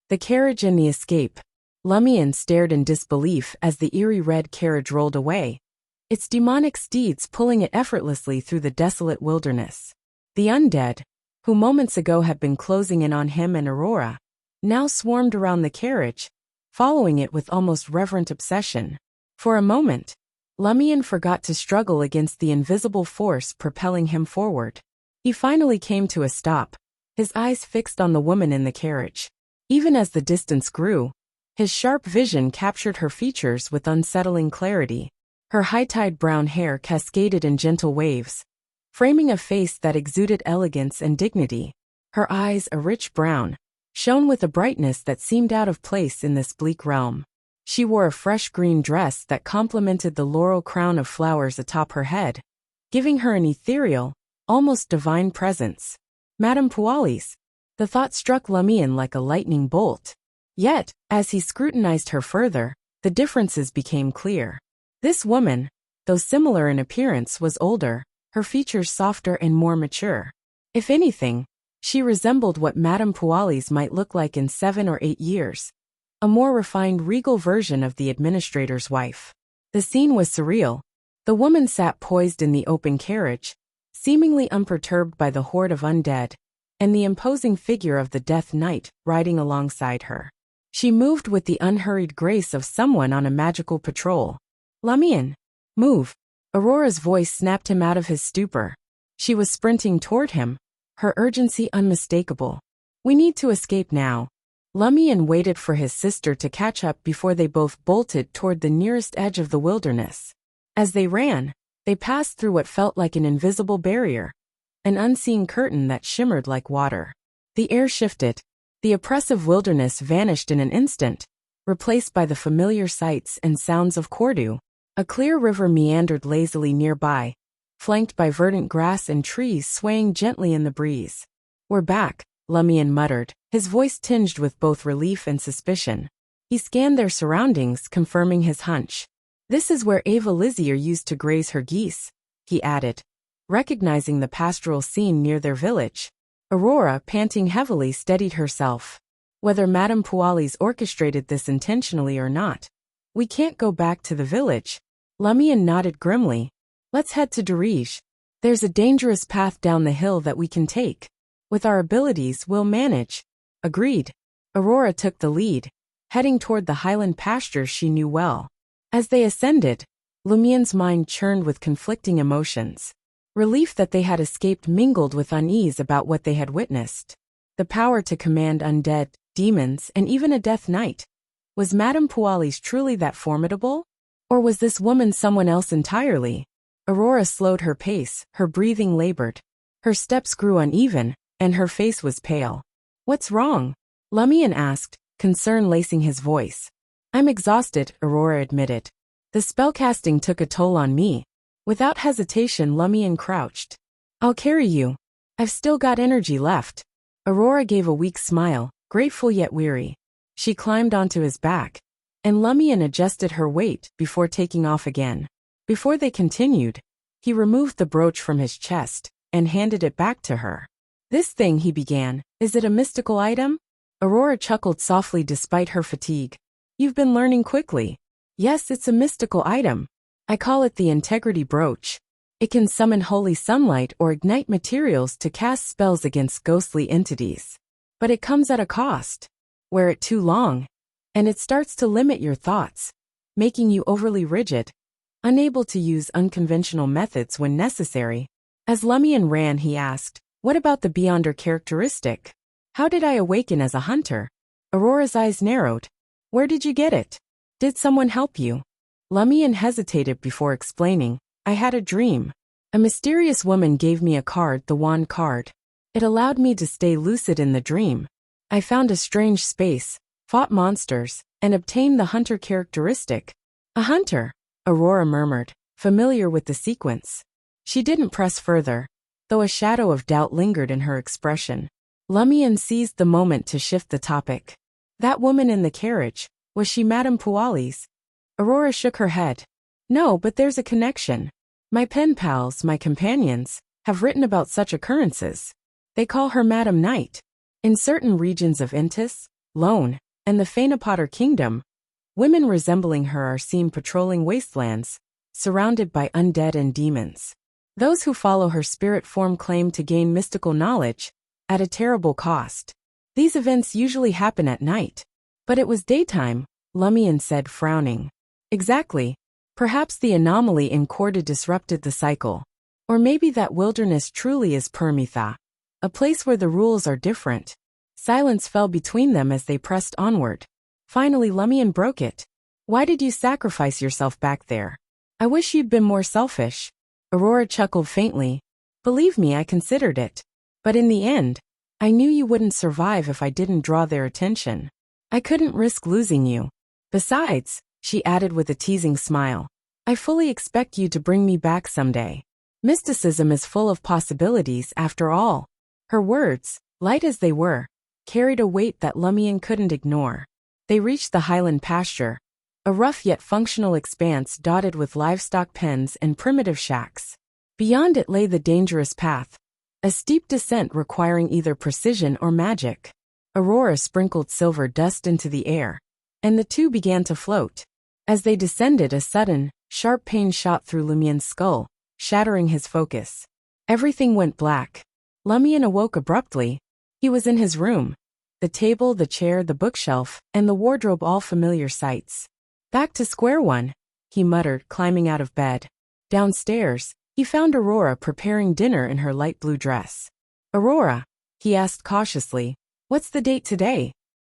The carriage and the escape. Lumion stared in disbelief as the eerie red carriage rolled away, its demonic steeds pulling it effortlessly through the desolate wilderness. The undead, who moments ago had been closing in on him and Aurora, now swarmed around the carriage, following it with almost reverent obsession. For a moment, Lumion forgot to struggle against the invisible force propelling him forward. He finally came to a stop, his eyes fixed on the woman in the carriage. Even as the distance grew, his sharp vision captured her features with unsettling clarity. Her high-tied brown hair cascaded in gentle waves, framing a face that exuded elegance and dignity. Her eyes, a rich brown, shone with a brightness that seemed out of place in this bleak realm. She wore a fresh green dress that complemented the laurel crown of flowers atop her head, giving her an ethereal, almost divine presence. Madame Pualis. The thought struck Lumion like a lightning bolt. Yet, as he scrutinized her further, the differences became clear. This woman, though similar in appearance, was older, her features softer and more mature. If anything, she resembled what Madame Pualis might look like in 7 or 8 years. A more refined, regal version of the administrator's wife. The scene was surreal. The woman sat poised in the open carriage, seemingly unperturbed by the horde of undead, and the imposing figure of the Death Knight riding alongside her. She moved with the unhurried grace of someone on a magical patrol. Lumion, move. Aurora's voice snapped him out of his stupor. She was sprinting toward him, her urgency unmistakable. We need to escape now. Lumion waited for his sister to catch up before they both bolted toward the nearest edge of the wilderness. As they ran, they passed through what felt like an invisible barrier, an unseen curtain that shimmered like water. The air shifted. The oppressive wilderness vanished in an instant, replaced by the familiar sights and sounds of Cordu. A clear river meandered lazily nearby, flanked by verdant grass and trees swaying gently in the breeze. We're back, Lumion muttered, his voice tinged with both relief and suspicion. He scanned their surroundings, confirming his hunch. This is where Ava Lizier used to graze her geese, he added, recognizing the pastoral scene near their village. Aurora, panting heavily, steadied herself. Whether Madame Pualis orchestrated this intentionally or not, we can't go back to the village. Lumion nodded grimly. Let's head to Dirige. There's a dangerous path down the hill that we can take. With our abilities, we'll manage. Agreed. Aurora took the lead, heading toward the highland pastures she knew well. As they ascended, Lumion's mind churned with conflicting emotions. Relief that they had escaped mingled with unease about what they had witnessed. The power to command undead, demons, and even a Death Knight. Was Madame Pualis truly that formidable? Or was this woman someone else entirely? Aurora slowed her pace, her breathing labored. Her steps grew uneven, and her face was pale. What's wrong? Lumion asked, concern lacing his voice. I'm exhausted, Aurora admitted. The spellcasting took a toll on me. Without hesitation, Lumion crouched. I'll carry you. I've still got energy left. Aurora gave a weak smile, grateful yet weary. She climbed onto his back, and Lumion adjusted her weight before taking off again. Before they continued, he removed the brooch from his chest and handed it back to her. This thing, he began, is it a mystical item? Aurora chuckled softly despite her fatigue. You've been learning quickly. Yes, it's a mystical item. I call it the Integrity Brooch. It can summon holy sunlight or ignite materials to cast spells against ghostly entities. But it comes at a cost. Wear it too long, and it starts to limit your thoughts, making you overly rigid, unable to use unconventional methods when necessary. As Lumion ran, he asked, what about the Beyonder characteristic? How did I awaken as a hunter? Aurora's eyes narrowed. Where did you get it? Did someone help you? Lumion hesitated before explaining. I had a dream. A mysterious woman gave me a card, the wand card. It allowed me to stay lucid in the dream. I found a strange space, fought monsters, and obtained the hunter characteristic. A hunter, Aurora murmured, familiar with the sequence. She didn't press further, though a shadow of doubt lingered in her expression. Lumion seized the moment to shift the topic. That woman in the carriage, was she Madame Pualis? Aurora shook her head. No, but there's a connection. My pen pals, my companions, have written about such occurrences. They call her Madame Knight. In certain regions of Intis, Lone, and the Phaenopotter kingdom, women resembling her are seen patrolling wastelands, surrounded by undead and demons. Those who follow her spirit form claim to gain mystical knowledge, at a terrible cost. These events usually happen at night. But it was daytime, Lumion said, frowning. Exactly. Perhaps the anomaly in Corda disrupted the cycle. Or maybe that wilderness truly is Permitha, a place where the rules are different. Silence fell between them as they pressed onward. Finally Lumion broke it. Why did you sacrifice yourself back there? I wish you'd been more selfish. Aurora chuckled faintly. Believe me, I considered it. But in the end, I knew you wouldn't survive if I didn't draw their attention. I couldn't risk losing you. Besides, she added with a teasing smile, I fully expect you to bring me back someday. Mysticism is full of possibilities after all. Her words, light as they were, carried a weight that Lumion couldn't ignore. They reached the highland pasture, a rough yet functional expanse dotted with livestock pens and primitive shacks. Beyond it lay the dangerous path, a steep descent requiring either precision or magic. Aurora sprinkled silver dust into the air, and the two began to float. As they descended, a sudden, sharp pain shot through Lumion's skull, shattering his focus. Everything went black. Lumion awoke abruptly. He was in his room. The table, the chair, the bookshelf, and the wardrobe, all familiar sights. Back to square one, he muttered, climbing out of bed. Downstairs, he found Aurora preparing dinner in her light blue dress. Aurora, he asked cautiously, what's the date today?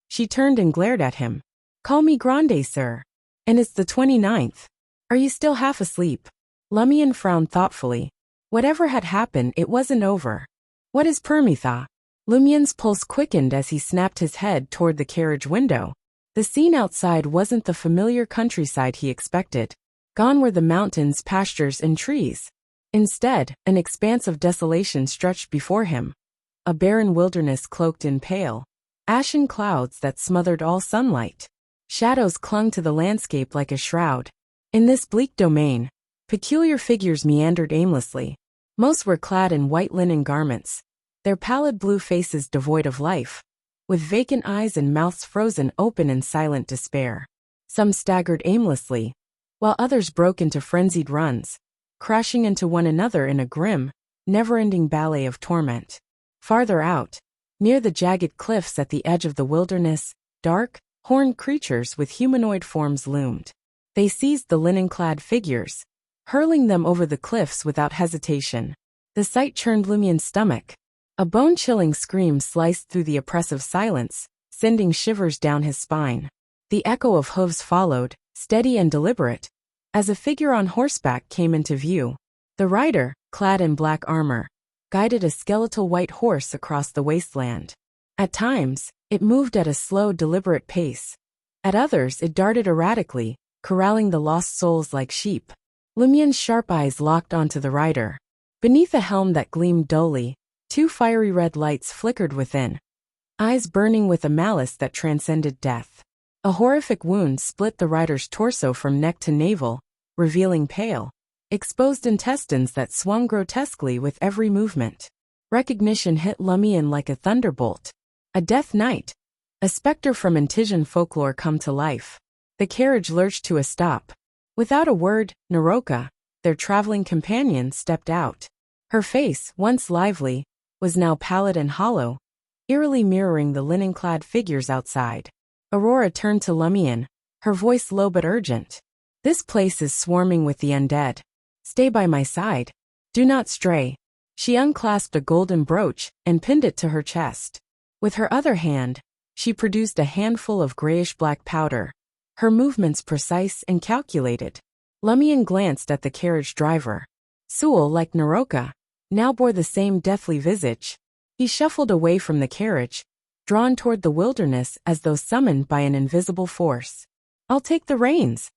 She turned and glared at him. Call me Grande, sir. And it's the 29th. Are you still half asleep? Lumion frowned thoughtfully. Whatever had happened, it wasn't over. What is Permitha? Lumion's pulse quickened as he snapped his head toward the carriage window. The scene outside wasn't the familiar countryside he expected. Gone were the mountains, pastures, and trees. Instead, an expanse of desolation stretched before him. A barren wilderness cloaked in pale, ashen clouds that smothered all sunlight. Shadows clung to the landscape like a shroud. In this bleak domain, peculiar figures meandered aimlessly. Most were clad in white linen garments, their pallid blue faces devoid of life, with vacant eyes and mouths frozen open in silent despair. Some staggered aimlessly, while others broke into frenzied runs, crashing into one another in a grim, never-ending ballet of torment. Farther out, near the jagged cliffs at the edge of the wilderness, dark, horned creatures with humanoid forms loomed. They seized the linen-clad figures, hurling them over the cliffs without hesitation. The sight churned Lumion's stomach. A bone-chilling scream sliced through the oppressive silence, sending shivers down his spine. The echo of hooves followed, steady and deliberate, as a figure on horseback came into view. The rider, clad in black armor, guided a skeletal white horse across the wasteland. At times, it moved at a slow, deliberate pace. At others, it darted erratically, corralling the lost souls like sheep. Lumion's sharp eyes locked onto the rider. Beneath a helm that gleamed dully, two fiery red lights flickered within, eyes burning with a malice that transcended death. A horrific wound split the rider's torso from neck to navel, revealing pale, exposed intestines that swung grotesquely with every movement. Recognition hit Lumion like a thunderbolt. A death knight, a specter from Antisian folklore come to life. The carriage lurched to a stop. Without a word, Naroka, their traveling companion, stepped out. Her face, once lively, was now pallid and hollow, eerily mirroring the linen-clad figures outside. Aurora turned to Lumion, her voice low but urgent. This place is swarming with the undead. Stay by my side. Do not stray. She unclasped a golden brooch and pinned it to her chest. With her other hand, she produced a handful of grayish-black powder, her movements precise and calculated. Lumion glanced at the carriage driver. Sewell, like Naroka, now bore the same deathly visage. He shuffled away from the carriage, drawn toward the wilderness as though summoned by an invisible force. I'll take the reins,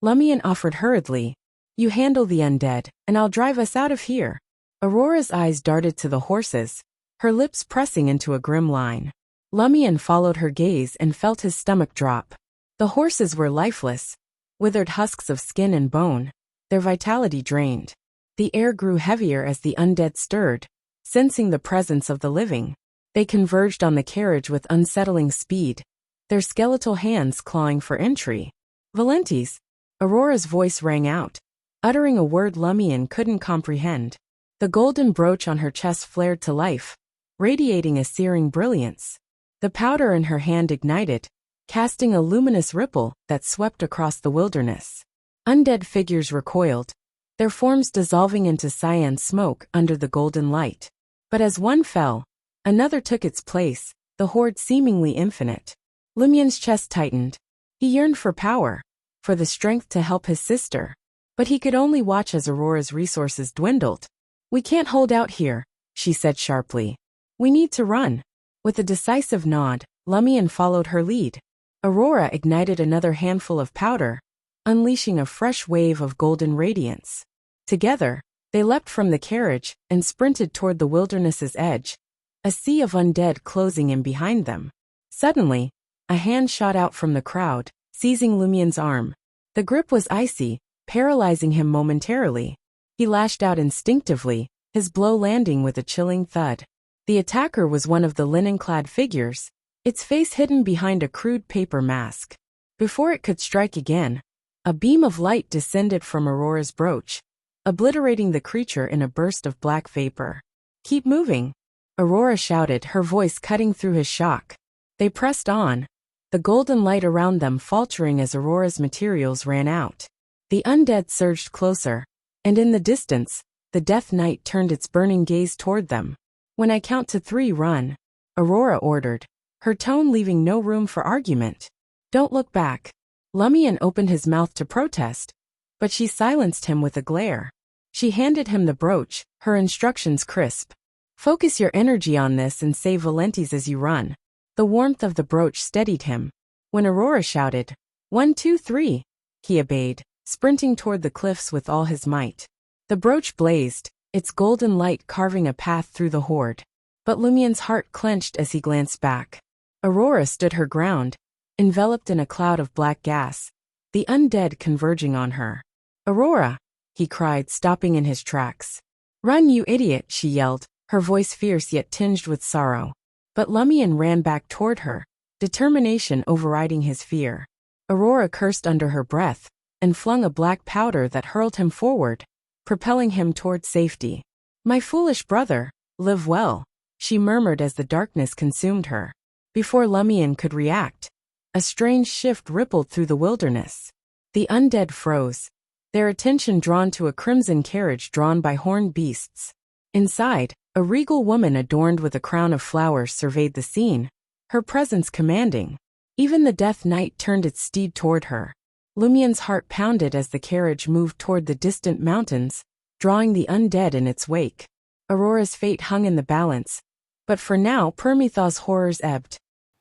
Lumion offered hurriedly. You handle the undead, and I'll drive us out of here. Aurora's eyes darted to the horses, her lips pressing into a grim line. Lumion followed her gaze and felt his stomach drop. The horses were lifeless, withered husks of skin and bone, their vitality drained. The air grew heavier as the undead stirred, sensing the presence of the living. They converged on the carriage with unsettling speed, their skeletal hands clawing for entry. Valentes! Aurora's voice rang out, uttering a word Lumion couldn't comprehend. The golden brooch on her chest flared to life, radiating a searing brilliance. The powder in her hand ignited, casting a luminous ripple that swept across the wilderness. Undead figures recoiled, their forms dissolving into cyan smoke under the golden light. But as one fell, another took its place, the horde seemingly infinite. Lumion's chest tightened. He yearned for power, for the strength to help his sister. But he could only watch as Aurora's resources dwindled. "We can't hold out here," she said sharply. "We need to run." With a decisive nod, Lumion followed her lead. Aurora ignited another handful of powder, unleashing a fresh wave of golden radiance. Together, they leapt from the carriage and sprinted toward the wilderness's edge, a sea of undead closing in behind them. Suddenly, a hand shot out from the crowd, seizing Lumion's arm. The grip was icy, paralyzing him momentarily. He lashed out instinctively, his blow landing with a chilling thud. The attacker was one of the linen-clad figures, its face hidden behind a crude paper mask. Before it could strike again, a beam of light descended from Aurora's brooch, obliterating the creature in a burst of black vapor. "Keep moving," Aurora shouted, her voice cutting through his shock. They pressed on, the golden light around them faltering as Aurora's materials ran out. The undead surged closer, and in the distance, the Death Knight turned its burning gaze toward them. "When I count to 3, run," Aurora ordered, her tone leaving no room for argument. "Don't look back." Lumion opened his mouth to protest, but she silenced him with a glare. She handed him the brooch, her instructions crisp. "Focus your energy on this and save Valentes as you run." The warmth of the brooch steadied him. When Aurora shouted, 1, 2, 3, he obeyed, sprinting toward the cliffs with all his might. The brooch blazed, its golden light carving a path through the horde. But Lumion's heart clenched as he glanced back. Aurora stood her ground, enveloped in a cloud of black gas, the undead converging on her. "Aurora!" he cried, stopping in his tracks. "Run, you idiot!" she yelled, her voice fierce yet tinged with sorrow. But Lumion ran back toward her, determination overriding his fear. Aurora cursed under her breath, and flung a black powder that hurled him forward, propelling him toward safety. "My foolish brother, live well," she murmured as the darkness consumed her. Before Lumion could react, a strange shift rippled through the wilderness. The undead froze, their attention drawn to a crimson carriage drawn by horned beasts. Inside, a regal woman adorned with a crown of flowers surveyed the scene, her presence commanding. Even the Death Knight turned its steed toward her. Lumion's heart pounded as the carriage moved toward the distant mountains, drawing the undead in its wake. Aurora's fate hung in the balance, but for now Permethaw's horrors ebbed.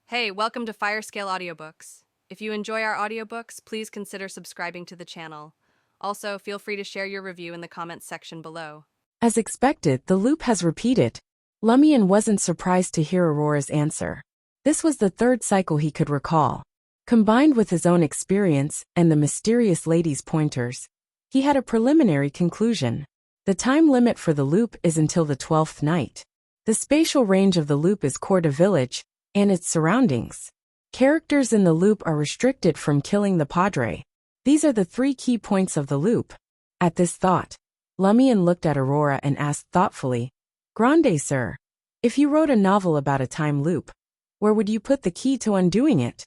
Hey, welcome to Firescale Audiobooks. If you enjoy our audiobooks, please consider subscribing to the channel. Also, feel free to share your review in the comments section below. As expected, the loop has repeated. Lumion wasn't surprised to hear Aurora's answer. This was the 3rd cycle he could recall. Combined with his own experience and the mysterious lady's pointers, he had a preliminary conclusion. The time limit for the loop is until the 12th night. The spatial range of the loop is Corda Village and its surroundings. Characters in the loop are restricted from killing the Padre. These are the 3 key points of the loop. At this thought, Lumion looked at Aurora and asked thoughtfully, "Grande, sir, if you wrote a novel about a time loop, where would you put the key to undoing it?"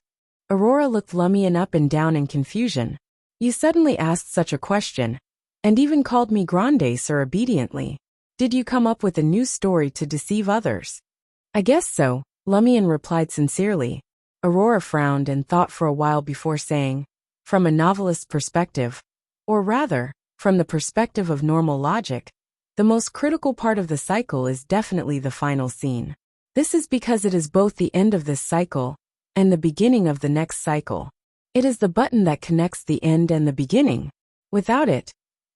Aurora looked Lumion up and down in confusion. "You suddenly asked such a question, and even called me Grande, sir, obediently. Did you come up with a new story to deceive others?" "I guess so," Lumion replied sincerely. Aurora frowned and thought for a while before saying, "From a novelist's perspective, or rather, from the perspective of normal logic, the most critical part of the cycle is definitely the final scene. This is because it is both the end of this cycle and the beginning of the next cycle. It is the button that connects the end and the beginning. Without it,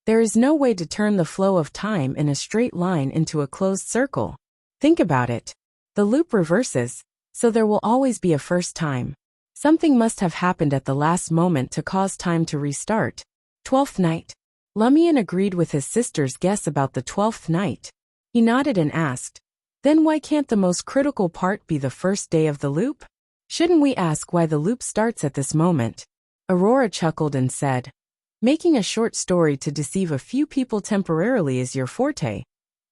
there is no way to turn the flow of time in a straight line into a closed circle. Think about it. The loop reverses, so there will always be a first time. Something must have happened at the last moment to cause time to restart." 12th night. Lumion agreed with his sister's guess about the 12th night. He nodded and asked, "Then why can't the most critical part be the first day of the loop?" Shouldn't we ask why the loop starts at this moment? Aurora chuckled and said, making a short story to deceive a few people temporarily is your forte.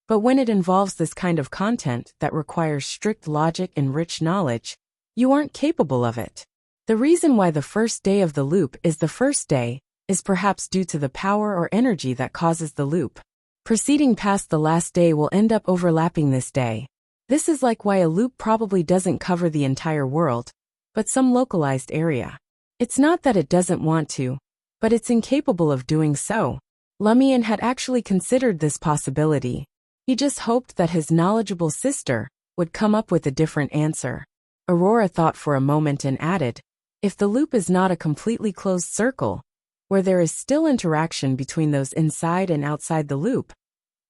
But when it involves this kind of content that requires strict logic and rich knowledge, you aren't capable of it. The reason why the first day of the loop is the first day is perhaps due to the power or energy that causes the loop. Proceeding past the last day will end up overlapping this day. This is like why a loop probably doesn't cover the entire world, but some localized area. It's not that it doesn't want to, but it's incapable of doing so. Lumion had actually considered this possibility. He just hoped that his knowledgeable sister would come up with a different answer. Aurora thought for a moment and added, if the loop is not a completely closed circle, where there is still interaction between those inside and outside the loop.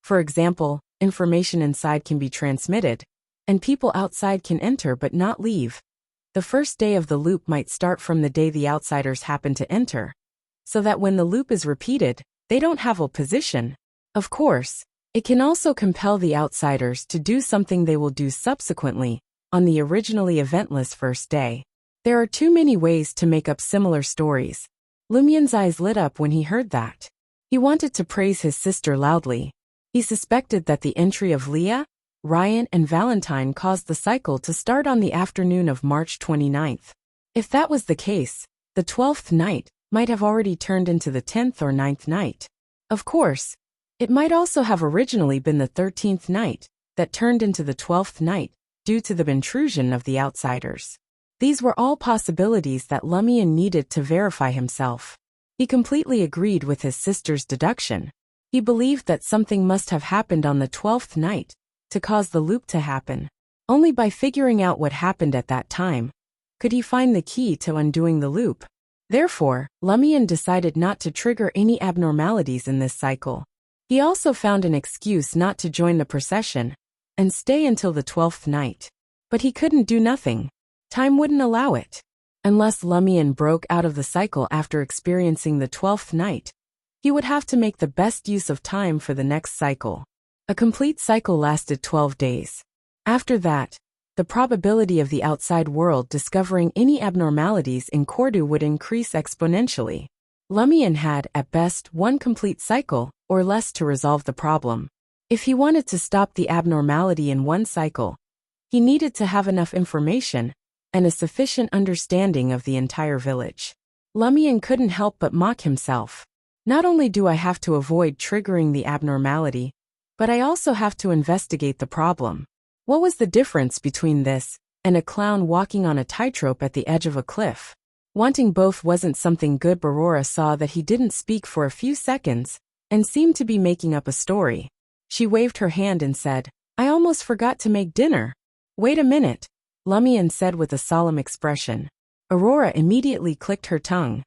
For example, information inside can be transmitted, and people outside can enter but not leave. The first day of the loop might start from the day the outsiders happen to enter, so that when the loop is repeated, they don't have a position. Of course, it can also compel the outsiders to do something they will do subsequently, on the originally eventless first day. There are too many ways to make up similar stories. Lumion's eyes lit up when he heard that. He wanted to praise his sister loudly. He suspected that the entry of Leah, Ryan, and Valentine caused the cycle to start on the afternoon of March 29th. If that was the case, the 12th night might have already turned into the 10th or 9th night. Of course, it might also have originally been the 13th night that turned into the 12th night due to the intrusion of the outsiders. These were all possibilities that Lumion needed to verify himself. He completely agreed with his sister's deduction. He believed that something must have happened on the 12th night to cause the loop to happen. Only by figuring out what happened at that time could he find the key to undoing the loop. Therefore, Lumion decided not to trigger any abnormalities in this cycle. He also found an excuse not to join the procession and stay until the 12th night. But he couldn't do nothing. Time wouldn't allow it. Unless Lumion broke out of the cycle after experiencing the 12th night, he would have to make the best use of time for the next cycle. A complete cycle lasted 12 days. After that, the probability of the outside world discovering any abnormalities in Cordu would increase exponentially. Lumion had, at best, one complete cycle, or less to resolve the problem. If he wanted to stop the abnormality in one cycle, he needed to have enough information and a sufficient understanding of the entire village. Lumion couldn't help but mock himself. Not only do I have to avoid triggering the abnormality, but I also have to investigate the problem. What was the difference between this and a clown walking on a tightrope at the edge of a cliff? Wanting both wasn't something good. Aurora saw that he didn't speak for a few seconds and seemed to be making up a story. She waved her hand and said, I almost forgot to make dinner. Wait a minute, Lumion said with a solemn expression. Aurora immediately clicked her tongue.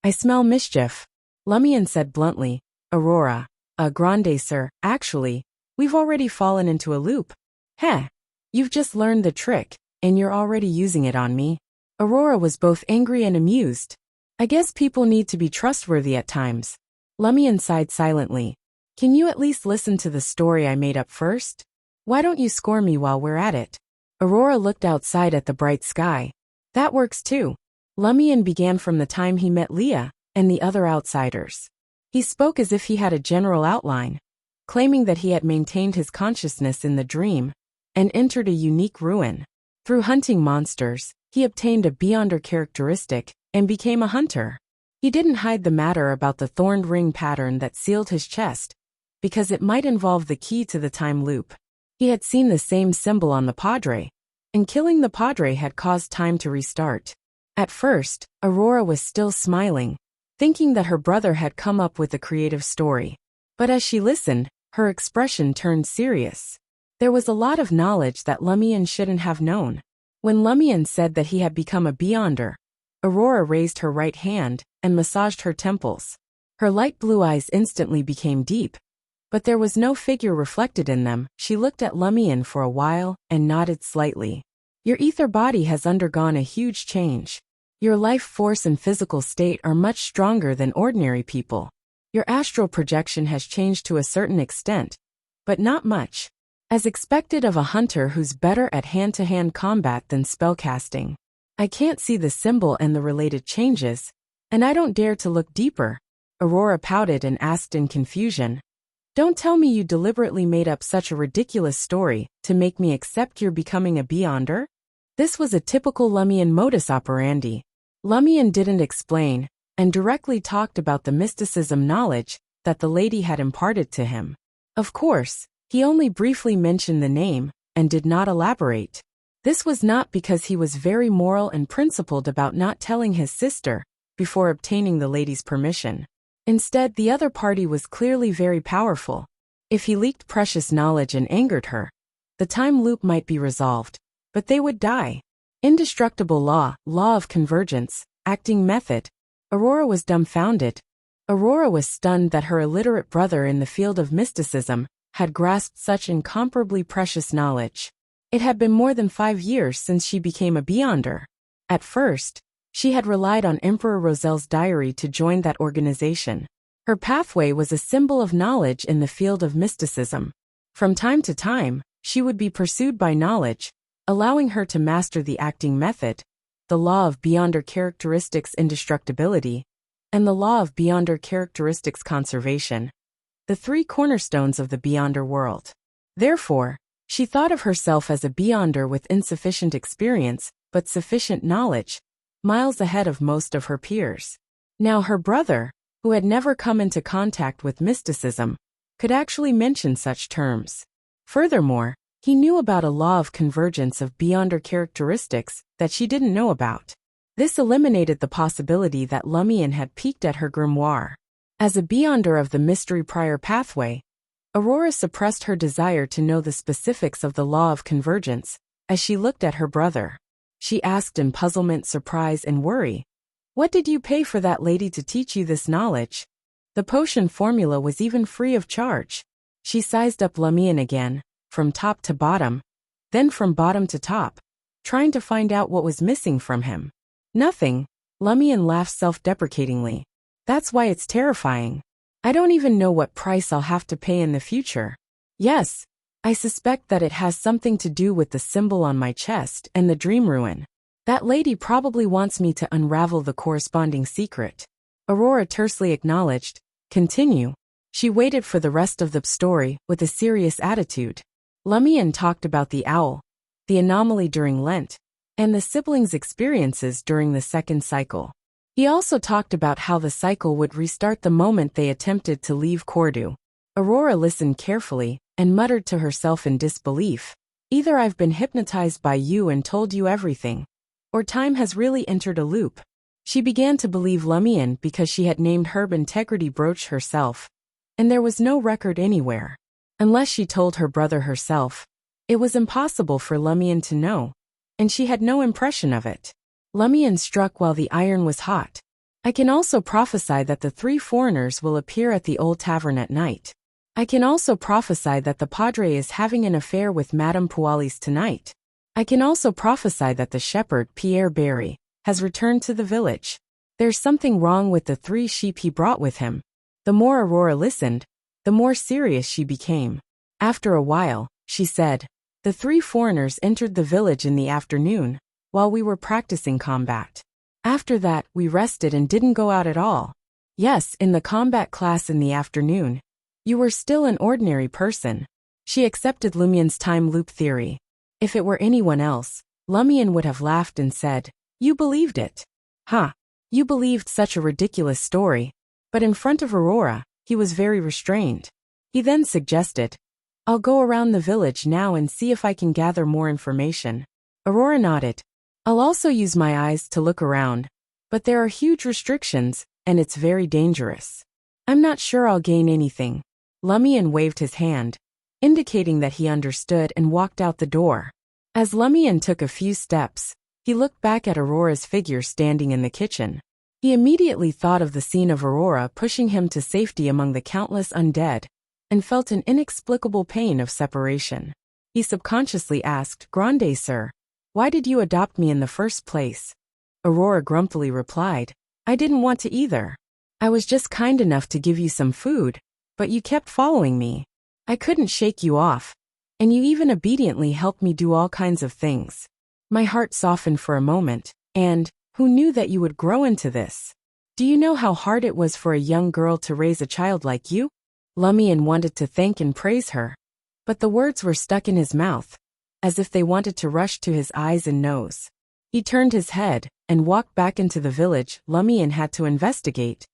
I smell mischief, Lumion said bluntly. Aurora, grande sir, actually, we've already fallen into a loop. Heh, you've just learned the trick, and you're already using it on me. Aurora was both angry and amused. I guess people need to be trustworthy at times. Lumion sighed silently. Can you at least listen to the story I made up first? Why don't you score me while we're at it? Aurora looked outside at the bright sky. That works too. Lumion began from the time he met Leah and the other outsiders. He spoke as if he had a general outline, claiming that he had maintained his consciousness in the dream and entered a unique ruin. Through hunting monsters, he obtained a beyonder characteristic and became a hunter. He didn't hide the matter about the thorned ring pattern that sealed his chest, because it might involve the key to the time loop. He had seen the same symbol on the Padre, and killing the Padre had caused time to restart. At first, Aurora was still smiling, thinking that her brother had come up with a creative story. But as she listened, her expression turned serious. There was a lot of knowledge that Lumion shouldn't have known. When Lumion said that he had become a beyonder, Aurora raised her right hand and massaged her temples. Her light blue eyes instantly became deep, but there was no figure reflected in them. She looked at Lumion for a while and nodded slightly. Your ether body has undergone a huge change. Your life force and physical state are much stronger than ordinary people. Your astral projection has changed to a certain extent, but not much. As expected of a hunter who's better at hand-to-hand combat than spellcasting. I can't see the symbol and the related changes, and I don't dare to look deeper. Aurora pouted and asked in confusion. Don't tell me you deliberately made up such a ridiculous story to make me accept you're becoming a Beyonder? This was a typical Lumion modus operandi. Lumion didn't explain, and directly talked about the mysticism knowledge that the lady had imparted to him. Of course, he only briefly mentioned the name, and did not elaborate. This was not because he was very moral and principled about not telling his sister before obtaining the lady's permission. Instead, the other party was clearly very powerful. If he leaked precious knowledge and angered her, the time loop might be resolved, but they would die. Indestructible law of convergence, acting method. Aurora was dumbfounded. Aurora was stunned that her illiterate brother in the field of mysticism had grasped such incomparably precious knowledge. It had been more than 5 years since she became a Beyonder. At first, she had relied on Emperor Rosel's diary to join that organization. Her pathway was a symbol of knowledge in the field of mysticism. From time to time, she would be pursued by knowledge, allowing her to master the acting method, the law of Beyonder characteristics indestructibility, and the law of Beyonder characteristics conservation, the 3 cornerstones of the Beyonder world. Therefore, she thought of herself as a Beyonder with insufficient experience, but sufficient knowledge, miles ahead of most of her peers. Now her brother, who had never come into contact with mysticism, could actually mention such terms. Furthermore, he knew about a law of convergence of Beyonder characteristics that she didn't know about. This eliminated the possibility that Lumion had peeked at her grimoire. As a Beyonder of the mystery prior pathway, Aurora suppressed her desire to know the specifics of the law of convergence as she looked at her brother. She asked in puzzlement, surprise, and worry, "What did you pay for that lady to teach you this knowledge? The potion formula was even free of charge." She sized up Lumion again, from top to bottom, then from bottom to top, trying to find out what was missing from him. Nothing. Lumion laughed self-deprecatingly. That's why it's terrifying. I don't even know what price I'll have to pay in the future. Yes, I suspect that it has something to do with the symbol on my chest and the dream ruin. That lady probably wants me to unravel the corresponding secret. Aurora tersely acknowledged. Continue. She waited for the rest of the story with a serious attitude. Lumion talked about the owl, the anomaly during Lent, and the siblings' experiences during the second cycle. He also talked about how the cycle would restart the moment they attempted to leave Cordu. Aurora listened carefully and muttered to herself in disbelief. Either I've been hypnotized by you and told you everything, or time has really entered a loop. She began to believe Lumion because she had named Herb Integrity Brooch herself, and there was no record anywhere. Unless she told her brother herself, it was impossible for Lumion to know, and she had no impression of it. Lumion struck while the iron was hot. I can also prophesy that the 3 foreigners will appear at the old tavern at night. I can also prophesy that the Padre is having an affair with Madame Pualis tonight. I can also prophesy that the shepherd, Pierre Barry, has returned to the village. There's something wrong with the 3 sheep he brought with him. The more Aurora listened, the more serious she became. After a while, she said, the 3 foreigners entered the village in the afternoon, while we were practicing combat. After that, we rested and didn't go out at all. Yes, in the combat class in the afternoon. You were still an ordinary person. She accepted Lumion's time loop theory. If it were anyone else, Lumion would have laughed and said, "You believed it. Huh. You believed such a ridiculous story." But in front of Aurora, he was very restrained. He then suggested, "I'll go around the village now and see if I can gather more information." Aurora nodded. "I'll also use my eyes to look around, but there are huge restrictions, and it's very dangerous. I'm not sure I'll gain anything." Lumion waved his hand, indicating that he understood, and walked out the door. As Lumion took a few steps, he looked back at Aurora's figure standing in the kitchen. He immediately thought of the scene of Aurora pushing him to safety among the countless undead, and felt an inexplicable pain of separation. He subconsciously asked, "Grande sir, why did you adopt me in the first place?" Aurora grumpily replied, "I didn't want to either. I was just kind enough to give you some food, but you kept following me. I couldn't shake you off, and you even obediently helped me do all kinds of things." My heart softened for a moment, And, who knew that you would grow into this? Do you know how hard it was for a young girl to raise a child like you? Lumian wanted to thank and praise her, but the words were stuck in his mouth, as if they wanted to rush to his eyes and nose. He turned his head and walked back into the village. Lumian had to investigate,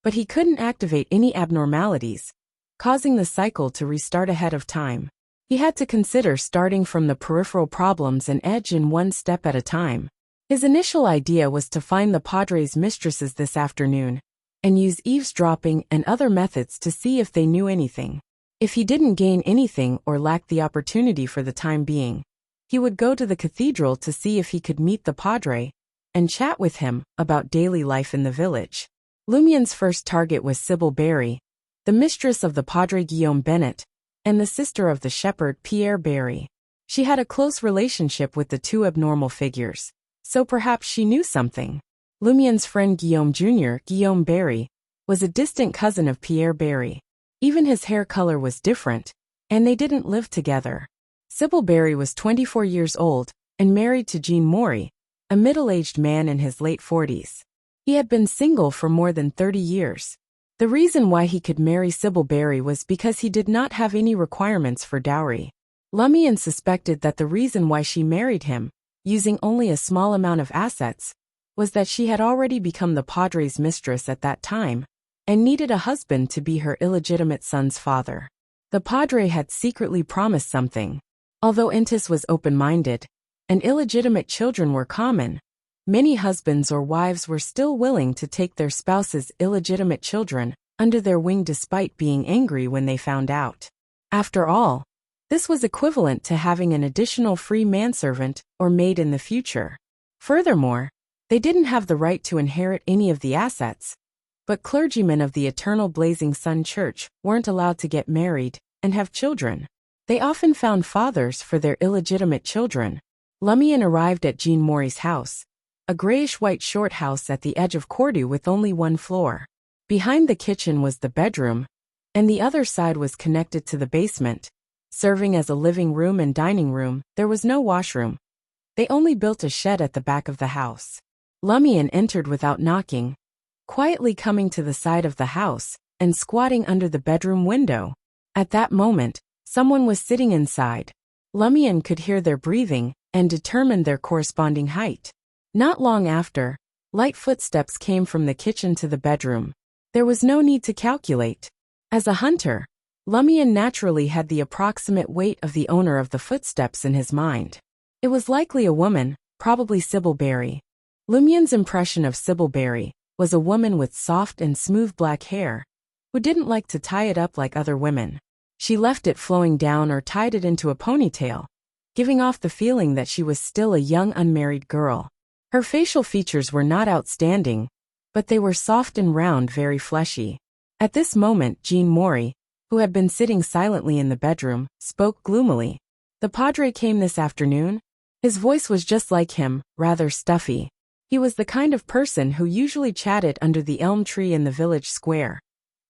but he couldn't activate any abnormalities, causing the cycle to restart ahead of time. He had to consider starting from the peripheral problems and edge in one step at a time. His initial idea was to find the Padre's mistresses this afternoon, and use eavesdropping and other methods to see if they knew anything. If he didn't gain anything or lacked the opportunity for the time being, he would go to the cathedral to see if he could meet the Padre and chat with him about daily life in the village. Lumian's first target was Sybil Barry, the mistress of the Padre Guillaume Bennett, and the sister of the shepherd Pierre Barry. She had a close relationship with the two abnormal figures, so perhaps she knew something. Lumian's friend Guillaume Jr., Guillaume Barry, was a distant cousin of Pierre Barry. Even his hair color was different, and they didn't live together. Sybil Barry was 24 years old and married to Jean Maury, a middle-aged man in his late 40s. He had been single for more than 30 years. The reason why he could marry Sybil Barry was because he did not have any requirements for dowry. Lumian suspected that the reason why she married him, using only a small amount of assets, was that she had already become the Padre's mistress at that time, and needed a husband to be her illegitimate son's father. The Padre had secretly promised something. Although Intis was open-minded, and illegitimate children were common, many husbands or wives were still willing to take their spouse's illegitimate children under their wing despite being angry when they found out. After all, this was equivalent to having an additional free manservant or maid in the future. Furthermore, they didn't have the right to inherit any of the assets, but clergymen of the Eternal Blazing Sun Church weren't allowed to get married and have children. They often found fathers for their illegitimate children. Lumian arrived at Jean Maury's house, a grayish-white short house at the edge of Cordoue with only one floor. Behind the kitchen was the bedroom, and the other side was connected to the basement. Serving as a living room and dining room, there was no washroom. They only built a shed at the back of the house. Lumian entered without knocking, quietly coming to the side of the house and squatting under the bedroom window. At that moment, someone was sitting inside. Lumian could hear their breathing and determined their corresponding height. Not long after, light footsteps came from the kitchen to the bedroom. There was no need to calculate. As a hunter, Lumian naturally had the approximate weight of the owner of the footsteps in his mind. It was likely a woman, probably Sybil Barry. Lumian's impression of Sybil Barry was a woman with soft and smooth black hair, who didn't like to tie it up like other women. She left it flowing down or tied it into a ponytail, giving off the feeling that she was still a young unmarried girl. Her facial features were not outstanding, but they were soft and round, very fleshy. At this moment, Jean Maury, who had been sitting silently in the bedroom, spoke gloomily. "The Padre came this afternoon?" His voice was just like him, rather stuffy. He was the kind of person who usually chatted under the elm tree in the village square,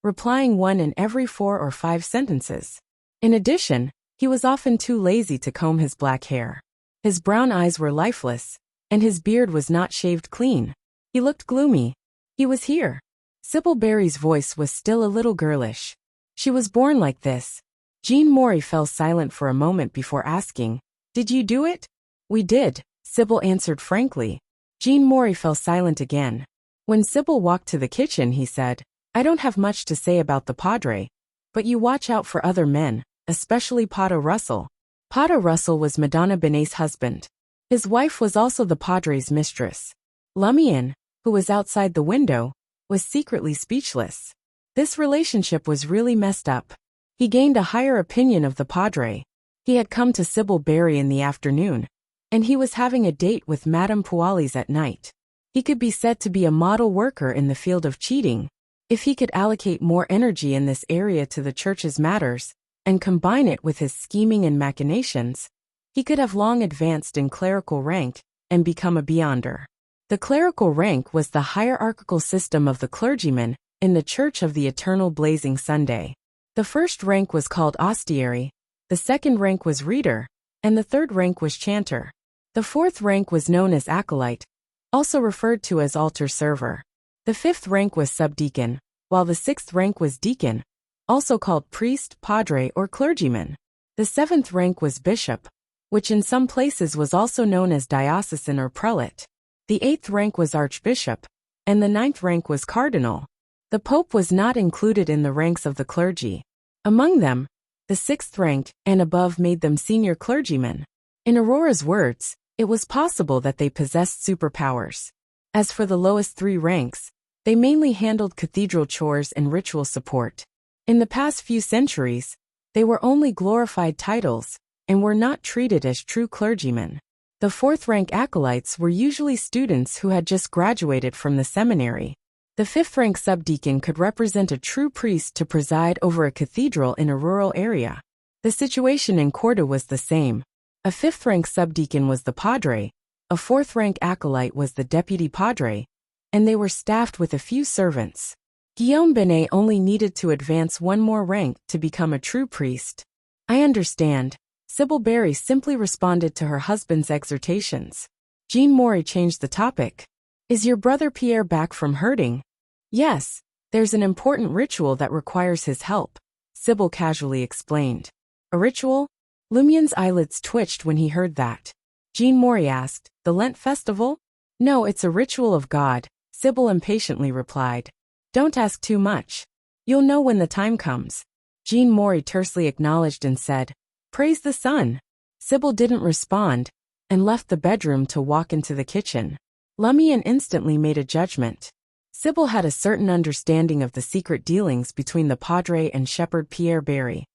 replying one in every 4 or 5 sentences. In addition, he was often too lazy to comb his black hair. His brown eyes were lifeless, and his beard was not shaved clean. He looked gloomy. He was here. Sybil Barry's voice was still a little girlish. She was born like this. Jean Maury fell silent for a moment before asking, "Did you do it?" "We did," Sybil answered frankly. Jean Maury fell silent again. When Sybil walked to the kitchen, he said, "I don't have much to say about the Padre, but you watch out for other men, especially Pato Russell." Pato Russell was Madonna Benet's husband. His wife was also the Padre's mistress. Lumian, who was outside the window, was secretly speechless. This relationship was really messed up. He gained a higher opinion of the Padre. He had come to Sybil Barry in the afternoon, and he was having a date with Madame Pualis at night. He could be said to be a model worker in the field of cheating. If he could allocate more energy in this area to the church's matters, and combine it with his scheming and machinations, he could have long advanced in clerical rank and become a beyonder. The clerical rank was the hierarchical system of the clergyman in the Church of the Eternal Blazing Sunday. The first rank was called ostiary, the second rank was reader, and the third rank was chanter. The fourth rank was known as acolyte, also referred to as altar server. The fifth rank was subdeacon, while the sixth rank was deacon, also called priest, padre, or clergyman. The seventh rank was bishop, which in some places was also known as diocesan or prelate. The eighth rank was archbishop, and the ninth rank was cardinal. The pope was not included in the ranks of the clergy. Among them, the sixth rank and above made them senior clergymen. In Aurora's words, it was possible that they possessed superpowers. As for the lowest three ranks, they mainly handled cathedral chores and ritual support. In the past few centuries, they were only glorified titles and were not treated as true clergymen. The fourth-rank acolytes were usually students who had just graduated from the seminary. The fifth-rank subdeacon could represent a true priest to preside over a cathedral in a rural area. The situation in Cordoba was the same. A fifth-rank subdeacon was the padre, a fourth-rank acolyte was the deputy padre, and they were staffed with a few servants. Guillaume Binet only needed to advance one more rank to become a true priest. I understand. Sybil Berry simply responded to her husband's exhortations. Jean Maury changed the topic. Is your brother Pierre back from herding? Yes, there's an important ritual that requires his help, Sybil casually explained. A ritual? Lumien's eyelids twitched when he heard that. Jean Maury asked, the Lent festival? No, it's a ritual of God, Sybil impatiently replied. Don't ask too much. You'll know when the time comes. Jean Maury tersely acknowledged and said, Praise the sun. Sybil didn't respond, and left the bedroom to walk into the kitchen. Lumien instantly made a judgment. Sybil had a certain understanding of the secret dealings between the padre and shepherd Pierre Berry.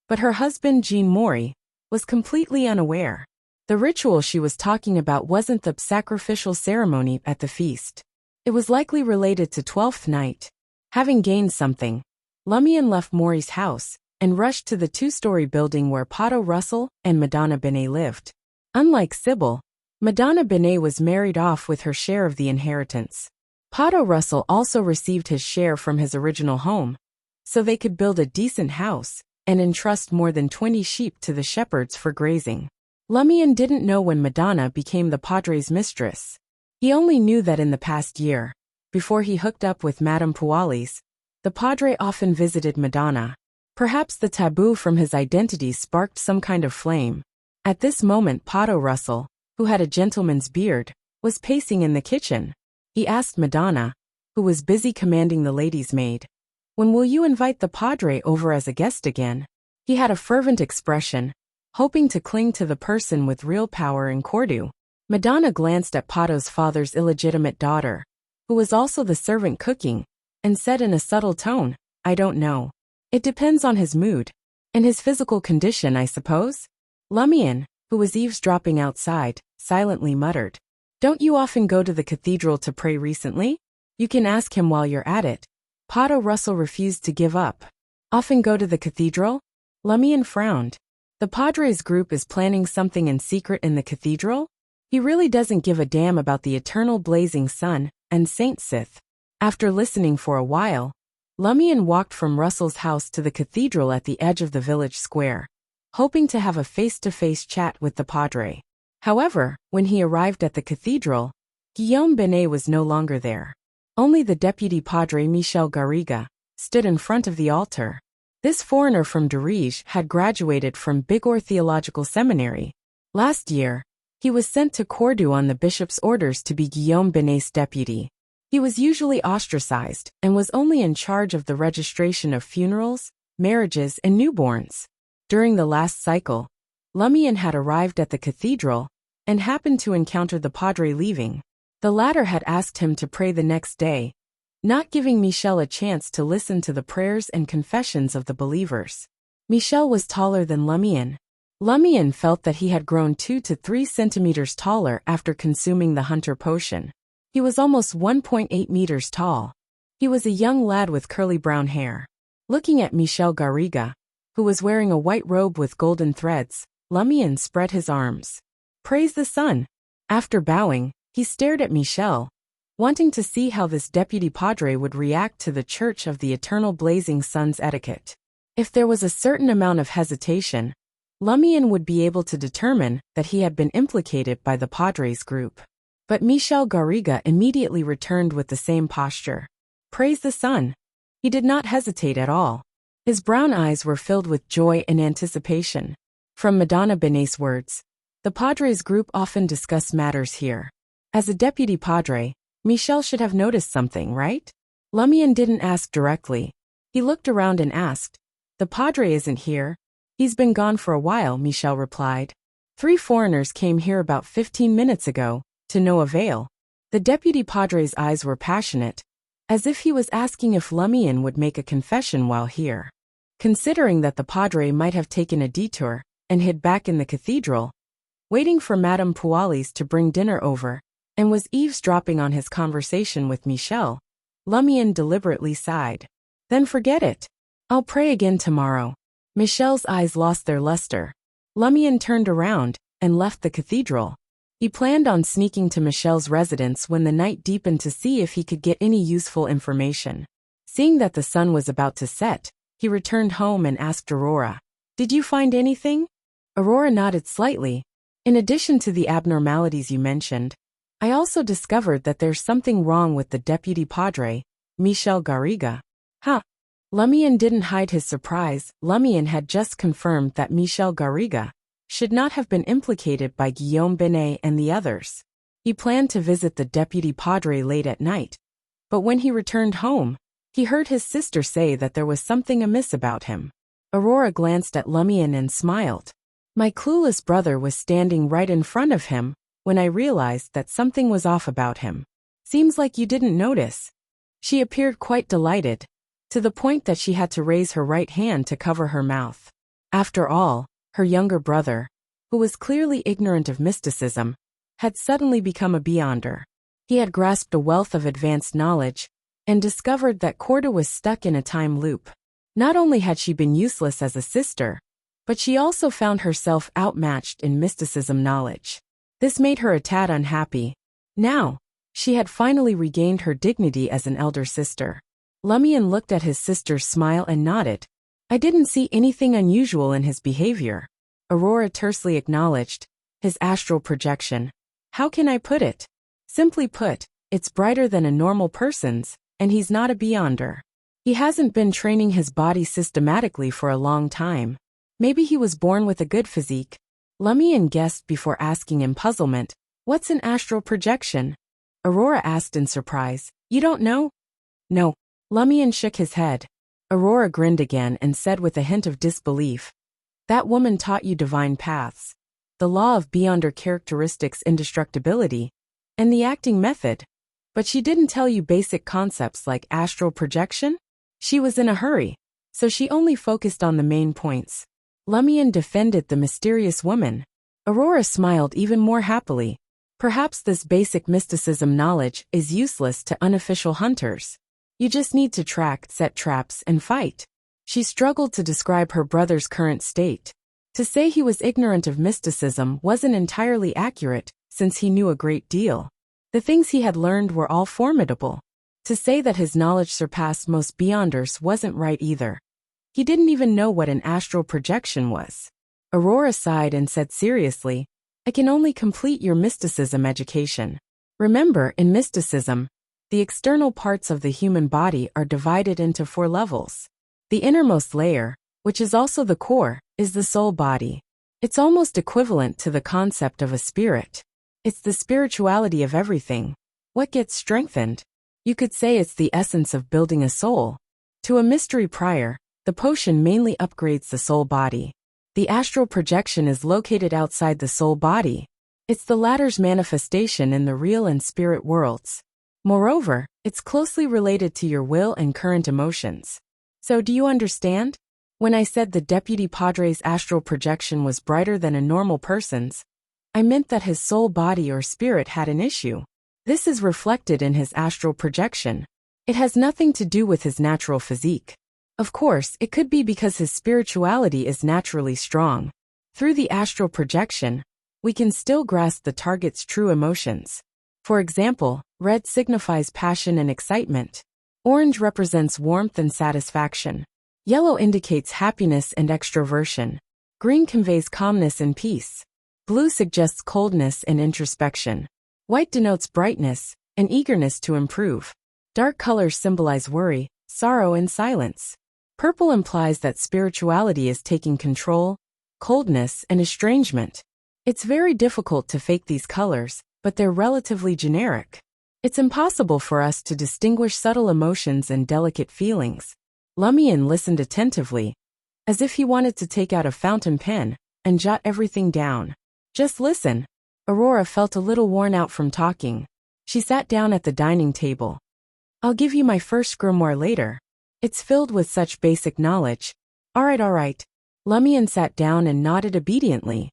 But her husband Jean Maury was completely unaware. The ritual she was talking about wasn't the sacrificial ceremony at the feast. It was likely related to Twelfth Night. Having gained something, Lumien left Maury's house and rushed to the two-story building where Pato Russell and Madonna Binet lived. Unlike Sybil, Madonna Binet was married off with her share of the inheritance. Pato Russell also received his share from his original home, so they could build a decent house and entrust more than 20 sheep to the shepherds for grazing. Lumien didn't know when Madonna became the padre's mistress. He only knew that in the past year, before he hooked up with Madame Pualis, the padre often visited Madonna. Perhaps the taboo from his identity sparked some kind of flame. At this moment Pato Russell, who had a gentleman's beard, was pacing in the kitchen. He asked Madonna, who was busy commanding the lady's maid, when will you invite the padre over as a guest again? He had a fervent expression, hoping to cling to the person with real power in Cordoba. Madonna glanced at Pato's father's illegitimate daughter, who was also the servant cooking, and said in a subtle tone, I don't know. It depends on his mood. And his physical condition, I suppose? Lumien, who was eavesdropping outside, silently muttered. Don't you often go to the cathedral to pray recently? You can ask him while you're at it. Pato Russell refused to give up. Often go to the cathedral? Lumien frowned. The Padres group is planning something in secret in the cathedral? He really doesn't give a damn about the eternal blazing sun and Saint Sith. After listening for a while, Lumien walked from Russell's house to the cathedral at the edge of the village square, hoping to have a face-to-face chat with the padre. However, when he arrived at the cathedral, Guillaume Binet was no longer there. Only the deputy padre Michel Garriga stood in front of the altar. This foreigner from Dirige had graduated from Bigorre Theological Seminary. Last year, he was sent to Cordoba on the bishop's orders to be Guillaume Binet's deputy. He was usually ostracized and was only in charge of the registration of funerals, marriages, and newborns. During the last cycle, Lumien had arrived at the cathedral and happened to encounter the padre leaving. The latter had asked him to pray the next day, not giving Michel a chance to listen to the prayers and confessions of the believers. Michel was taller than Lumien. Lumien felt that he had grown 2 to 3 centimeters taller after consuming the hunter potion. He was almost 1.8 meters tall. He was a young lad with curly brown hair. Looking at Michel Garriga, who was wearing a white robe with golden threads, Lumien spread his arms. Praise the sun. After bowing, he stared at Michel, wanting to see how this deputy padre would react to the Church of the Eternal Blazing Sun's etiquette. If there was a certain amount of hesitation, Lumien would be able to determine that he had been implicated by the padres group. But Michel Garriga immediately returned with the same posture. Praise the sun. He did not hesitate at all. His brown eyes were filled with joy and anticipation. From Madonna Benet's words, the Padres group often discuss matters here. As a deputy padre, Michel should have noticed something, right? Lumian didn't ask directly. He looked around and asked, "The padre isn't here." "He's been gone for a while," Michel replied. "3 foreigners came here about 15 minutes ago, to no avail." The deputy padre's eyes were passionate, as if he was asking if Lumian would make a confession while here. Considering that the padre might have taken a detour and hid back in the cathedral, waiting for Madame Pualis to bring dinner over, and was eavesdropping on his conversation with Michel, Lumian deliberately sighed. "Then forget it. I'll pray again tomorrow." Michel's eyes lost their luster. Lumian turned around and left the cathedral. He planned on sneaking to Michel's residence when the night deepened to see if he could get any useful information. Seeing that the sun was about to set, he returned home and asked Aurora, "Did you find anything?" Aurora nodded slightly. "In addition to the abnormalities you mentioned, I also discovered that there's something wrong with the deputy padre, Michel Garriga." "Huh." Lumian didn't hide his surprise. Lumian had just confirmed that Michel Garriga should not have been implicated by Guillaume Binet and the others. He planned to visit the deputy padre late at night, but when he returned home, he heard his sister say that there was something amiss about him. Aurora glanced at Lumian and smiled. "My clueless brother was standing right in front of him when I realized that something was off about him. Seems like you didn't notice." She appeared quite delighted, to the point that she had to raise her right hand to cover her mouth. After all, her younger brother, who was clearly ignorant of mysticism, had suddenly become a beyonder. He had grasped a wealth of advanced knowledge and discovered that Corda was stuck in a time loop. Not only had she been useless as a sister, but she also found herself outmatched in mysticism knowledge. This made her a tad unhappy. Now, she had finally regained her dignity as an elder sister. Lumian looked at his sister's smile and nodded. "I didn't see anything unusual in his behavior." Aurora tersely acknowledged, "His astral projection. How can I put it? Simply put, it's brighter than a normal person's, and he's not a beyonder. He hasn't been training his body systematically for a long time. Maybe he was born with a good physique." Lumian guessed before asking in puzzlement, "What's an astral projection?" Aurora asked in surprise, "You don't know?" "No." Lumian shook his head. Aurora grinned again and said with a hint of disbelief, "That woman taught you divine paths, the law of beyonder characteristics indestructibility, and the acting method, but she didn't tell you basic concepts like astral projection?" She was in a hurry, so she only focused on the main points. Lumian defended the mysterious woman. Aurora smiled even more happily. Perhaps this basic mysticism knowledge is useless to unofficial hunters. You just need to track, set traps, and fight. She struggled to describe her brother's current state. To say he was ignorant of mysticism wasn't entirely accurate, since he knew a great deal. The things he had learned were all formidable. To say that his knowledge surpassed most beyonders wasn't right either. He didn't even know what an astral projection was. Aurora sighed and said seriously, "I can only complete your mysticism education. Remember, in mysticism, the external parts of the human body are divided into 4 levels. The innermost layer, which is also the core, is the soul body. It's almost equivalent to the concept of a spirit. It's the spirituality of everything. What gets strengthened? You could say it's the essence of building a soul. To a mystery prior, the potion mainly upgrades the soul body. The astral projection is located outside the soul body. It's the latter's manifestation in the real and spirit worlds. Moreover, it's closely related to your will and current emotions. So do you understand? When I said the deputy padre's astral projection was brighter than a normal person's, I meant that his soul body or spirit had an issue. This is reflected in his astral projection. It has nothing to do with his natural physique. Of course, it could be because his spirituality is naturally strong. Through the astral projection, we can still grasp the target's true emotions. For example, red signifies passion and excitement. Orange represents warmth and satisfaction. Yellow indicates happiness and extroversion. Green conveys calmness and peace. Blue suggests coldness and introspection. White denotes brightness and eagerness to improve. Dark colors symbolize worry, sorrow, and silence. Purple implies that spirituality is taking control, coldness, and estrangement. It's very difficult to fake these colors, but they're relatively generic. It's impossible for us to distinguish subtle emotions and delicate feelings. Lumian listened attentively, as if he wanted to take out a fountain pen and jot everything down. Just listen. Aurora felt a little worn out from talking. She sat down at the dining table. I'll give you my first grimoire later. It's filled with such basic knowledge. All right. Lumian sat down and nodded obediently.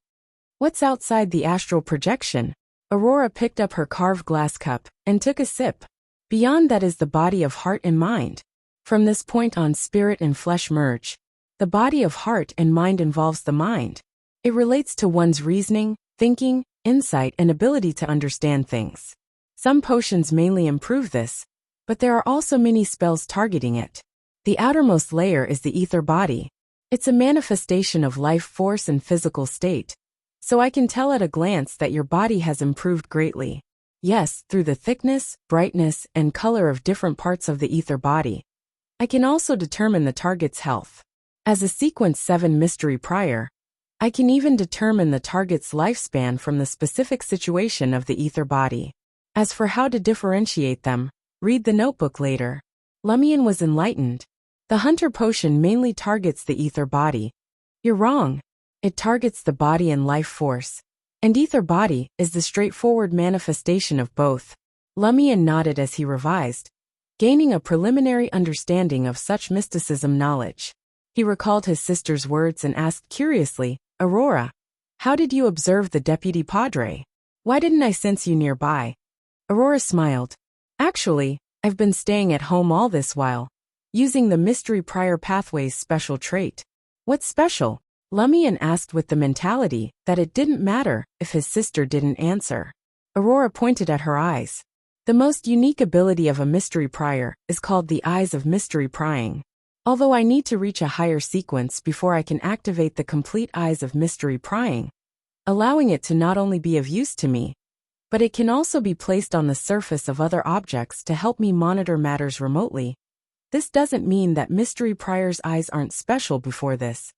What's outside the astral projection? Aurora picked up her carved glass cup and took a sip. Beyond that is the body of heart and mind. From this point on, spirit and flesh merge. The body of heart and mind involves the mind. It relates to one's reasoning, thinking, insight, and ability to understand things. Some potions mainly improve this, but there are also many spells targeting it. The outermost layer is the ether body. It's a manifestation of life force and physical state. So I can tell at a glance that your body has improved greatly. Yes, through the thickness, brightness, and color of different parts of the ether body. I can also determine the target's health. As a Sequence 7 mystery prior, I can even determine the target's lifespan from the specific situation of the ether body. As for how to differentiate them, read the notebook later. Lumian was enlightened. The Hunter potion mainly targets the ether body. You're wrong. It targets the body and life force. And ether body is the straightforward manifestation of both. Lumian nodded as he revised, gaining a preliminary understanding of such mysticism knowledge. He recalled his sister's words and asked curiously, Aurora, how did you observe the deputy padre? Why didn't I sense you nearby? Aurora smiled. Actually, I've been staying at home all this while, using the mystery prior pathway's special trait. What's special? Lumian asked with the mentality that it didn't matter if his sister didn't answer. Aurora pointed at her eyes. The most unique ability of a mystery prior is called the Eyes of Mystery Prying. Although I need to reach a higher sequence before I can activate the complete Eyes of Mystery Prying, allowing it to not only be of use to me, but it can also be placed on the surface of other objects to help me monitor matters remotely. This doesn't mean that Mystery Prior's eyes aren't special before this.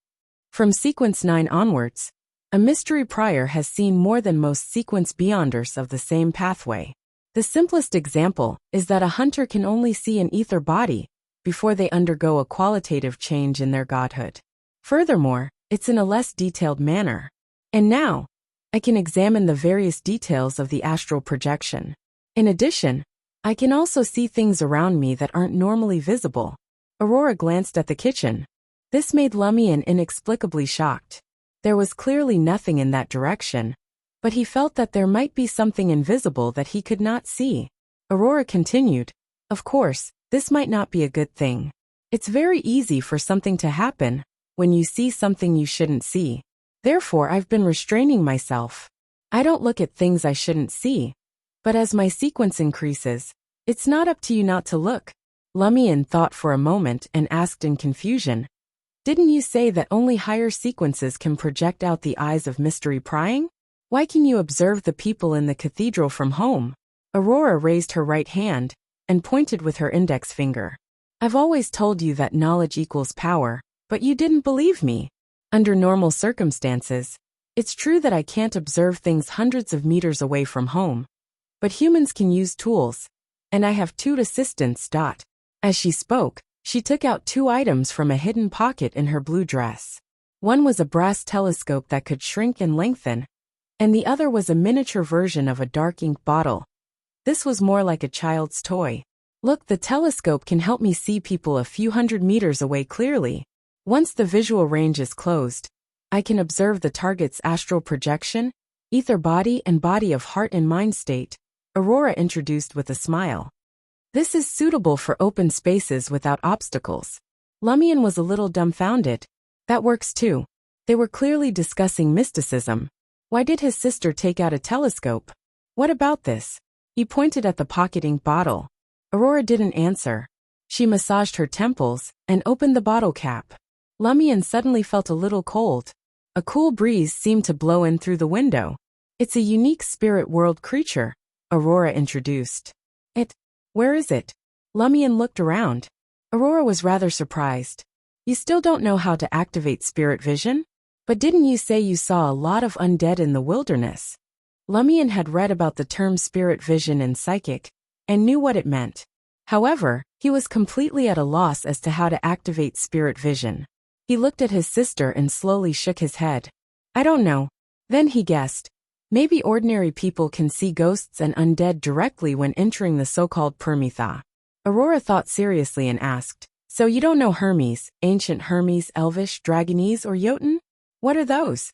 From Sequence 9 onwards, a Mystery Prior has seen more than most Sequence Beyonders of the same pathway. The simplest example is that a hunter can only see an ether body before they undergo a qualitative change in their godhood. Furthermore, it's in a less detailed manner. And now, I can examine the various details of the astral projection. In addition, I can also see things around me that aren't normally visible. Aurora glanced at the kitchen. This made Lumian inexplicably shocked. There was clearly nothing in that direction, but he felt that there might be something invisible that he could not see. Aurora continued, Of course, this might not be a good thing. It's very easy for something to happen when you see something you shouldn't see. Therefore, I've been restraining myself. I don't look at things I shouldn't see. But as my sequence increases, it's not up to you not to look. Lumian thought for a moment and asked in confusion, Didn't you say that only higher sequences can project out the eyes of mystery prying? Why can you observe the people in the cathedral from home? Aurora raised her right hand and pointed with her index finger. I've always told you that knowledge equals power, but you didn't believe me. Under normal circumstances, it's true that I can't observe things hundreds of meters away from home. But humans can use tools, and I have 2 assistants. As she spoke, she took out 2 items from a hidden pocket in her blue dress. One was a brass telescope that could shrink and lengthen, and the other was a miniature version of a dark ink bottle. This was more like a child's toy. Look, the telescope can help me see people a few hundred meters away clearly. Once the visual range is closed, I can observe the target's astral projection, ether body, and body of heart and mind state. Aurora introduced with a smile. This is suitable for open spaces without obstacles. Lumian was a little dumbfounded. That works too. They were clearly discussing mysticism. Why did his sister take out a telescope? What about this? He pointed at the pocket ink bottle. Aurora didn't answer. She massaged her temples and opened the bottle cap. Lumian suddenly felt a little cold. A cool breeze seemed to blow in through the window. It's a unique spirit world creature, Aurora introduced. Where is it? Lumion looked around. Aurora was rather surprised. You still don't know how to activate spirit vision? But didn't you say you saw a lot of undead in the wilderness? Lumion had read about the term spirit vision in psychic, and knew what it meant. However, he was completely at a loss as to how to activate spirit vision. He looked at his sister and slowly shook his head. I don't know. Then he guessed. Maybe ordinary people can see ghosts and undead directly when entering the so-called Permitha. Aurora thought seriously and asked, so you don't know Hermes, ancient Hermes, Elvish, Dragonese, or Jotun? What are those?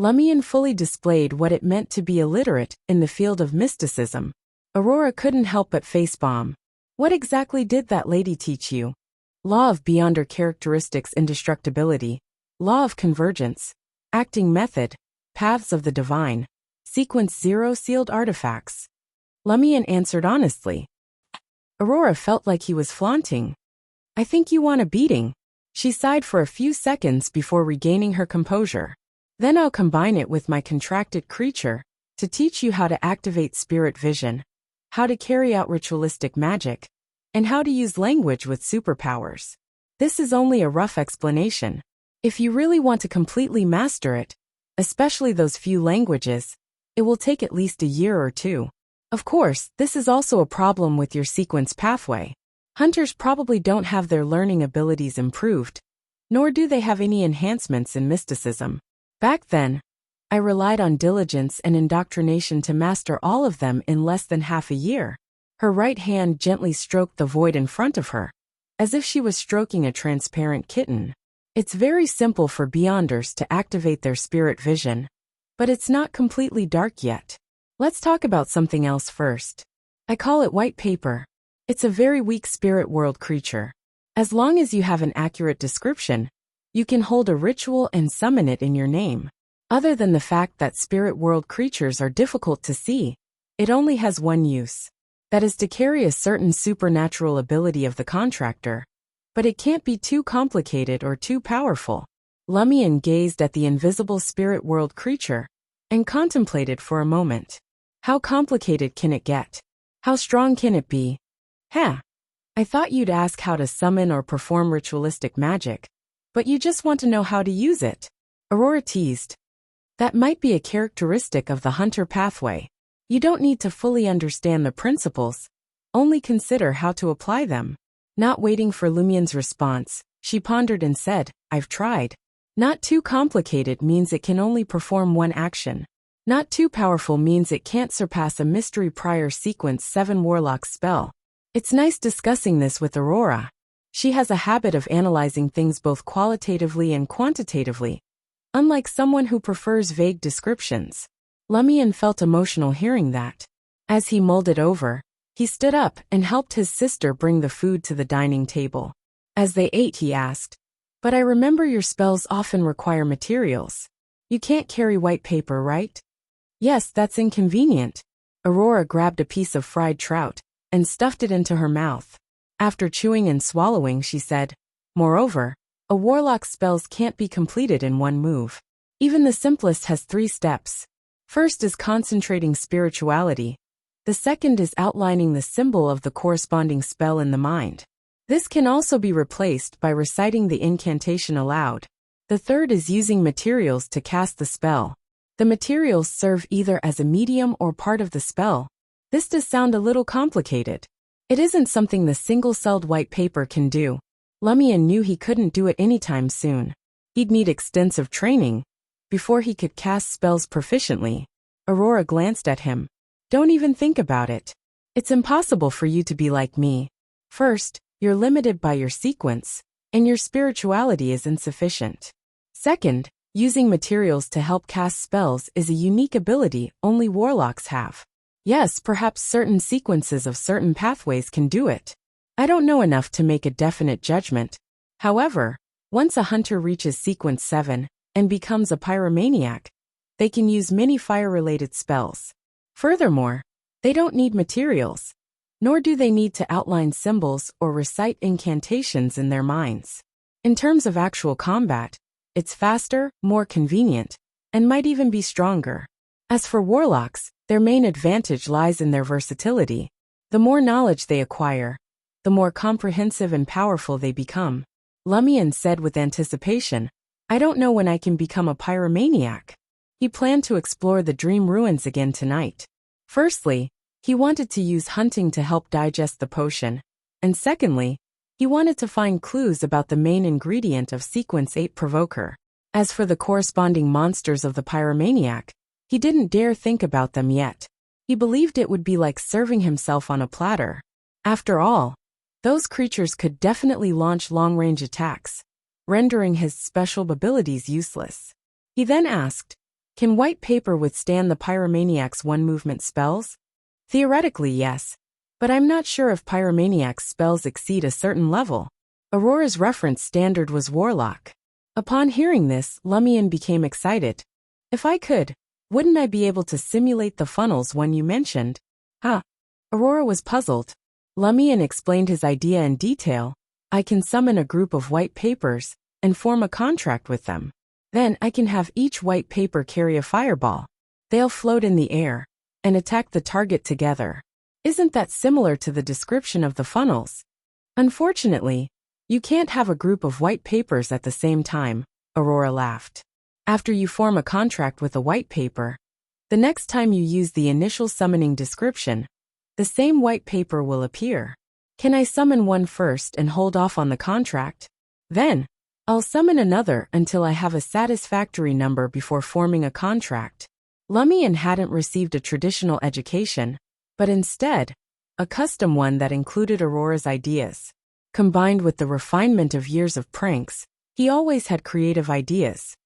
Lumion fully displayed what it meant to be illiterate in the field of mysticism. Aurora couldn't help but facepalm. What exactly did that lady teach you? Law of Beyonder characteristics indestructibility, law of convergence, acting method, paths of the divine, sequence 0 sealed artifacts. Lumion answered honestly. Aurora felt like he was flaunting. I think you want a beating. She sighed for a few seconds before regaining her composure. Then I'll combine it with my contracted creature to teach you how to activate spirit vision, how to carry out ritualistic magic, and how to use language with superpowers. This is only a rough explanation. If you really want to completely master it, especially those few languages, it will take at least a year or two. Of course, this is also a problem with your sequence pathway. Hunters probably don't have their learning abilities improved, nor do they have any enhancements in mysticism. Back then, I relied on diligence and indoctrination to master all of them in less than half a year. Her right hand gently stroked the void in front of her, as if she was stroking a transparent kitten. It's very simple for Beyonders to activate their spirit vision, but it's not completely dark yet. Let's talk about something else first. I call it white paper. It's a very weak spirit world creature. As long as you have an accurate description, you can hold a ritual and summon it in your name. Other than the fact that spirit world creatures are difficult to see, it only has one use. That is to carry a certain supernatural ability of the contractor. But it can't be too complicated or too powerful. Lumion gazed at the invisible spirit world creature and contemplated for a moment. How complicated can it get? How strong can it be? I thought you'd ask how to summon or perform ritualistic magic, but you just want to know how to use it. Aurora teased. That might be a characteristic of the hunter pathway. You don't need to fully understand the principles, only consider how to apply them. Not waiting for Lumion's response, she pondered and said, I've tried. Not too complicated means it can only perform one action. Not too powerful means it can't surpass a mystery prior sequence 7 warlock spell. It's nice discussing this with Aurora. She has a habit of analyzing things both qualitatively and quantitatively, unlike someone who prefers vague descriptions. Lumion felt emotional hearing that. As he mulled it over, he stood up and helped his sister bring the food to the dining table. As they ate, he asked, But I remember your spells often require materials. You can't carry white paper, right? Yes, that's inconvenient. Aurora grabbed a piece of fried trout and stuffed it into her mouth. After chewing and swallowing, she said, Moreover, a warlock's spells can't be completed in one move. Even the simplest has 3 steps. First is concentrating spirituality. The second is outlining the symbol of the corresponding spell in the mind. This can also be replaced by reciting the incantation aloud. The third is using materials to cast the spell. The materials serve either as a medium or part of the spell. This does sound a little complicated. It isn't something the single-celled white paper can do. Lumion knew he couldn't do it anytime soon. He'd need extensive training before he could cast spells proficiently. Aurora glanced at him. Don't even think about it. It's impossible for you to be like me. First, you're limited by your sequence, and your spirituality is insufficient. Second, using materials to help cast spells is a unique ability only warlocks have. Yes, perhaps certain sequences of certain pathways can do it. I don't know enough to make a definite judgment. However, once a hunter reaches sequence 7 and becomes a pyromaniac, they can use many fire-related spells. Furthermore, they don't need materials, nor do they need to outline symbols or recite incantations in their minds. In terms of actual combat, it's faster, more convenient, and might even be stronger. As for warlocks, Their main advantage lies in their versatility. The more knowledge they acquire, the more comprehensive and powerful they become. Lumion said with anticipation, I don't know when I can become a pyromaniac. He planned to explore the dream ruins again tonight. Firstly, he wanted to use hunting to help digest the potion, and secondly, he wanted to find clues about the main ingredient of Sequence 8 Provoker. As for the corresponding monsters of the pyromaniac, he didn't dare think about them yet. He believed it would be like serving himself on a platter. After all, those creatures could definitely launch long-range attacks, rendering his special abilities useless. He then asked, can white paper withstand the pyromaniac's one-movement spells? Theoretically, yes, but I'm not sure if pyromaniac's spells exceed a certain level. Aurora's reference standard was Warlock. Upon hearing this, Lumion became excited. If I could, wouldn't I be able to simulate the funnels one you mentioned? Huh. Aurora was puzzled. Lumion explained his idea in detail. I can summon a group of white papers and form a contract with them. Then I can have each white paper carry a fireball. They'll float in the air and attack the target together. Isn't that similar to the description of the funnels? Unfortunately, you can't have a group of white papers at the same time, Aurora laughed. After you form a contract with a white paper, the next time you use the initial summoning description, the same white paper will appear. Can I summon one first and hold off on the contract? Then, I'll summon another until I have a satisfactory number before forming a contract. Lumion hadn't received a traditional education, but instead, a custom one that included Aurora's ideas. Combined with the refinement of years of pranks, he always had creative ideas.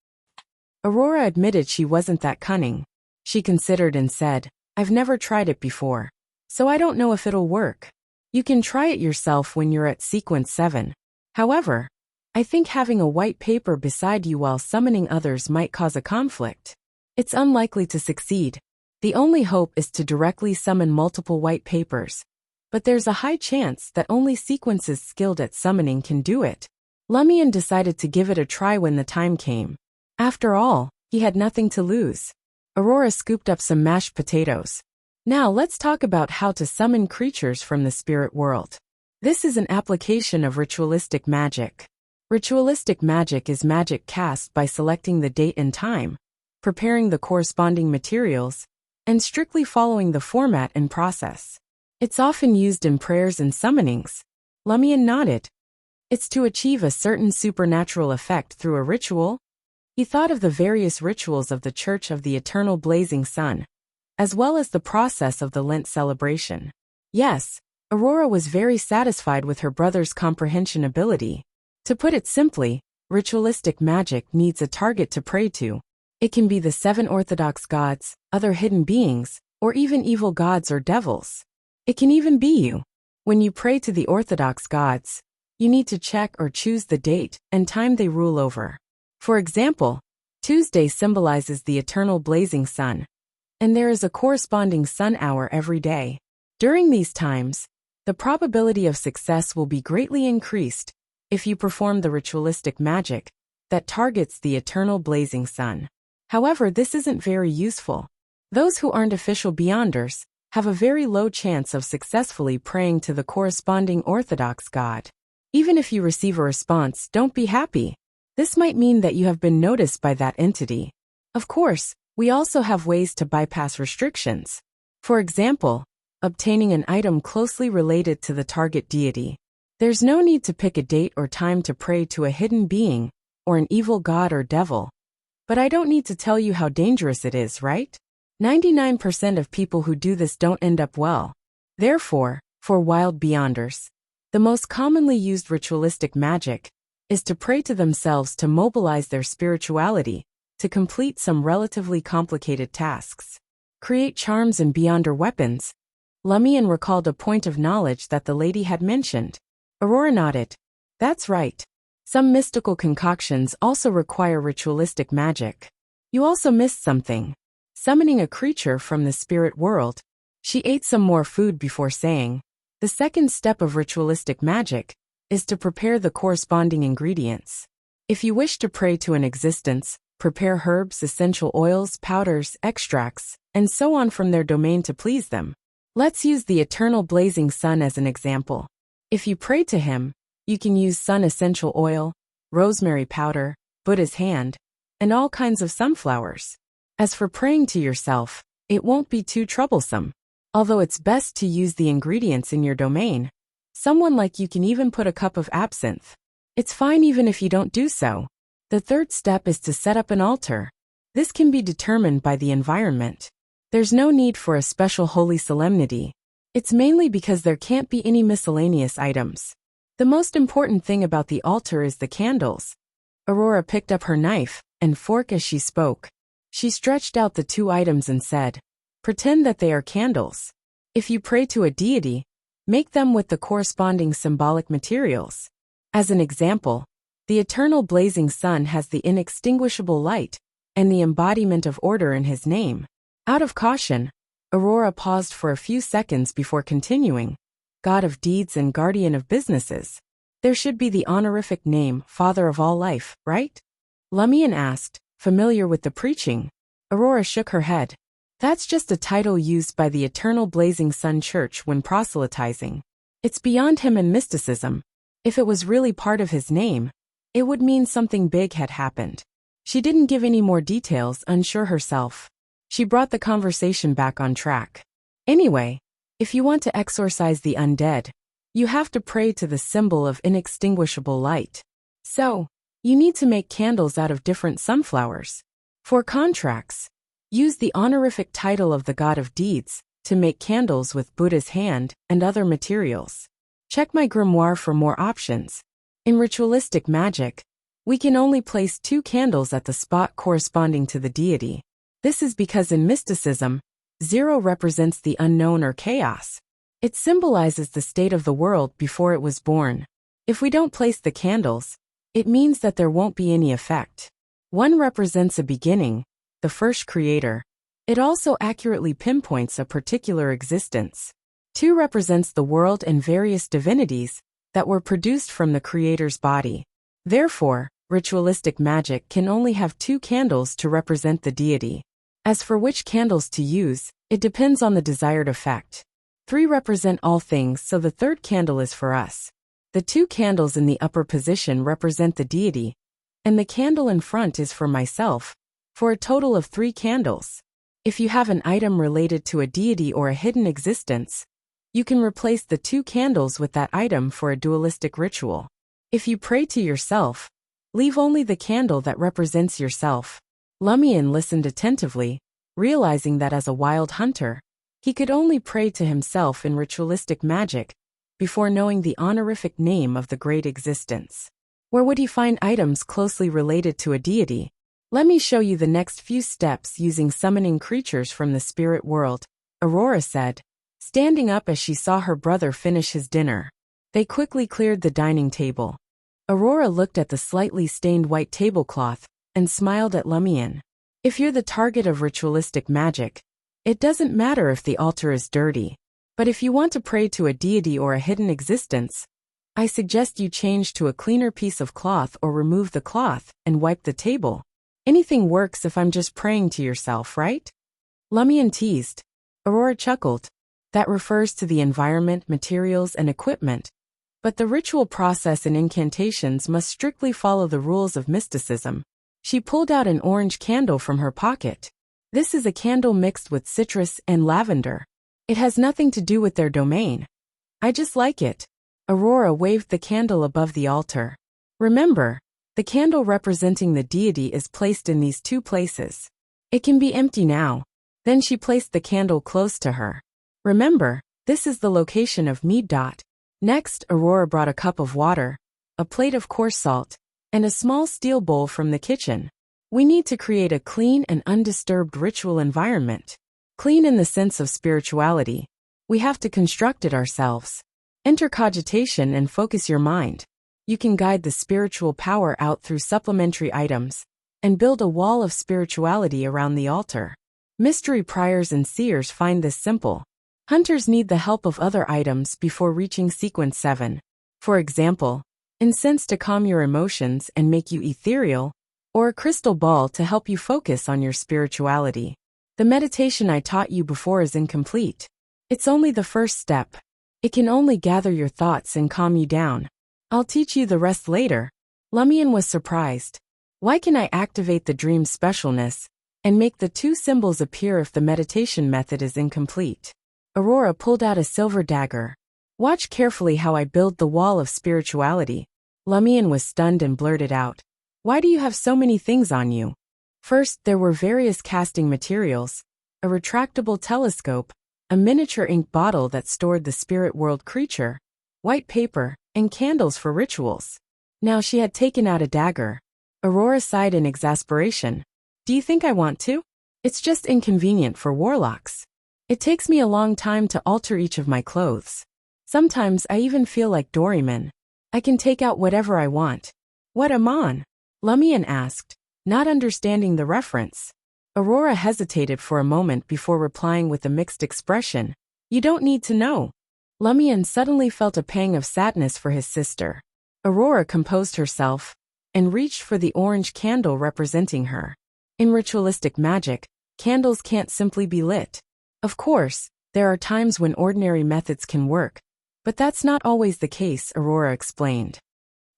Aurora admitted she wasn't that cunning. She considered and said, I've never tried it before, so I don't know if it'll work. You can try it yourself when you're at Sequence 7. However, I think having a white paper beside you while summoning others might cause a conflict. It's unlikely to succeed. The only hope is to directly summon multiple white papers. But there's a high chance that only sequences skilled at summoning can do it. Lumion decided to give it a try when the time came. After all, he had nothing to lose. Aurora scooped up some mashed potatoes. Now let's talk about how to summon creatures from the spirit world. This is an application of ritualistic magic. Ritualistic magic is magic cast by selecting the date and time, preparing the corresponding materials, and strictly following the format and process. It's often used in prayers and summonings. Lumion nodded. It's to achieve a certain supernatural effect through a ritual. He thought of the various rituals of the Church of the Eternal Blazing Sun, as well as the process of the Lent celebration. Yes, Aurora was very satisfied with her brother's comprehension ability. To put it simply, ritualistic magic needs a target to pray to. It can be the 7 orthodox gods, other hidden beings, or even evil gods or devils. It can even be you. When you pray to the orthodox gods, you need to check or choose the date and time they rule over. For example, Tuesday symbolizes the eternal blazing sun, and there is a corresponding sun hour every day. During these times, the probability of success will be greatly increased if you perform the ritualistic magic that targets the eternal blazing sun. However, this isn't very useful. Those who aren't official Beyonders have a very low chance of successfully praying to the corresponding orthodox god. Even if you receive a response, don't be happy. This might mean that you have been noticed by that entity. Of course, we also have ways to bypass restrictions. For example, obtaining an item closely related to the target deity. There's no need to pick a date or time to pray to a hidden being or an evil god or devil. But I don't need to tell you how dangerous it is, right? 99% of people who do this don't end up well. Therefore, for wild Beyonders, the most commonly used ritualistic magic is to pray to themselves to mobilize their spirituality to complete some relatively complicated tasks. Create charms and Beyonder weapons. Lumion recalled a point of knowledge that the lady had mentioned. Aurora nodded. That's right. Some mystical concoctions also require ritualistic magic. You also missed something. Summoning a creature from the spirit world. She ate some more food before saying, the second step of ritualistic magic is to prepare the corresponding ingredients. If you wish to pray to an existence prepare herbs, essential oils, powders, extracts, and so on from their domain to please them. Let's use the eternal blazing sun as an example. If you pray to him, you can use sun essential oil, rosemary powder, Buddha's hand, and all kinds of sunflowers. As for praying to yourself, it won't be too troublesome. Although it's best to use the ingredients in your domain. Someone like you can even put a cup of absinthe. It's fine even if you don't do so. The third step is to set up an altar. This can be determined by the environment. There's no need for a special holy solemnity. It's mainly because there can't be any miscellaneous items. The most important thing about the altar is the candles. Aurora picked up her knife and fork as she spoke. She stretched out the two items and said, "Pretend that they are candles. If you pray to a deity, make them with the corresponding symbolic materials. As an example, the eternal blazing sun has the inextinguishable light and the embodiment of order in his name." Out of caution, Aurora paused for a few seconds before continuing. God of deeds and guardian of businesses. There should be the honorific name, Father of all life, right? Lumian asked, familiar with the preaching. Aurora shook her head. That's just a title used by the Eternal Blazing Sun Church when proselytizing. It's beyond him and mysticism. If it was really part of his name, it would mean something big had happened. She didn't give any more details, unsure herself. She brought the conversation back on track. Anyway, if you want to exorcise the undead, you have to pray to the symbol of inextinguishable light. So, you need to make candles out of different sunflowers. For contracts, use the honorific title of the God of Deeds to make candles with Buddha's hand and other materials. Check my grimoire for more options. In ritualistic magic, we can only place 2 candles at the spot corresponding to the deity. This is because in mysticism, 0 represents the unknown or chaos. It symbolizes the state of the world before it was born. If we don't place the candles, it means that there won't be any effect. 1 represents a beginning, the first creator. It also accurately pinpoints a particular existence. 2 represents the world and various divinities that were produced from the creator's body. Therefore, ritualistic magic can only have 2 candles to represent the deity. As for which candles to use, it depends on the desired effect. 3 represent all things, so the third candle is for us. The 2 candles in the upper position represent the deity, and the candle in front is for myself, for a total of 3 candles. If you have an item related to a deity or a hidden existence, you can replace the 2 candles with that item for a dualistic ritual. If you pray to yourself, leave only the candle that represents yourself. Lumian listened attentively, realizing that as a wild hunter, he could only pray to himself in ritualistic magic before knowing the honorific name of the great existence. Where would he find items closely related to a deity? Let me show you the next few steps using summoning creatures from the spirit world, Aurora said, standing up as she saw her brother finish his dinner. They quickly cleared the dining table. Aurora looked at the slightly stained white tablecloth and smiled at Lumian. If you're the target of ritualistic magic, it doesn't matter if the altar is dirty. But if you want to pray to a deity or a hidden existence, I suggest you change to a cleaner piece of cloth or remove the cloth and wipe the table. Anything works if I'm just praying to yourself, right? Lumian teased. Aurora chuckled. That refers to the environment, materials, and equipment. But the ritual process and incantations must strictly follow the rules of mysticism. She pulled out an orange candle from her pocket. This is a candle mixed with citrus and lavender. It has nothing to do with their domain. I just like it. Aurora waved the candle above the altar. Remember, the candle representing the deity is placed in these 2 places. It can be empty now. Then she placed the candle close to her. Remember, this is the location of mead. Next, Aurora brought a cup of water, a plate of coarse salt, and a small steel bowl from the kitchen. We need to create a clean and undisturbed ritual environment. Clean in the sense of spirituality. We have to construct it ourselves. Enter cogitation and focus your mind. You can guide the spiritual power out through supplementary items and build a wall of spirituality around the altar. Mystery priors and seers find this simple. Hunters need the help of other items before reaching sequence 7. For example, incense to calm your emotions and make you ethereal, or a crystal ball to help you focus on your spirituality. The meditation I taught you before is incomplete. It's only the first step. It can only gather your thoughts and calm you down. I'll teach you the rest later. Lumion was surprised. Why can I activate the dream's specialness and make the two symbols appear if the meditation method is incomplete? Aurora pulled out a silver dagger. Watch carefully how I build the wall of spirituality. Lumion was stunned and blurted out. Why do you have so many things on you? First, there were various casting materials, a retractable telescope, a miniature ink bottle that stored the spirit world creature, white paper, and candles for rituals. Now she had taken out a dagger. Aurora sighed in exasperation. Do you think I want to? It's just inconvenient for warlocks. It takes me a long time to alter each of my clothes. Sometimes I even feel like Doryman. I can take out whatever I want. What am on? Lumion asked, not understanding the reference. Aurora hesitated for a moment before replying with a mixed expression. You don't need to know. Lumion suddenly felt a pang of sadness for his sister. Aurora composed herself and reached for the orange candle representing her. In ritualistic magic, candles can't simply be lit. Of course, there are times when ordinary methods can work, but that's not always the case, Aurora explained.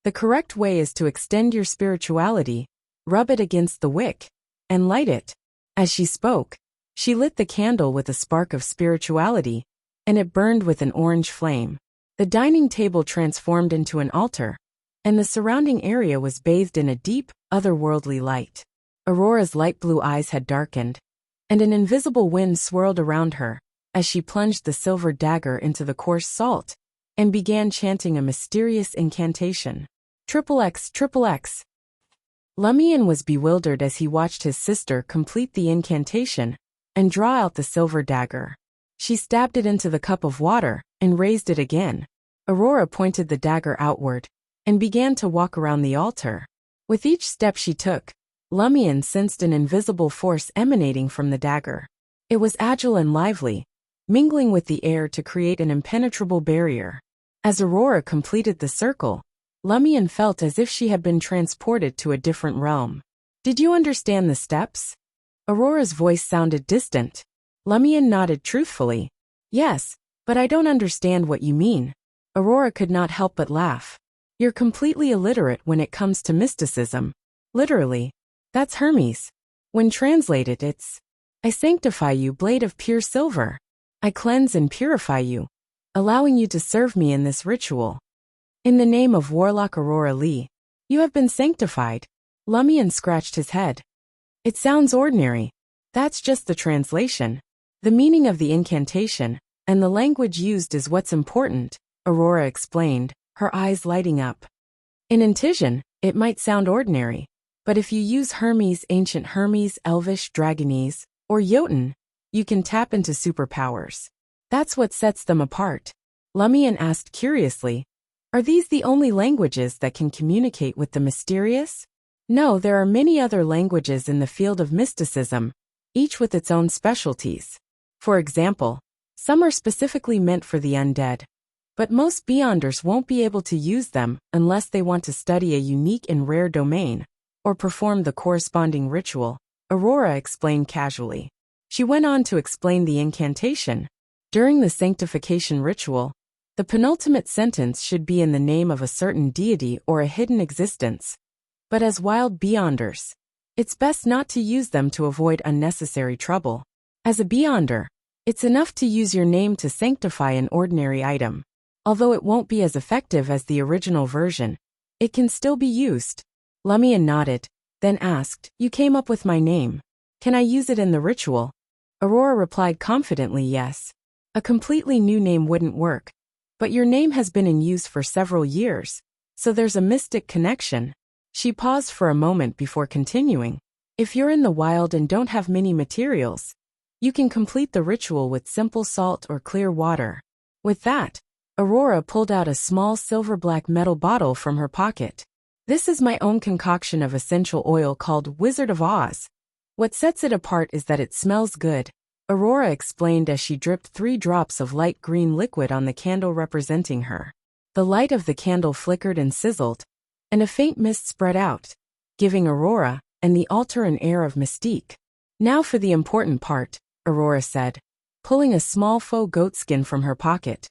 The correct way is to extend your spirituality, rub it against the wick, and light it. As she spoke, she lit the candle with a spark of spirituality, and it burned with an orange flame. The dining table transformed into an altar, and the surrounding area was bathed in a deep, otherworldly light. Aurora's light blue eyes had darkened, and an invisible wind swirled around her as she plunged the silver dagger into the coarse salt and began chanting a mysterious incantation. XXX, XXX. Lumion was bewildered as he watched his sister complete the incantation and draw out the silver dagger. She stabbed it into the cup of water and raised it again. Aurora pointed the dagger outward and began to walk around the altar. With each step she took, Lumion sensed an invisible force emanating from the dagger. It was agile and lively, mingling with the air to create an impenetrable barrier. As Aurora completed the circle, Lumion felt as if she had been transported to a different realm. Did you understand the steps? Aurora's voice sounded distant. Lumion nodded truthfully. Yes, but I don't understand what you mean. Aurora could not help but laugh. You're completely illiterate when it comes to mysticism. Literally. That's Hermes. When translated, it's, I sanctify you, blade of pure silver. I cleanse and purify you, allowing you to serve me in this ritual. In the name of Warlock Aurora Lee, you have been sanctified. Lumion scratched his head. It sounds ordinary. That's just the translation. The meaning of the incantation and the language used is what's important, Aurora explained, her eyes lighting up. In Intision, it might sound ordinary, but if you use Hermes, ancient Hermes, Elvish, Dragonese, or Jotun, you can tap into superpowers. That's what sets them apart. Lumion asked curiously, are these the only languages that can communicate with the mysterious? No, there are many other languages in the field of mysticism, each with its own specialties. For example, some are specifically meant for the undead, but most Beyonders won't be able to use them unless they want to study a unique and rare domain, or perform the corresponding ritual, Aurora explained casually. She went on to explain the incantation. During the sanctification ritual, the penultimate sentence should be in the name of a certain deity or a hidden existence. But as wild Beyonders, it's best not to use them to avoid unnecessary trouble. As a Beyonder, it's enough to use your name to sanctify an ordinary item. Although it won't be as effective as the original version, it can still be used. Lumion nodded, then asked, you came up with my name. Can I use it in the ritual? Aurora replied confidently yes. A completely new name wouldn't work. But your name has been in use for several years, so there's a mystic connection. She paused for a moment before continuing. If you're in the wild and don't have many materials, you can complete the ritual with simple salt or clear water. With that, Aurora pulled out a small silver-black metal bottle from her pocket. This is my own concoction of essential oil called Wizard of Oz. What sets it apart is that it smells good, Aurora explained as she dripped 3 drops of light green liquid on the candle representing her. The light of the candle flickered and sizzled, and a faint mist spread out, giving Aurora and the altar an air of mystique. Now for the important part, Aurora said, pulling a small faux goatskin from her pocket.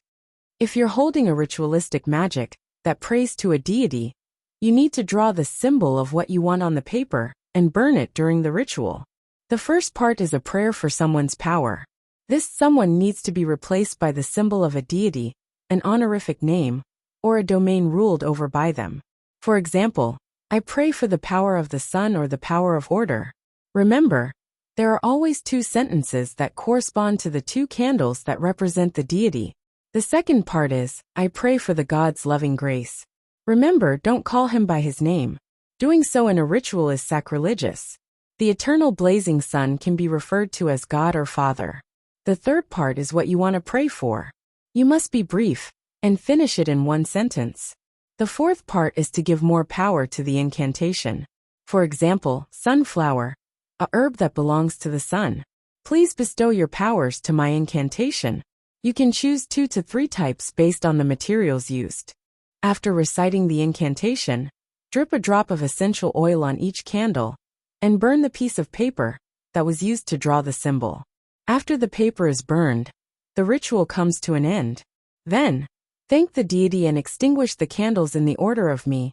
If you're holding a ritualistic magic that prays to a deity, you need to draw the symbol of what you want on the paper and burn it during the ritual. The first part is a prayer for someone's power. This someone needs to be replaced by the symbol of a deity, an honorific name, or a domain ruled over by them. For example, I pray for the power of the sun or the power of order. Remember, there are always two sentences that correspond to the two candles that represent the deity. The second part is, I pray for the God's loving grace. Remember, don't call him by his name. Doing so in a ritual is sacrilegious. The eternal blazing sun can be referred to as God or Father. The third part is what you want to pray for. You must be brief and finish it in one sentence. The fourth part is to give more power to the incantation. For example, sunflower, a herb that belongs to the sun. Please bestow your powers to my incantation. You can choose 2 to 3 types based on the materials used. After reciting the incantation, drip a drop of essential oil on each candle and burn the piece of paper that was used to draw the symbol. After the paper is burned, the ritual comes to an end. Then, thank the deity and extinguish the candles in the order of me,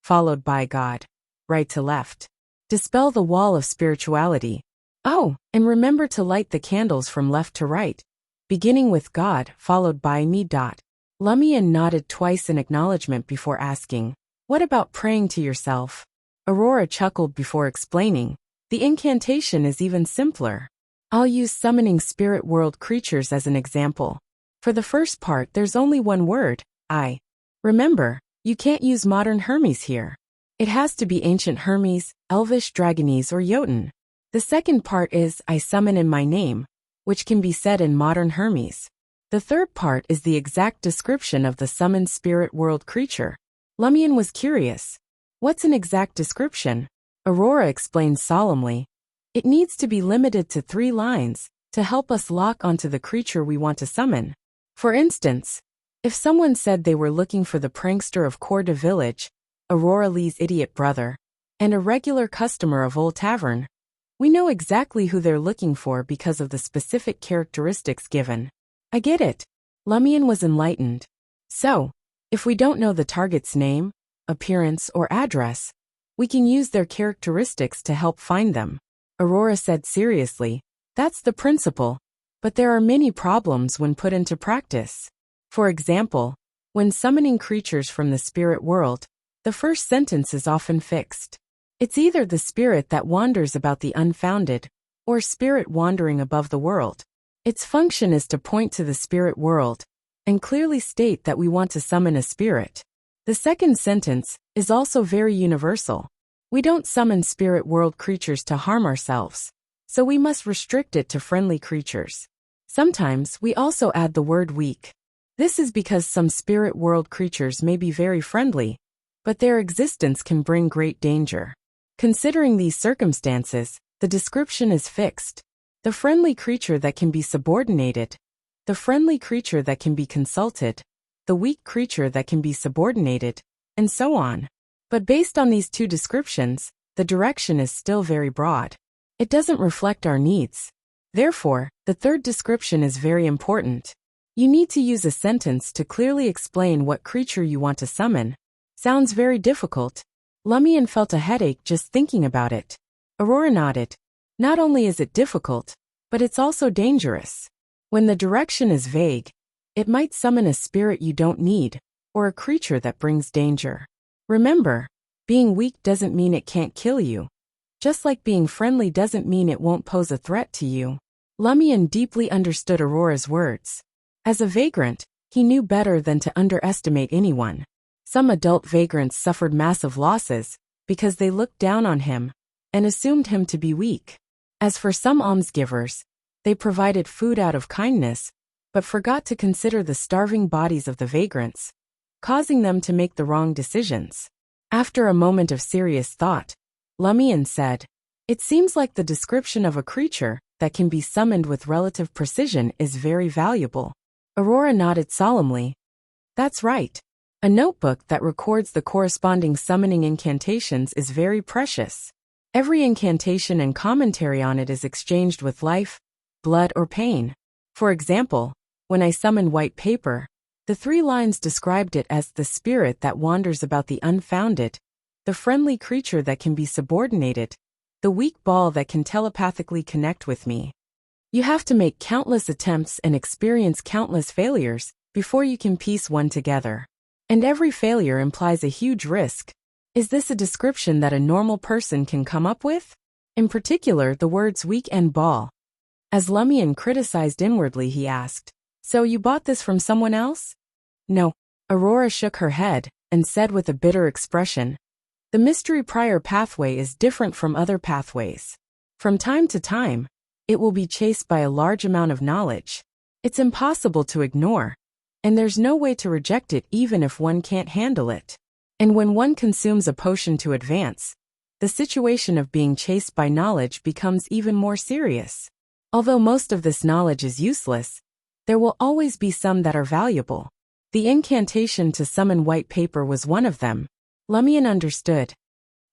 followed by God, right to left. Dispel the wall of spirituality. Oh, and remember to light the candles from left to right, beginning with God, followed by me. Lumion nodded twice in acknowledgement before asking, what about praying to yourself? Aurora chuckled before explaining, the incantation is even simpler. I'll use summoning spirit world creatures as an example. For the first part, there's only one word, I. Remember, you can't use modern Hermes here. It has to be ancient Hermes, Elvish Dragonese or Jotun. The second part is, I summon in my name, which can be said in modern Hermes. The third part is the exact description of the summoned spirit world creature. Lumion was curious. What's an exact description? Aurora explained solemnly. It needs to be limited to 3 lines to help us lock onto the creature we want to summon. For instance, if someone said they were looking for the prankster of Coeur de Village, Aurora Lee's idiot brother, and a regular customer of Old Tavern, we know exactly who they're looking for because of the specific characteristics given. I get it. Lumion was enlightened. So, if we don't know the target's name, appearance, or address, we can use their characteristics to help find them. Aurora said seriously, that's the principle, but there are many problems when put into practice. For example, when summoning creatures from the spirit world, the first sentence is often fixed. It's either the spirit that wanders about the unfounded, or spirit wandering above the world. Its function is to point to the spirit world, and clearly state that we want to summon a spirit. The second sentence is also very universal. We don't summon spirit world creatures to harm ourselves, so we must restrict it to friendly creatures. Sometimes we also add the word weak. This is because some spirit world creatures may be very friendly, but their existence can bring great danger. Considering these circumstances, the description is fixed. The friendly creature that can be subordinated, the friendly creature that can be consulted, the weak creature that can be subordinated, and so on. But based on these 2 descriptions, the direction is still very broad. It doesn't reflect our needs. Therefore, the third description is very important. You need to use a sentence to clearly explain what creature you want to summon. Sounds very difficult. Lumion felt a headache just thinking about it. Aurora nodded. Not only is it difficult, but it's also dangerous. When the direction is vague, it might summon a spirit you don't need, or a creature that brings danger. Remember, being weak doesn't mean it can't kill you. Just like being friendly doesn't mean it won't pose a threat to you. Lumion deeply understood Aurora's words. As a vagrant, he knew better than to underestimate anyone. Some adult vagrants suffered massive losses because they looked down on him and assumed him to be weak. As for some almsgivers, they provided food out of kindness, but forgot to consider the starving bodies of the vagrants, causing them to make the wrong decisions. After a moment of serious thought, Lumion said, it seems like the description of a creature that can be summoned with relative precision is very valuable. Aurora nodded solemnly. That's right. A notebook that records the corresponding summoning incantations is very precious. Every incantation and commentary on it is exchanged with life, blood, or pain. For example, when I summoned white paper, the 3 lines described it as the spirit that wanders about the unfounded, the friendly creature that can be subordinated, the weak ball that can telepathically connect with me. You have to make countless attempts and experience countless failures before you can piece one together. And every failure implies a huge risk. Is this a description that a normal person can come up with? In particular, the words weak and ball. As Lumion criticized inwardly, he asked, "So you bought this from someone else?" "No." Aurora shook her head and said with a bitter expression, "The mystery prior pathway is different from other pathways. From time to time, it will be chased by a large amount of knowledge. It's impossible to ignore, and there's no way to reject it even if one can't handle it. And when one consumes a potion to advance, the situation of being chased by knowledge becomes even more serious. Although most of this knowledge is useless, there will always be some that are valuable. The incantation to summon white paper was one of them." Lumion understood.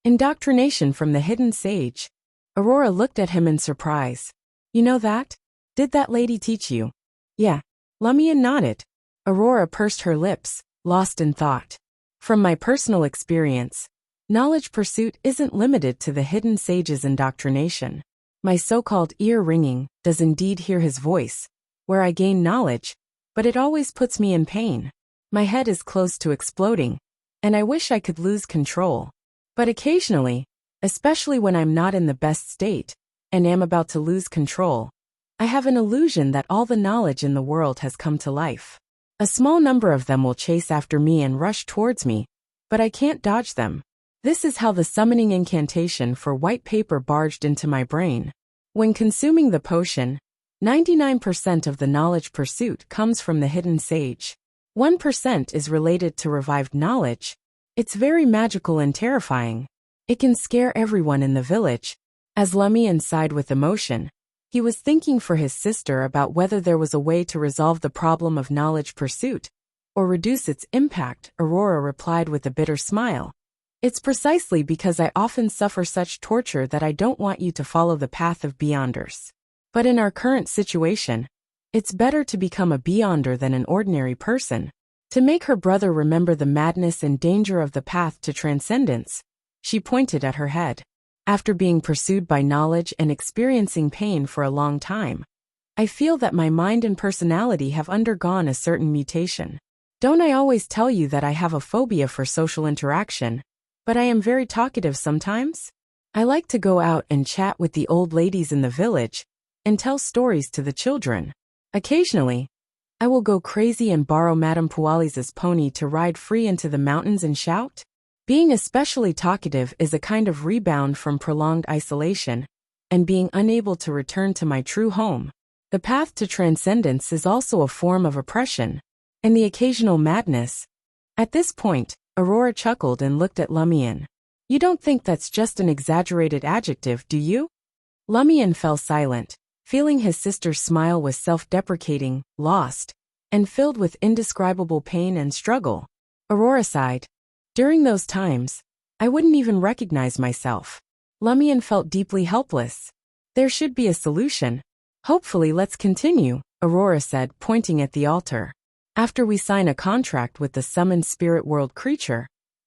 Indoctrination from the hidden sage. Aurora looked at him in surprise. "You know that? Did that lady teach you?" "Yeah." Lumion nodded. Aurora pursed her lips, lost in thought. "From my personal experience, knowledge pursuit isn't limited to the hidden sage's indoctrination. My so-called ear-ringing does indeed hear his voice, where I gain knowledge, but it always puts me in pain. My head is close to exploding, and I wish I could lose control. But occasionally, especially when I'm not in the best state, and am about to lose control, I have an illusion that all the knowledge in the world has come to life. A small number of them will chase after me and rush towards me, but I can't dodge them. This is how the summoning incantation for white paper barged into my brain. When consuming the potion, 99% of the knowledge pursuit comes from the hidden sage. 1% is related to revived knowledge. It's very magical and terrifying. It can scare everyone in the village." As Lumion sighed with emotion, he was thinking for his sister about whether there was a way to resolve the problem of knowledge pursuit, or reduce its impact. Aurora replied with a bitter smile. "It's precisely because I often suffer such torture that I don't want you to follow the path of beyonders. But in our current situation, it's better to become a beyonder than an ordinary person." To make her brother remember the madness and danger of the path to transcendence, she pointed at her head. "After being pursued by knowledge and experiencing pain for a long time, I feel that my mind and personality have undergone a certain mutation. Don't I always tell you that I have a phobia for social interaction, but I am very talkative sometimes? I like to go out and chat with the old ladies in the village, and tell stories to the children. Occasionally, I will go crazy and borrow Madame Puali's pony to ride free into the mountains and shout. Being especially talkative is a kind of rebound from prolonged isolation, and being unable to return to my true home. The path to transcendence is also a form of oppression, and the occasional madness." At this point, Aurora chuckled and looked at Lumion. "You don't think that's just an exaggerated adjective, do you?" Lumion fell silent, feeling his sister's smile was self-deprecating, lost, and filled with indescribable pain and struggle. Aurora sighed. "During those times, I wouldn't even recognize myself." Lumion felt deeply helpless. "There should be a solution. Hopefully, let's continue," Aurora said, pointing at the altar. "After we sign a contract with the summoned spirit world creature,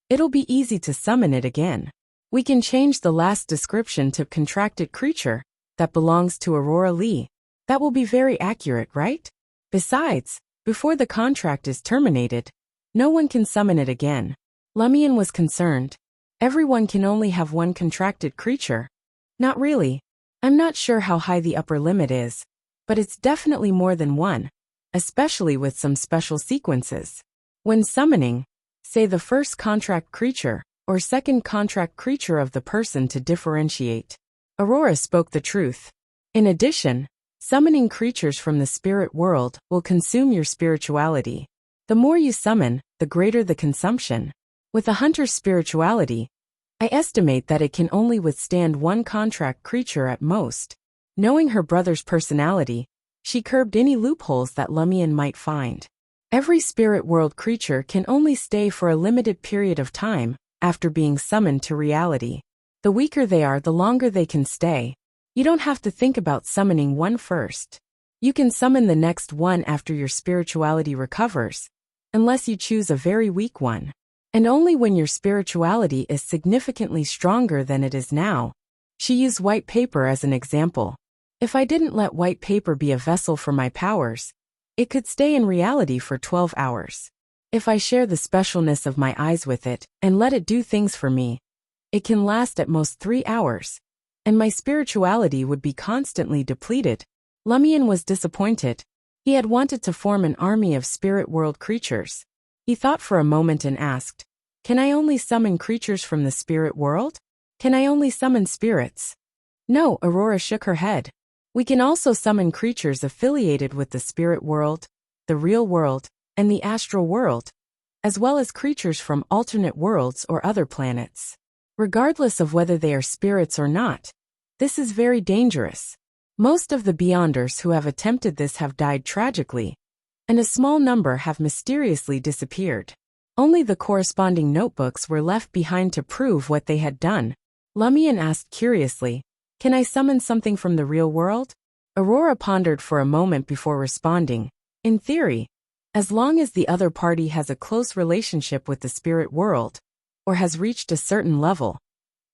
it'll be easy to summon it again. We can change the last description to contracted creature that belongs to Aurora Lee. That will be very accurate, right? Besides, before the contract is terminated, no one can summon it again." Lumion was concerned. "Everyone can only have one contracted creature." "Not really. I'm not sure how high the upper limit is, but it's definitely more than one, especially with some special sequences. When summoning, say the first contract creature or second contract creature of the person to differentiate." Aurora spoke the truth. "In addition, summoning creatures from the spirit world will consume your spirituality. The more you summon, the greater the consumption. With a hunter's spirituality, I estimate that it can only withstand one contract creature at most." Knowing her brother's personality, she curbed any loopholes that Lumion might find. Every spirit world creature can only stay for a limited period of time after being summoned to reality. The weaker they are, the longer they can stay. You don't have to think about summoning one first. You can summon the next one after your spirituality recovers, unless you choose a very weak one. And only when your spirituality is significantly stronger than it is now. She used white paper as an example. If I didn't let white paper be a vessel for my powers, it could stay in reality for 12 hours. If I share the specialness of my eyes with it and let it do things for me, it can last at most 3 hours, and my spirituality would be constantly depleted. Lumion was disappointed. He had wanted to form an army of spirit world creatures. He thought for a moment and asked, "Can I only summon creatures from the spirit world? Can I only summon spirits?" No, Aurora shook her head. We can also summon creatures affiliated with the spirit world, the real world, and the astral world, as well as creatures from alternate worlds or other planets. Regardless of whether they are spirits or not, this is very dangerous. Most of the Beyonders who have attempted this have died tragically, and a small number have mysteriously disappeared. Only the corresponding notebooks were left behind to prove what they had done. Lumion asked curiously, "Can I summon something from the real world?" Aurora pondered for a moment before responding. In theory, as long as the other party has a close relationship with the spirit world, or has reached a certain level,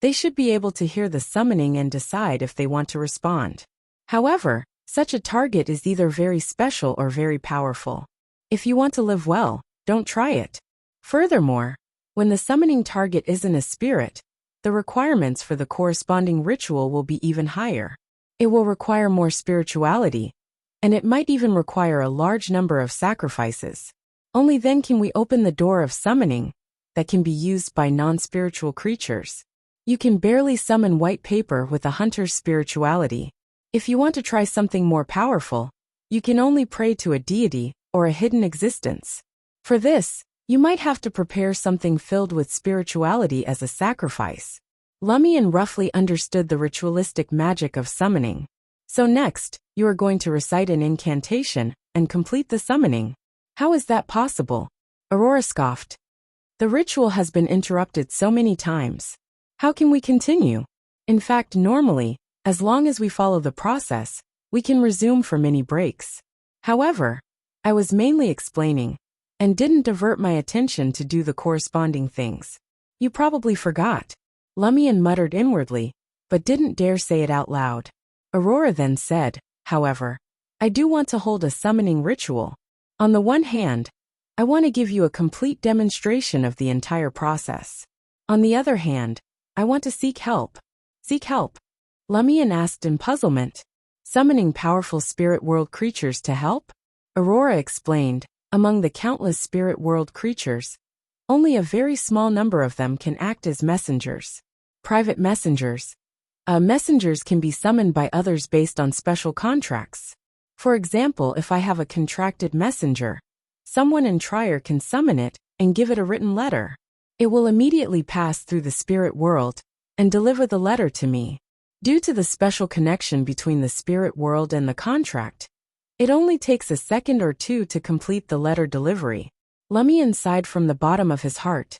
they should be able to hear the summoning and decide if they want to respond. However, such a target is either very special or very powerful. If you want to live well, don't try it. Furthermore, when the summoning target isn't a spirit, the requirements for the corresponding ritual will be even higher. It will require more spirituality, and it might even require a large number of sacrifices. Only then can we open the door of summoning that can be used by non-spiritual creatures. You can barely summon white paper with a hunter's spirituality. If you want to try something more powerful, you can only pray to a deity or a hidden existence. For this, you might have to prepare something filled with spirituality as a sacrifice. Lumion roughly understood the ritualistic magic of summoning. So next, you are going to recite an incantation and complete the summoning. How is that possible? Aurora scoffed. The ritual has been interrupted so many times. How can we continue? In fact, normally, as long as we follow the process, we can resume for many breaks. However, I was mainly explaining, and didn't divert my attention to do the corresponding things. You probably forgot. Lumion muttered inwardly, but didn't dare say it out loud. Aurora then said, however, I do want to hold a summoning ritual. On the one hand, I want to give you a complete demonstration of the entire process. On the other hand, I want to seek help. Seek help? Lumion asked in puzzlement. Summoning powerful spirit world creatures to help? Aurora explained, among the countless spirit world creatures, only a very small number of them can act as messengers. Private messengers. Messengers can be summoned by others based on special contracts. For example, if I have a contracted messenger, someone in Trier can summon it and give it a written letter. It will immediately pass through the spirit world and deliver the letter to me. Due to the special connection between the spirit world and the contract, it only takes a second or two to complete the letter delivery. Lumion sighed from the bottom of his heart.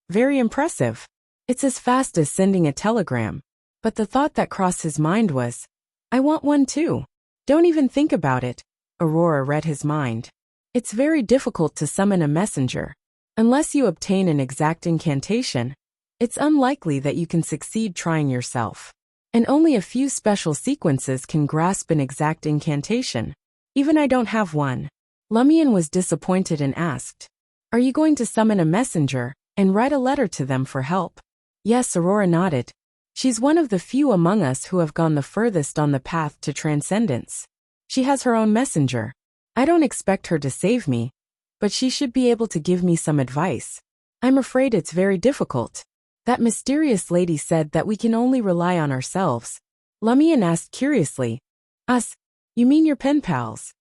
Very impressive. It's as fast as sending a telegram. But the thought that crossed his mind was, I want one too. Don't even think about it. Aurora read his mind. It's very difficult to summon a messenger. Unless you obtain an exact incantation, it's unlikely that you can succeed trying yourself. And only a few special sequences can grasp an exact incantation. Even I don't have one. Lumion was disappointed and asked, Are you going to summon a messenger and write a letter to them for help? Yes, Aurora nodded. She's one of the few among us who have gone the furthest on the path to transcendence. She has her own messenger. I don't expect her to save me, but she should be able to give me some advice. I'm afraid it's very difficult. That mysterious lady said that we can only rely on ourselves. Lumion asked curiously, Us? You mean your pen pals?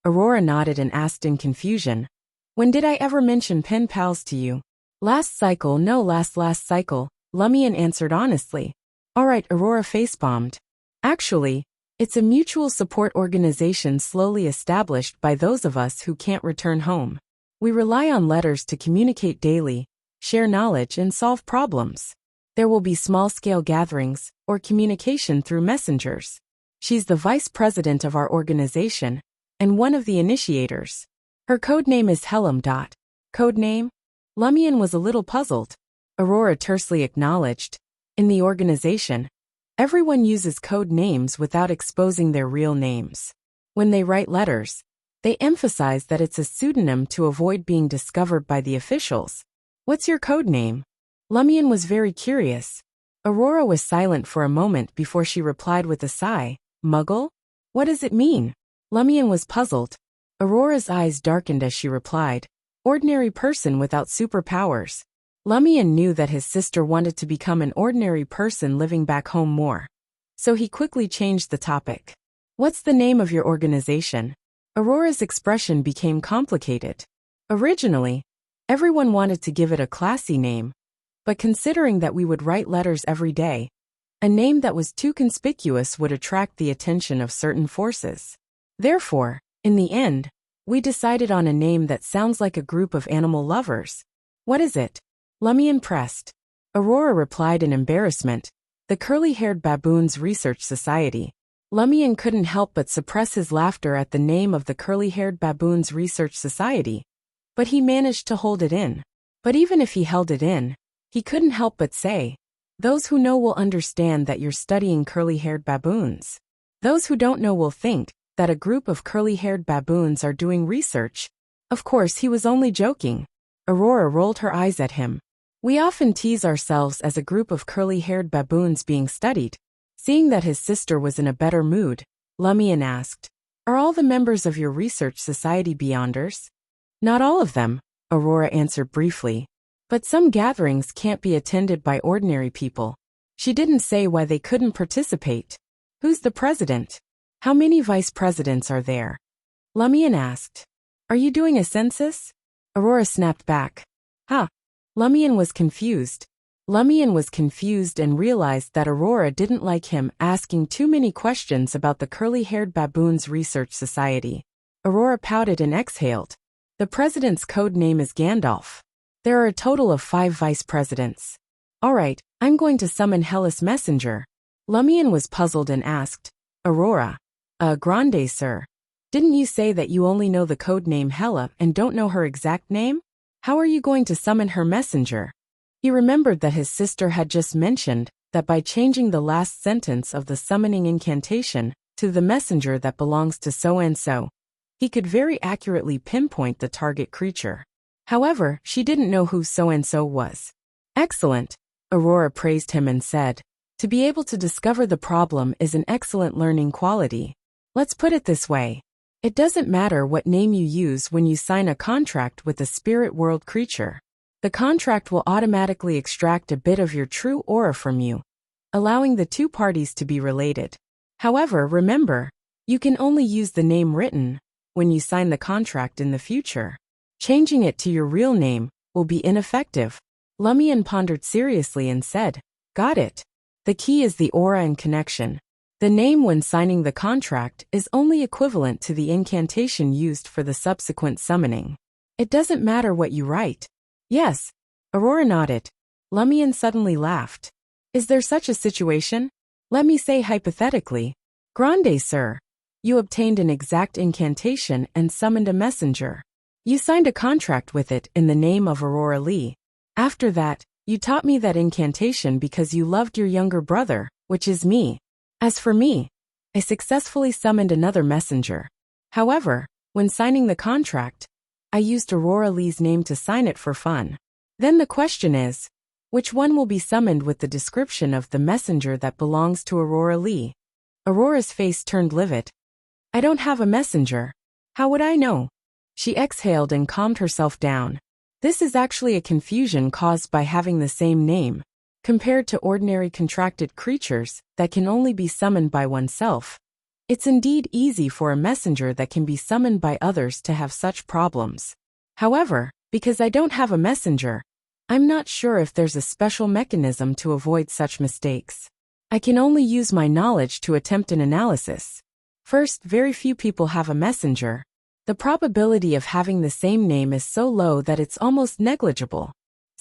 Aurora nodded and asked in confusion, When did I ever mention pen pals to you? Last cycle, no last cycle, Lumion answered honestly. Alright, Aurora face-bombed. Actually, it's a mutual support organization slowly established by those of us who can't return home. We rely on letters to communicate daily, share knowledge and solve problems. There will be small-scale gatherings or communication through messengers. She's the vice president of our organization and one of the initiators. Her code name is Helm. Code name? Lumion was a little puzzled. Aurora tersely acknowledged. In the organization, everyone uses code names without exposing their real names. When they write letters, they emphasize that it's a pseudonym to avoid being discovered by the officials. What's your code name? Lumion was very curious. Aurora was silent for a moment before she replied with a sigh. Muggle? What does it mean? Lumion was puzzled. Aurora's eyes darkened as she replied. Ordinary person without superpowers. Lumion knew that his sister wanted to become an ordinary person living back home more. So he quickly changed the topic. What's the name of your organization? Aurora's expression became complicated. Originally, everyone wanted to give it a classy name, but considering that we would write letters every day, a name that was too conspicuous would attract the attention of certain forces. Therefore, in the end, we decided on a name that sounds like a group of animal lovers. What is it? Lumion pressed. Aurora replied in embarrassment. The Curly-Haired Baboons Research Society. Lumion couldn't help but suppress his laughter at the name of the Curly-Haired Baboons Research Society. But he managed to hold it in. But even if he held it in, he couldn't help but say, those who know will understand that you're studying curly-haired baboons. Those who don't know will think that a group of curly-haired baboons are doing research. Of course, he was only joking. Aurora rolled her eyes at him. We often tease ourselves as a group of curly-haired baboons being studied. Seeing that his sister was in a better mood, Lumion asked, are all the members of your research society Beyonders? Not all of them, Aurora answered briefly. But some gatherings can't be attended by ordinary people. She didn't say why they couldn't participate. Who's the president? How many vice presidents are there? Lumion asked. Are you doing a census? Aurora snapped back. Huh. Lumion was confused. Lumion was confused and realized that Aurora didn't like him asking too many questions about the Curly-Haired Baboons Research Society. Aurora pouted and exhaled. The president's code name is Gandalf. There are a total of 5 vice presidents. All right, I'm going to summon Hellas Messenger. Lumion was puzzled and asked, Aurora. Grande, sir. Didn't you say that you only know the code name Hella and don't know her exact name? How are you going to summon her messenger? He remembered that his sister had just mentioned that by changing the last sentence of the summoning incantation to the messenger that belongs to so-and-so, he could very accurately pinpoint the target creature. However, she didn't know who so-and-so was. Excellent, Aurora praised him and said. To be able to discover the problem is an excellent learning quality. Let's put it this way. It doesn't matter what name you use when you sign a contract with a spirit world creature. The contract will automatically extract a bit of your true aura from you, allowing the two parties to be related. However, remember, you can only use the name written when you sign the contract in the future. Changing it to your real name will be ineffective. Lumion pondered seriously and said, got it. The key is the aura and connection. The name when signing the contract is only equivalent to the incantation used for the subsequent summoning. It doesn't matter what you write. Yes. Aurora nodded. Lumion suddenly laughed. Is there such a situation? Let me say hypothetically. Grande, sir. You obtained an exact incantation and summoned a messenger. You signed a contract with it in the name of Aurora Lee. After that, you taught me that incantation because you loved your younger brother, which is me. As for me, I successfully summoned another messenger. However, when signing the contract, I used Aurora Lee's name to sign it for fun. Then the question is, which one will be summoned with the description of the messenger that belongs to Aurora Lee? Aurora's face turned livid. I don't have a messenger. How would I know? She exhaled and calmed herself down. This is actually a confusion caused by having the same name. Compared to ordinary contracted creatures that can only be summoned by oneself, it's indeed easy for a messenger that can be summoned by others to have such problems. However, because I don't have a messenger, I'm not sure if there's a special mechanism to avoid such mistakes. I can only use my knowledge to attempt an analysis. First, very few people have a messenger. The probability of having the same name is so low that it's almost negligible.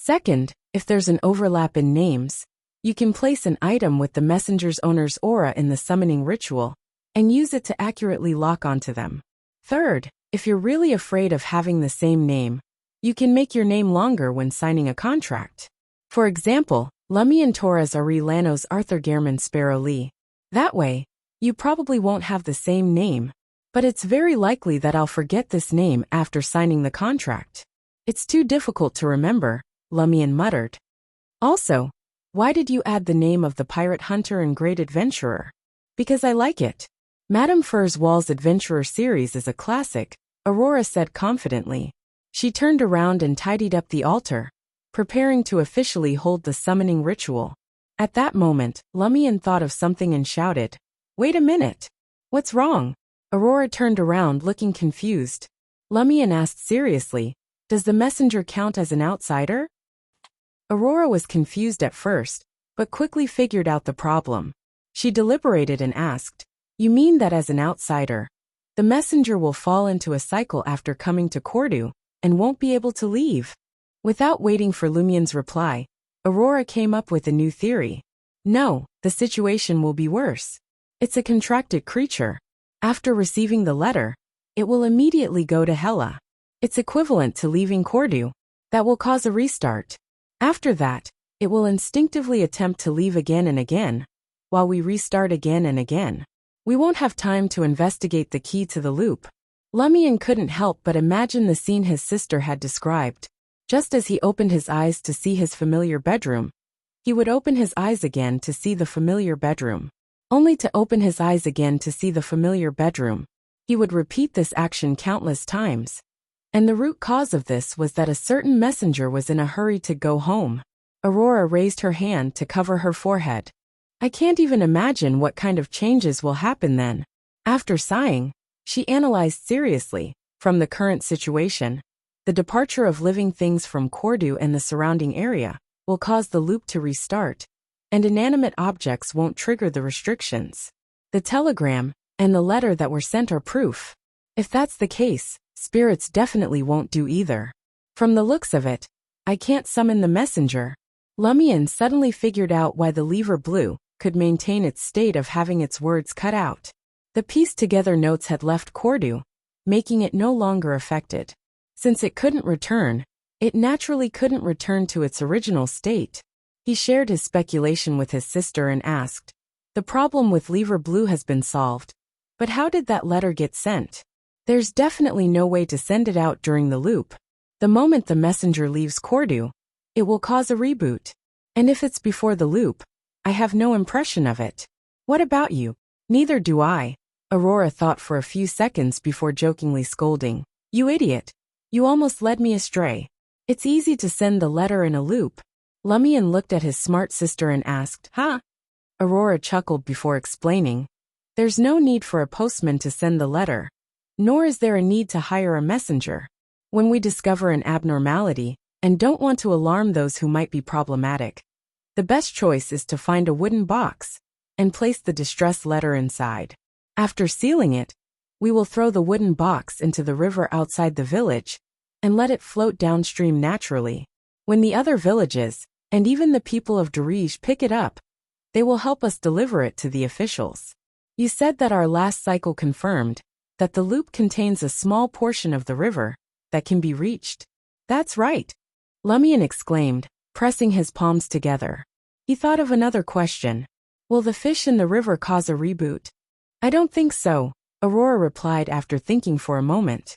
Second, if there's an overlap in names, You can place an item with the messenger's owner's aura in the summoning ritual and use it to accurately lock onto them. Third, if you're really afraid of having the same name, you can make your name longer when signing a contract. For example, Lumion Torres Ari Lanos Arthur Gehrman Sparrow Lee. That way, you probably won't have the same name, but it's very likely that I'll forget this name after signing the contract. It's too difficult to remember, Lumion muttered. Also, why did you add the name of the pirate hunter and great adventurer? Because I like it. Madame Furzwall's Adventurer series is a classic, Aurora said confidently. She turned around and tidied up the altar, preparing to officially hold the summoning ritual. At that moment, Lumion thought of something and shouted, "Wait a minute! What's wrong?" Aurora turned around looking confused. Lumion asked seriously, "Does the messenger count as an outsider?" Aurora was confused at first, but quickly figured out the problem. She deliberated and asked, "You mean that as an outsider, the messenger will fall into a cycle after coming to Cordu and won't be able to leave?" Without waiting for Lumion's reply, Aurora came up with a new theory. No, the situation will be worse. It's a contracted creature. After receiving the letter, it will immediately go to Hela. It's equivalent to leaving Cordu. That will cause a restart. After that, it will instinctively attempt to leave again and again, while we restart again and again. We won't have time to investigate the key to the loop. Lumion couldn't help but imagine the scene his sister had described. Just as he opened his eyes to see his familiar bedroom, he would open his eyes again to see the familiar bedroom, only to open his eyes again to see the familiar bedroom. He would repeat this action countless times. And the root cause of this was that a certain messenger was in a hurry to go home. Aurora raised her hand to cover her forehead. I can't even imagine what kind of changes will happen then. After sighing, she analyzed seriously, from the current situation, the departure of living things from Cordu and the surrounding area will cause the loop to restart, and inanimate objects won't trigger the restrictions. The telegram and the letter that were sent are proof. If that's the case, spirits definitely won't do either. From the looks of it, I can't summon the messenger. Lumion suddenly figured out why the lever blue could maintain its state of having its words cut out. The pieced-together notes had left Cordu, making it no longer affected. Since it couldn't return, it naturally couldn't return to its original state. He shared his speculation with his sister and asked, "The problem with lever blue has been solved, but how did that letter get sent?" There's definitely no way to send it out during the loop. The moment the messenger leaves Cordu, it will cause a reboot. And if it's before the loop, I have no impression of it. What about you? Neither do I. Aurora thought for a few seconds before jokingly scolding, "You idiot. You almost led me astray. It's easy to send the letter in a loop." Lumion looked at his smart sister and asked, "Huh?" Aurora chuckled before explaining, "There's no need for a postman to send the letter. Nor is there a need to hire a messenger. When we discover an abnormality and don't want to alarm those who might be problematic, the best choice is to find a wooden box and place the distress letter inside. After sealing it, we will throw the wooden box into the river outside the village and let it float downstream naturally. When the other villages, and even the people of Darij pick it up, they will help us deliver it to the officials. You said that our last cycle confirmed that the loop contains a small portion of the river that can be reached." "That's right," Lumion exclaimed, pressing his palms together. He thought of another question. "Will the fish in the river cause a reboot?" "I don't think so," Aurora replied after thinking for a moment.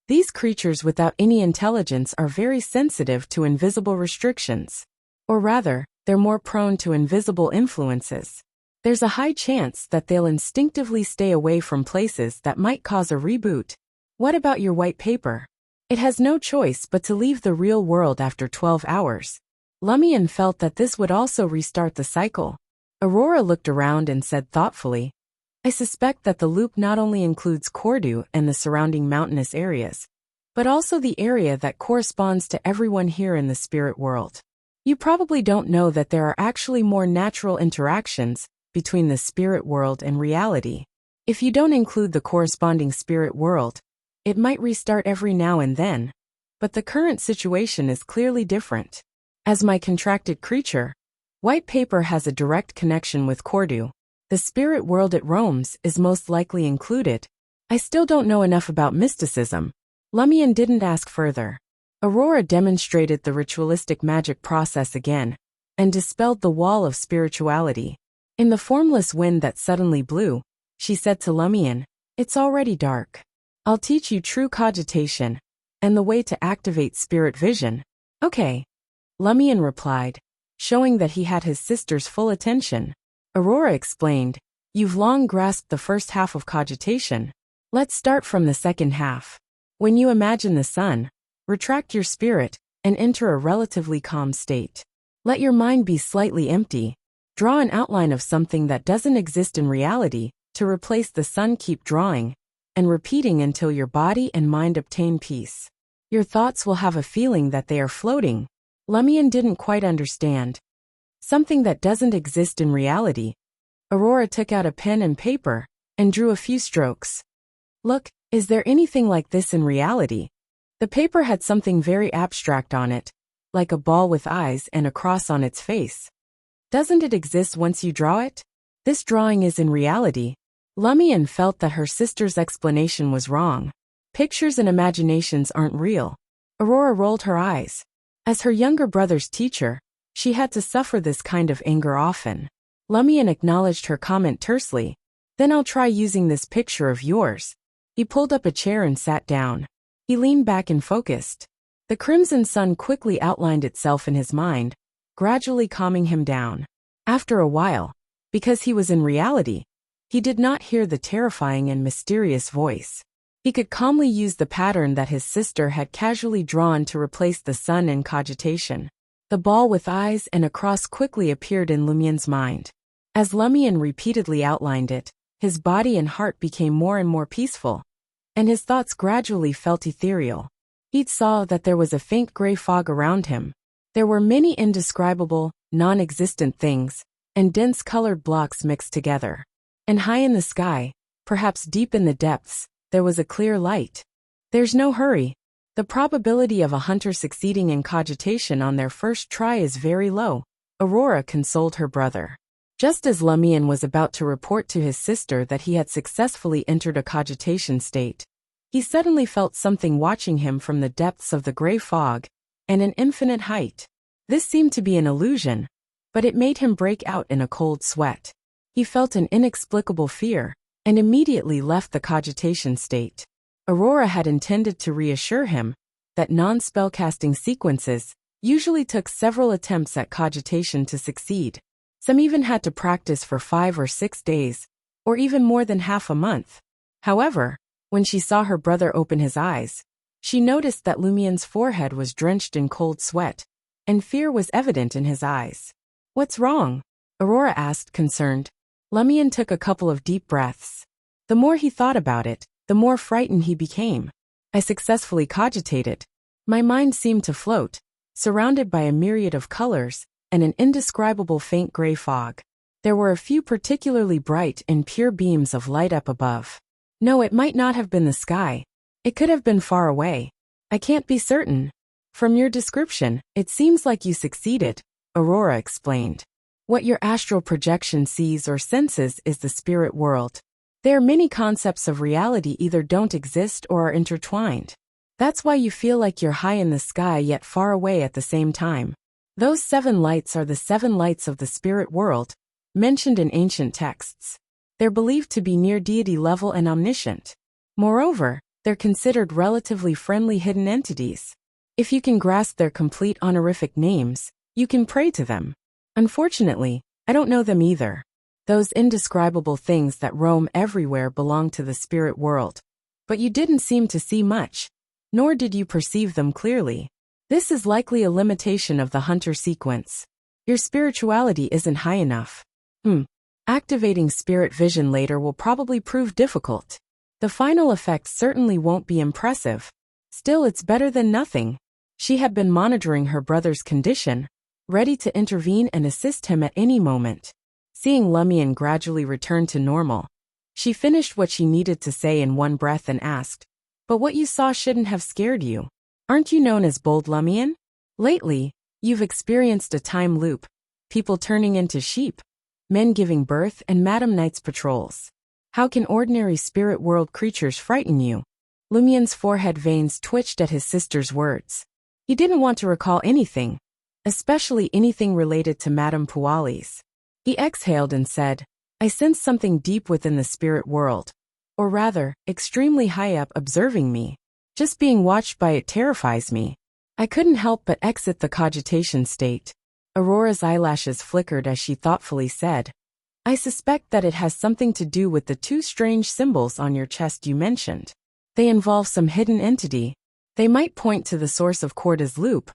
"These creatures without any intelligence are very sensitive to invisible restrictions. Or rather, they're more prone to invisible influences. There's a high chance that they'll instinctively stay away from places that might cause a reboot. What about your white paper? It has no choice but to leave the real world after 12 hours. Lumion felt that this would also restart the cycle. Aurora looked around and said thoughtfully, "I suspect that the loop not only includes Cordu and the surrounding mountainous areas, but also the area that corresponds to everyone here in the spirit world. You probably don't know that there are actually more natural interactions between the spirit world and reality. If you don't include the corresponding spirit world, it might restart every now and then, but the current situation is clearly different. As my contracted creature, White paper has a direct connection with Cordu. The spirit world it roams is most likely included. I still don't know enough about mysticism. Lumion didn't ask further. Aurora demonstrated the ritualistic magic process again, and dispelled the wall of spirituality. In the formless wind that suddenly blew, she said to Lumion, "It's already dark. I'll teach you true cogitation, and the way to activate spirit vision." "Okay," Lumion replied, showing that he had his sister's full attention. Aurora explained, "You've long grasped the first half of cogitation. Let's start from the second half. When you imagine the sun, retract your spirit, and enter a relatively calm state. Let your mind be slightly empty. Draw an outline of something that doesn't exist in reality, to replace the sun. Keep drawing, and repeating until your body and mind obtain peace. Your thoughts will have a feeling that they are floating." Lumion didn't quite understand. Something that doesn't exist in reality. Aurora took out a pen and paper, and drew a few strokes. "Look, is there anything like this in reality?" The paper had something very abstract on it, like a ball with eyes and a cross on its face. "Doesn't it exist once you draw it? This drawing is in reality." Lumion felt that her sister's explanation was wrong. Pictures and imaginations aren't real. Aurora rolled her eyes. As her younger brother's teacher, she had to suffer this kind of anger often. Lumion acknowledged her comment tersely. "Then I'll try using this picture of yours." He pulled up a chair and sat down. He leaned back and focused. The crimson sun quickly outlined itself in his mind, gradually calming him down. After a while, because he was in reality, he did not hear the terrifying and mysterious voice. He could calmly use the pattern that his sister had casually drawn to replace the sun in cogitation. The ball with eyes and a cross quickly appeared in Lumion's mind. As Lumion repeatedly outlined it, his body and heart became more and more peaceful, and his thoughts gradually felt ethereal. He saw that there was a faint gray fog around him. There were many indescribable, non-existent things, and dense colored blocks mixed together. And high in the sky, perhaps deep in the depths, there was a clear light. "There's no hurry. The probability of a hunter succeeding in cogitation on their first try is very low," Aurora consoled her brother. Just as Lumion was about to report to his sister that he had successfully entered a cogitation state, he suddenly felt something watching him from the depths of the gray fog and an infinite height. This seemed to be an illusion, but it made him break out in a cold sweat. He felt an inexplicable fear, and immediately left the cogitation state. Aurora had intended to reassure him that non-spellcasting sequences usually took several attempts at cogitation to succeed. Some even had to practice for 5 or 6 days, or even more than half a month. However, when she saw her brother open his eyes, she noticed that Lumion's forehead was drenched in cold sweat, and fear was evident in his eyes. "What's wrong?" Aurora asked, concerned. Lumion took a couple of deep breaths. The more he thought about it, the more frightened he became. "I successfully cogitated. My mind seemed to float, surrounded by a myriad of colors and an indescribable faint gray fog. There were a few particularly bright and pure beams of light up above. No, it might not have been the sky. It could have been far away. I can't be certain. From your description, it seems like you succeeded," Aurora explained. "What your astral projection sees or senses is the spirit world. There are many concepts of reality either don't exist or are intertwined. That's why you feel like you're high in the sky yet far away at the same time. Those 7 lights are the 7 lights of the spirit world, mentioned in ancient texts. They're believed to be near deity level and omniscient. Moreover, they're considered relatively friendly hidden entities. If you can grasp their complete honorific names, you can pray to them. Unfortunately, I don't know them either. Those indescribable things that roam everywhere belong to the spirit world. But you didn't seem to see much, nor did you perceive them clearly. This is likely a limitation of the hunter sequence. Your spirituality isn't high enough. Activating spirit vision later will probably prove difficult. The final effect certainly won't be impressive. Still, it's better than nothing." She had been monitoring her brother's condition, ready to intervene and assist him at any moment. Seeing Lumion gradually return to normal, she finished what she needed to say in one breath and asked, "But what you saw shouldn't have scared you. Aren't you known as bold, Lumion? Lately, you've experienced a time loop, people turning into sheep, men giving birth, and Madam Knight's patrols. How can ordinary spirit world creatures frighten you? Lumien's forehead veins twitched at his sister's words. He didn't want to recall anything, especially anything related to Madame Pualis. He exhaled and said, I sense something deep within the spirit world. Or rather, extremely high up observing me. Just being watched by it terrifies me. I couldn't help but exit the cogitation state. Aurora's eyelashes flickered as she thoughtfully said, I suspect that it has something to do with the two strange symbols on your chest you mentioned. They involve some hidden entity. They might point to the source of Corda's loop,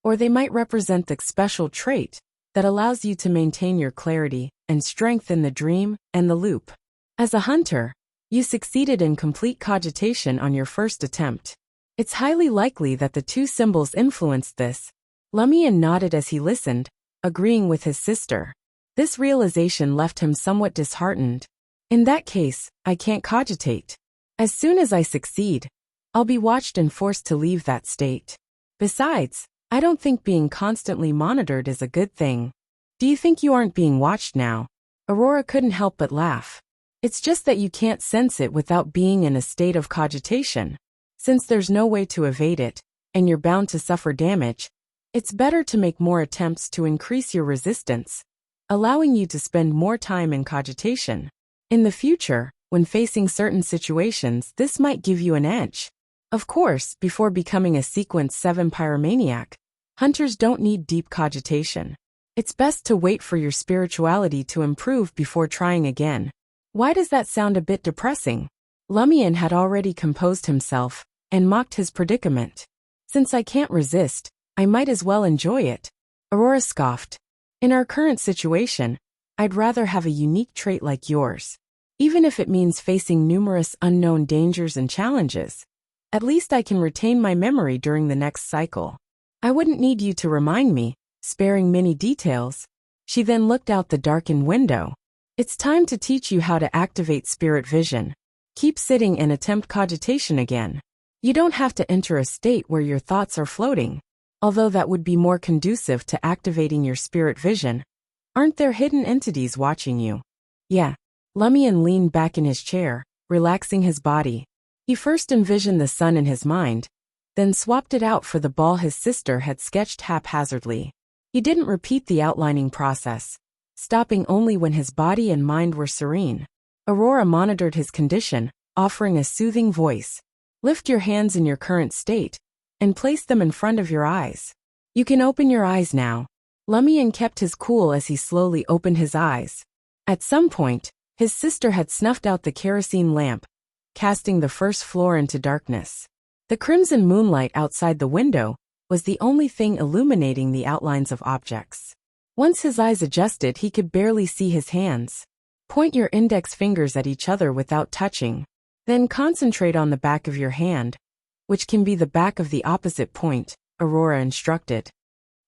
or they might represent the special trait that allows you to maintain your clarity and strength in the dream and the loop. As a hunter, you succeeded in complete cogitation on your first attempt. It's highly likely that the two symbols influenced this. Lumien nodded as he listened, agreeing with his sister. This realization left him somewhat disheartened. In that case, I can't cogitate. As soon as I succeed, I'll be watched and forced to leave that state. Besides, I don't think being constantly monitored is a good thing. Do you think you aren't being watched now? Aurora couldn't help but laugh. It's just that you can't sense it without being in a state of cogitation. Since there's no way to evade it, and you're bound to suffer damage, it's better to make more attempts to increase your resistance, allowing you to spend more time in cogitation. In the future, when facing certain situations, this might give you an edge. Of course, before becoming a Sequence 7 pyromaniac, hunters don't need deep cogitation. It's best to wait for your spirituality to improve before trying again. Why does that sound a bit depressing? Lumien had already composed himself and mocked his predicament. Since I can't resist, I might as well enjoy it. Aurora scoffed. In our current situation, I'd rather have a unique trait like yours. Even if it means facing numerous unknown dangers and challenges, at least I can retain my memory during the next cycle. I wouldn't need you to remind me, sparing many details. She then looked out the darkened window. It's time to teach you how to activate spirit vision. Keep sitting and attempt cogitation again. You don't have to enter a state where your thoughts are floating. Although that would be more conducive to activating your spirit vision. Aren't there hidden entities watching you? Yeah. Lumien leaned back in his chair, relaxing his body. He first envisioned the sun in his mind, then swapped it out for the ball his sister had sketched haphazardly. He didn't repeat the outlining process, stopping only when his body and mind were serene. Aurora monitored his condition, offering a soothing voice. Lift your hands in your current state, and place them in front of your eyes. You can open your eyes now. Lumien kept his cool as he slowly opened his eyes. At some point, his sister had snuffed out the kerosene lamp, casting the first floor into darkness. The crimson moonlight outside the window was the only thing illuminating the outlines of objects. Once his eyes adjusted, he could barely see his hands. Point your index fingers at each other without touching. Then concentrate on the back of your hand, which can be the back of the opposite point, Aurora instructed.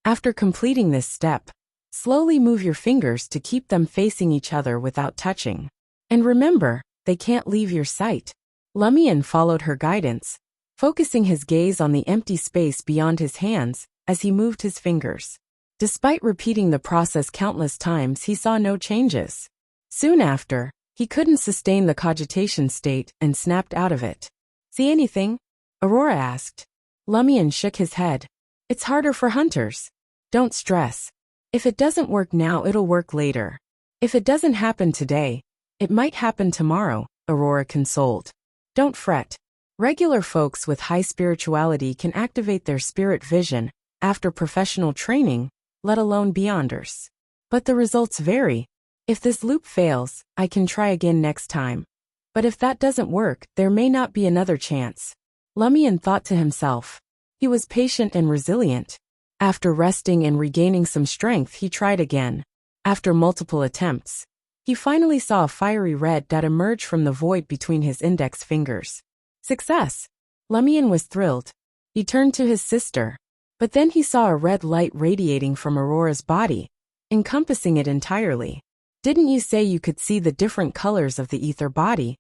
After completing this step, slowly move your fingers to keep them facing each other without touching. And remember, they can't leave your sight. Lumien followed her guidance, focusing his gaze on the empty space beyond his hands as he moved his fingers. Despite repeating the process countless times, he saw no changes. Soon after, he couldn't sustain the cogitation state and snapped out of it. See anything? Aurora asked. Lumien shook his head. It's harder for hunters. Don't stress. If it doesn't work now, it'll work later. If it doesn't happen today, it might happen tomorrow, Aurora consoled. Don't fret. Regular folks with high spirituality can activate their spirit vision after professional training, let alone beyonders. But the results vary. If this loop fails, I can try again next time. But if that doesn't work, there may not be another chance. Lumien thought to himself. He was patient and resilient. After resting and regaining some strength, he tried again. After multiple attempts, he finally saw a fiery red dot emerge from the void between his index fingers. Success! Lumien was thrilled. He turned to his sister. But then he saw a red light radiating from Aurora's body, encompassing it entirely. Didn't you say you could see the different colors of the ether body?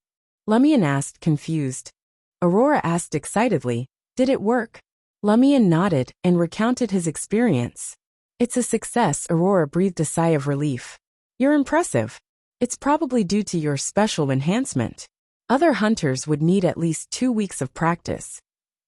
Lumien asked, confused. Aurora asked excitedly, did it work? Lumien nodded and recounted his experience. It's a success, Aurora breathed a sigh of relief. You're impressive. It's probably due to your special enhancement. Other hunters would need at least 2 weeks of practice.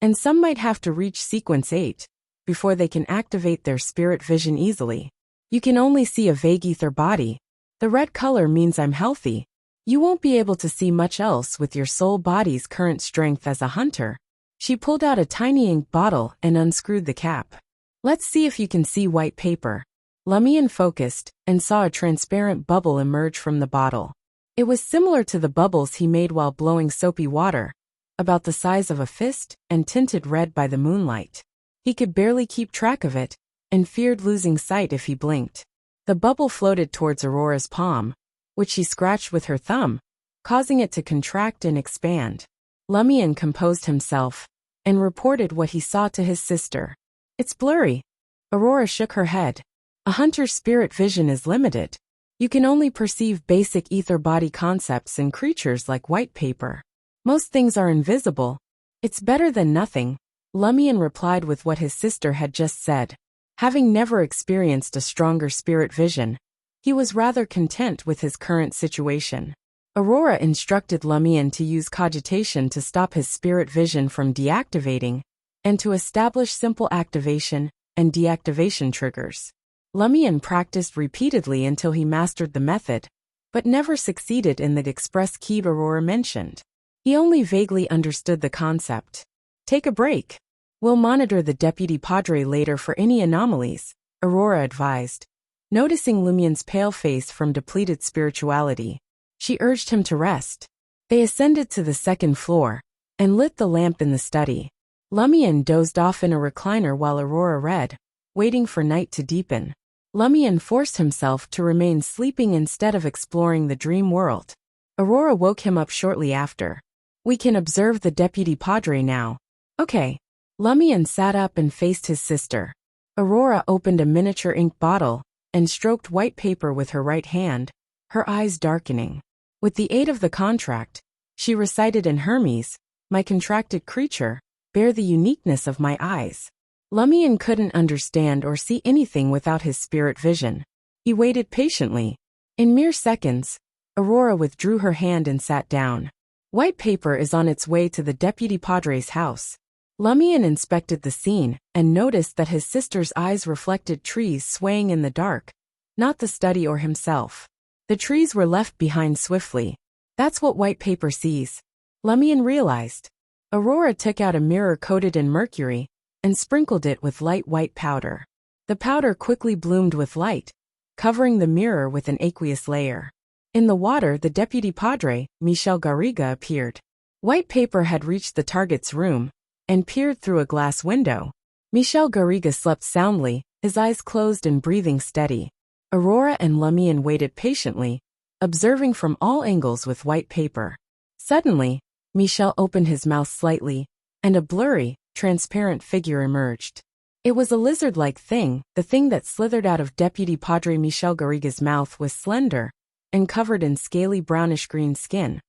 And some might have to reach sequence 8 before they can activate their spirit vision easily. You can only see a vague ether body. The red color means I'm healthy. You won't be able to see much else with your soul body's current strength as a hunter. She pulled out a tiny ink bottle and unscrewed the cap. Let's see if you can see white paper. Lumion focused and saw a transparent bubble emerge from the bottle. It was similar to the bubbles he made while blowing soapy water, about the size of a fist and tinted red by the moonlight. He could barely keep track of it, and feared losing sight if he blinked. The bubble floated towards Aurora's palm, which she scratched with her thumb, causing it to contract and expand. Lumion composed himself, and reported what he saw to his sister. It's blurry. Aurora shook her head. A hunter's spirit vision is limited. You can only perceive basic ether body concepts in creatures like white paper. Most things are invisible. It's better than nothing, Lumion replied with what his sister had just said. Having never experienced a stronger spirit vision, he was rather content with his current situation. Aurora instructed Lumion to use cogitation to stop his spirit vision from deactivating, and to establish simple activation and deactivation triggers. Lumion practiced repeatedly until he mastered the method, but never succeeded in the express key Aurora mentioned. He only vaguely understood the concept. Take a break. We'll monitor the deputy padre later for any anomalies, Aurora advised. Noticing Lumion's pale face from depleted spirituality, she urged him to rest. They ascended to the second floor and lit the lamp in the study. Lumion dozed off in a recliner while Aurora read, waiting for night to deepen. Lumion forced himself to remain sleeping instead of exploring the dream world. Aurora woke him up shortly after. We can observe the deputy padre now. Okay. Lumion sat up and faced his sister. Aurora opened a miniature ink bottle and stroked white paper with her right hand, her eyes darkening. With the aid of the contract, she recited in Hermes, my contracted creature, bear the uniqueness of my eyes. Lumion couldn't understand or see anything without his spirit vision. He waited patiently. In mere seconds, Aurora withdrew her hand and sat down. White paper is on its way to the deputy padre's house. Lumion inspected the scene and noticed that his sister's eyes reflected trees swaying in the dark, not the study or himself. The trees were left behind swiftly. That's what white paper sees, Lumion realized. Aurora took out a mirror coated in mercury and sprinkled it with light white powder. The powder quickly bloomed with light, covering the mirror with an aqueous layer. In the water, the deputy padre, Michel Garriga, appeared. White paper had reached the target's room and peered through a glass window. Michel Garriga slept soundly, his eyes closed and breathing steady. Aurora and Lumion waited patiently, observing from all angles with white paper. Suddenly, Michel opened his mouth slightly, and a blurry, transparent figure emerged. It was a lizard-like thing. The thing that slithered out of Deputy Padre Michel Garriga's mouth was slender and covered in scaly brownish-green skin,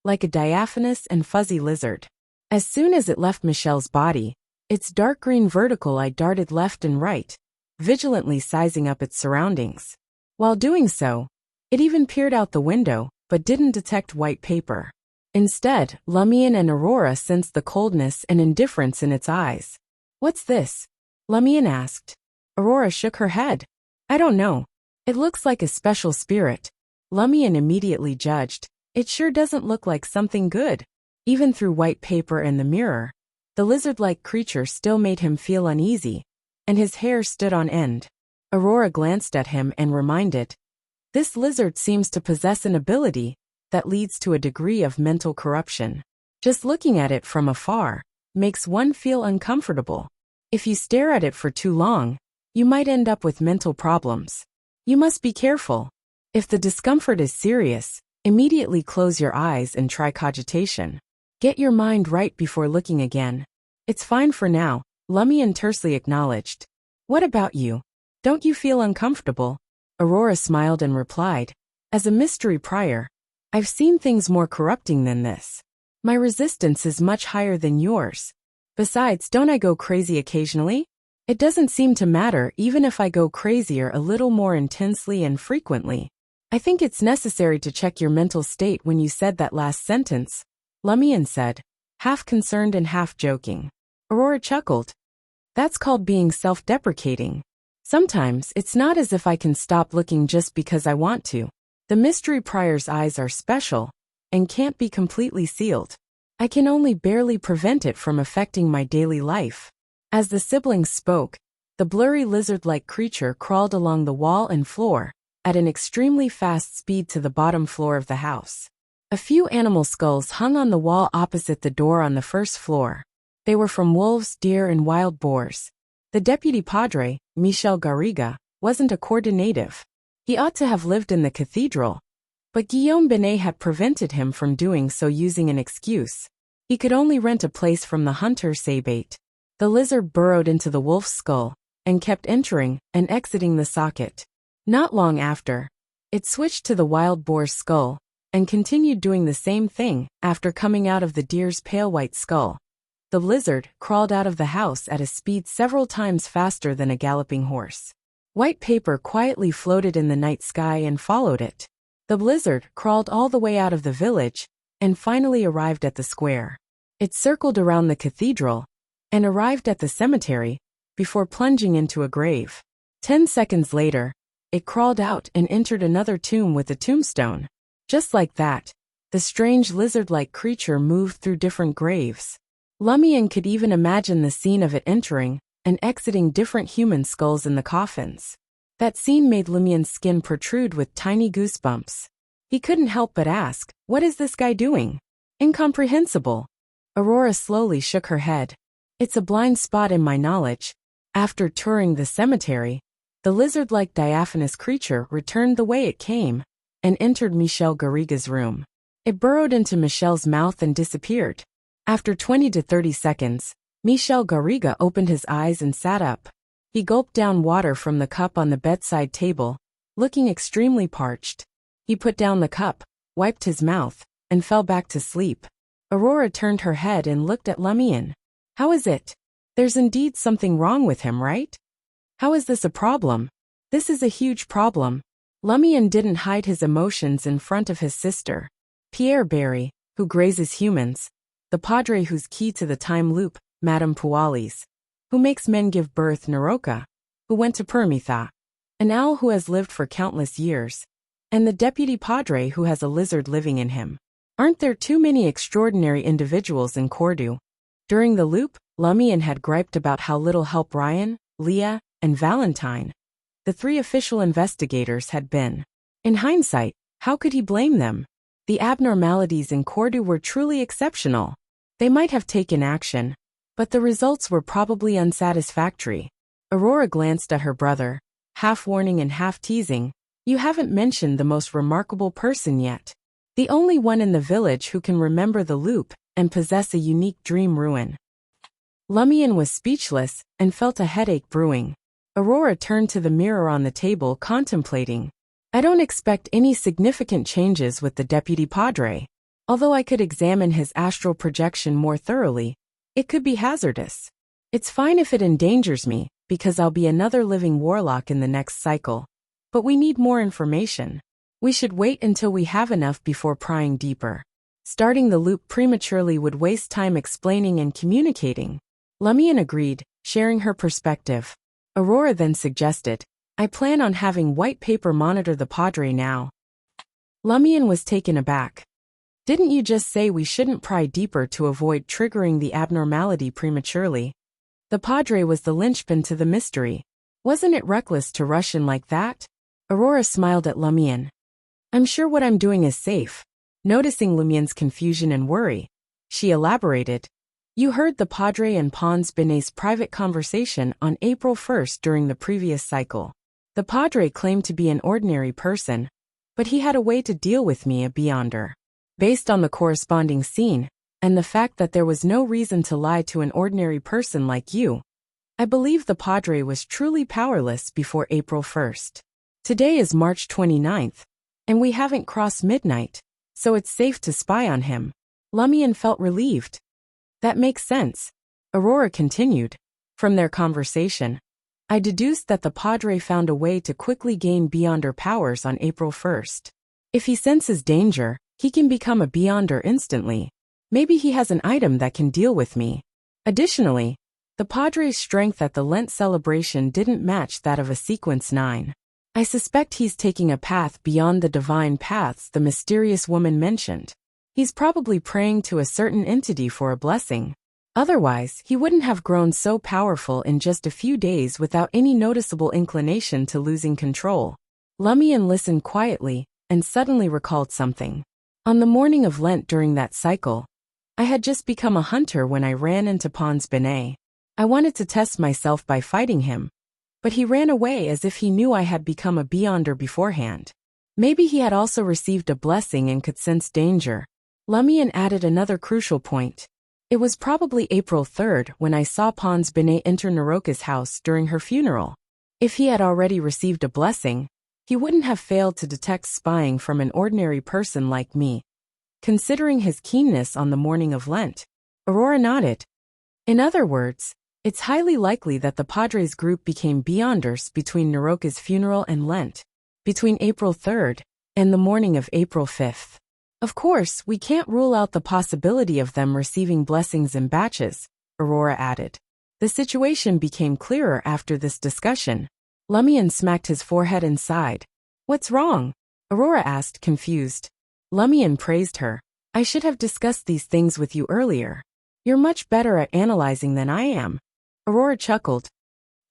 like a diaphanous and fuzzy lizard. As soon as it left Michel's body, its dark green vertical eye darted left and right, vigilantly sizing up its surroundings. While doing so, it even peered out the window, but didn't detect white paper. Instead, Lumion and Aurora sensed the coldness and indifference in its eyes. What's this? Lumion asked. Aurora shook her head. I don't know. It looks like a special spirit. Lumion immediately judged. It sure doesn't look like something good. Even through white paper and the mirror, the lizard-like creature still made him feel uneasy, and his hair stood on end. Aurora glanced at him and reminded, this lizard seems to possess an ability that leads to a degree of mental corruption. Just looking at it from afar makes one feel uncomfortable. If you stare at it for too long, you might end up with mental problems. You must be careful. If the discomfort is serious, immediately close your eyes and try cogitation. Get your mind right before looking again. It's fine for now, Lumion tersely acknowledged. What about you? Don't you feel uncomfortable? Aurora smiled and replied, as a mystery prior, I've seen things more corrupting than this. My resistance is much higher than yours. Besides, don't I go crazy occasionally? It doesn't seem to matter even if I go crazier a little more intensely and frequently. I think it's necessary to check your mental state when you said that last sentence, Lumion said, half concerned and half joking. Aurora chuckled. That's called being self-deprecating. Sometimes it's not as if I can stop looking just because I want to. The mystery prior's eyes are special and can't be completely sealed. I can only barely prevent it from affecting my daily life. As the siblings spoke, the blurry lizard-like creature crawled along the wall and floor at an extremely fast speed to the bottom floor of the house. A few animal skulls hung on the wall opposite the door on the first floor. They were from wolves, deer, and wild boars. The deputy padre, Michel Garriga, wasn't a coordinative. He ought to have lived in the cathedral, but Guillaume Binet had prevented him from doing so using an excuse. He could only rent a place from the hunter Sabate. The lizard burrowed into the wolf's skull and kept entering and exiting the socket. Not long after, it switched to the wild boar's skull and continued doing the same thing after coming out of the deer's pale white skull. The lizard crawled out of the house at a speed several times faster than a galloping horse. White paper quietly floated in the night sky and followed it. The lizard crawled all the way out of the village and finally arrived at the square. It circled around the cathedral and arrived at the cemetery before plunging into a grave. 10 seconds later, it crawled out and entered another tomb with a tombstone. Just like that, the strange lizard-like creature moved through different graves. Lumion could even imagine the scene of it entering and exiting different human skulls in the coffins. That scene made Lumion's skin protrude with tiny goosebumps. He couldn't help but ask, "What is this guy doing?" Incomprehensible. Aurora slowly shook her head. It's a blind spot in my knowledge. After touring the cemetery, the lizard-like diaphanous creature returned the way it came and entered Michel Garriga's room. It burrowed into Michel's mouth and disappeared. After 20 to 30 seconds, Michel Garriga opened his eyes and sat up. He gulped down water from the cup on the bedside table, looking extremely parched. He put down the cup, wiped his mouth, and fell back to sleep. Aurora turned her head and looked at Lumion. How is it? There's indeed something wrong with him, right? How is this a problem? This is a huge problem. Lumion didn't hide his emotions in front of his sister. Pierre Barry, who grazes humans, the padre who's key to the time loop, Madame Pualis, who makes men give birth, Naroka, who went to Permitha, an owl who has lived for countless years, and the deputy padre who has a lizard living in him. Aren't there too many extraordinary individuals in Cordoue? During the loop, Lumion had griped about how little help Ryan, Leah, and Valentine, the 3 official investigators, had been. In hindsight, how could he blame them? The abnormalities in Cordoue were truly exceptional. They might have taken action, but the results were probably unsatisfactory. Aurora glanced at her brother, half warning and half teasing. You haven't mentioned the most remarkable person yet. The only one in the village who can remember the loop and possess a unique dream ruin. Lumion was speechless and felt a headache brewing. Aurora turned to the mirror on the table, contemplating. I don't expect any significant changes with the deputy padre. Although I could examine his astral projection more thoroughly, it could be hazardous. It's fine if it endangers me, because I'll be another living warlock in the next cycle. But we need more information. We should wait until we have enough before prying deeper. Starting the loop prematurely would waste time explaining and communicating. Lumion agreed, sharing her perspective. Aurora then suggested, I plan on having white paper monitor the padre now. Lumion was taken aback. Didn't you just say we shouldn't pry deeper to avoid triggering the abnormality prematurely? The padre was the linchpin to the mystery. Wasn't it reckless to rush in like that? Aurora smiled at Lumion. I'm sure what I'm doing is safe. Noticing Lumion's confusion and worry, she elaborated. You heard the padre and Pons Binet's private conversation on April 1st during the previous cycle. The padre claimed to be an ordinary person, but he had a way to deal with me, a beyonder. Based on the corresponding scene, and the fact that there was no reason to lie to an ordinary person like you, I believe the padre was truly powerless before April 1st. Today is March 29th, and we haven't crossed midnight, so it's safe to spy on him. Lumion felt relieved. That makes sense. Aurora continued. From their conversation, I deduced that the Padre found a way to quickly gain Beyonder powers on April 1st. If he senses danger, he can become a Beyonder instantly. Maybe he has an item that can deal with me. Additionally, the Padre's strength at the Lent celebration didn't match that of a Sequence 9. I suspect he's taking a path beyond the divine paths the mysterious woman mentioned. He's probably praying to a certain entity for a blessing. Otherwise, he wouldn't have grown so powerful in just a few days without any noticeable inclination to losing control. Lumion listened quietly and suddenly recalled something. On the morning of Lent during that cycle, I had just become a hunter when I ran into Pons Benet. I wanted to test myself by fighting him, but he ran away as if he knew I had become a Beyonder beforehand. Maybe he had also received a blessing and could sense danger. Lumion added another crucial point. It was probably April 3rd when I saw Pons Benet enter Naroka's house during her funeral. If he had already received a blessing, he wouldn't have failed to detect spying from an ordinary person like me. Considering his keenness on the morning of Lent, Aurora nodded. In other words, it's highly likely that the Padre's group became Beyonders between Naroka's funeral and Lent, between April 3rd and the morning of April 5th. Of course, we can't rule out the possibility of them receiving blessings in batches, Aurora added. The situation became clearer after this discussion. Lumion smacked his forehead and sighed. What's wrong? Aurora asked, confused. Lumion praised her. I should have discussed these things with you earlier. You're much better at analyzing than I am. Aurora chuckled.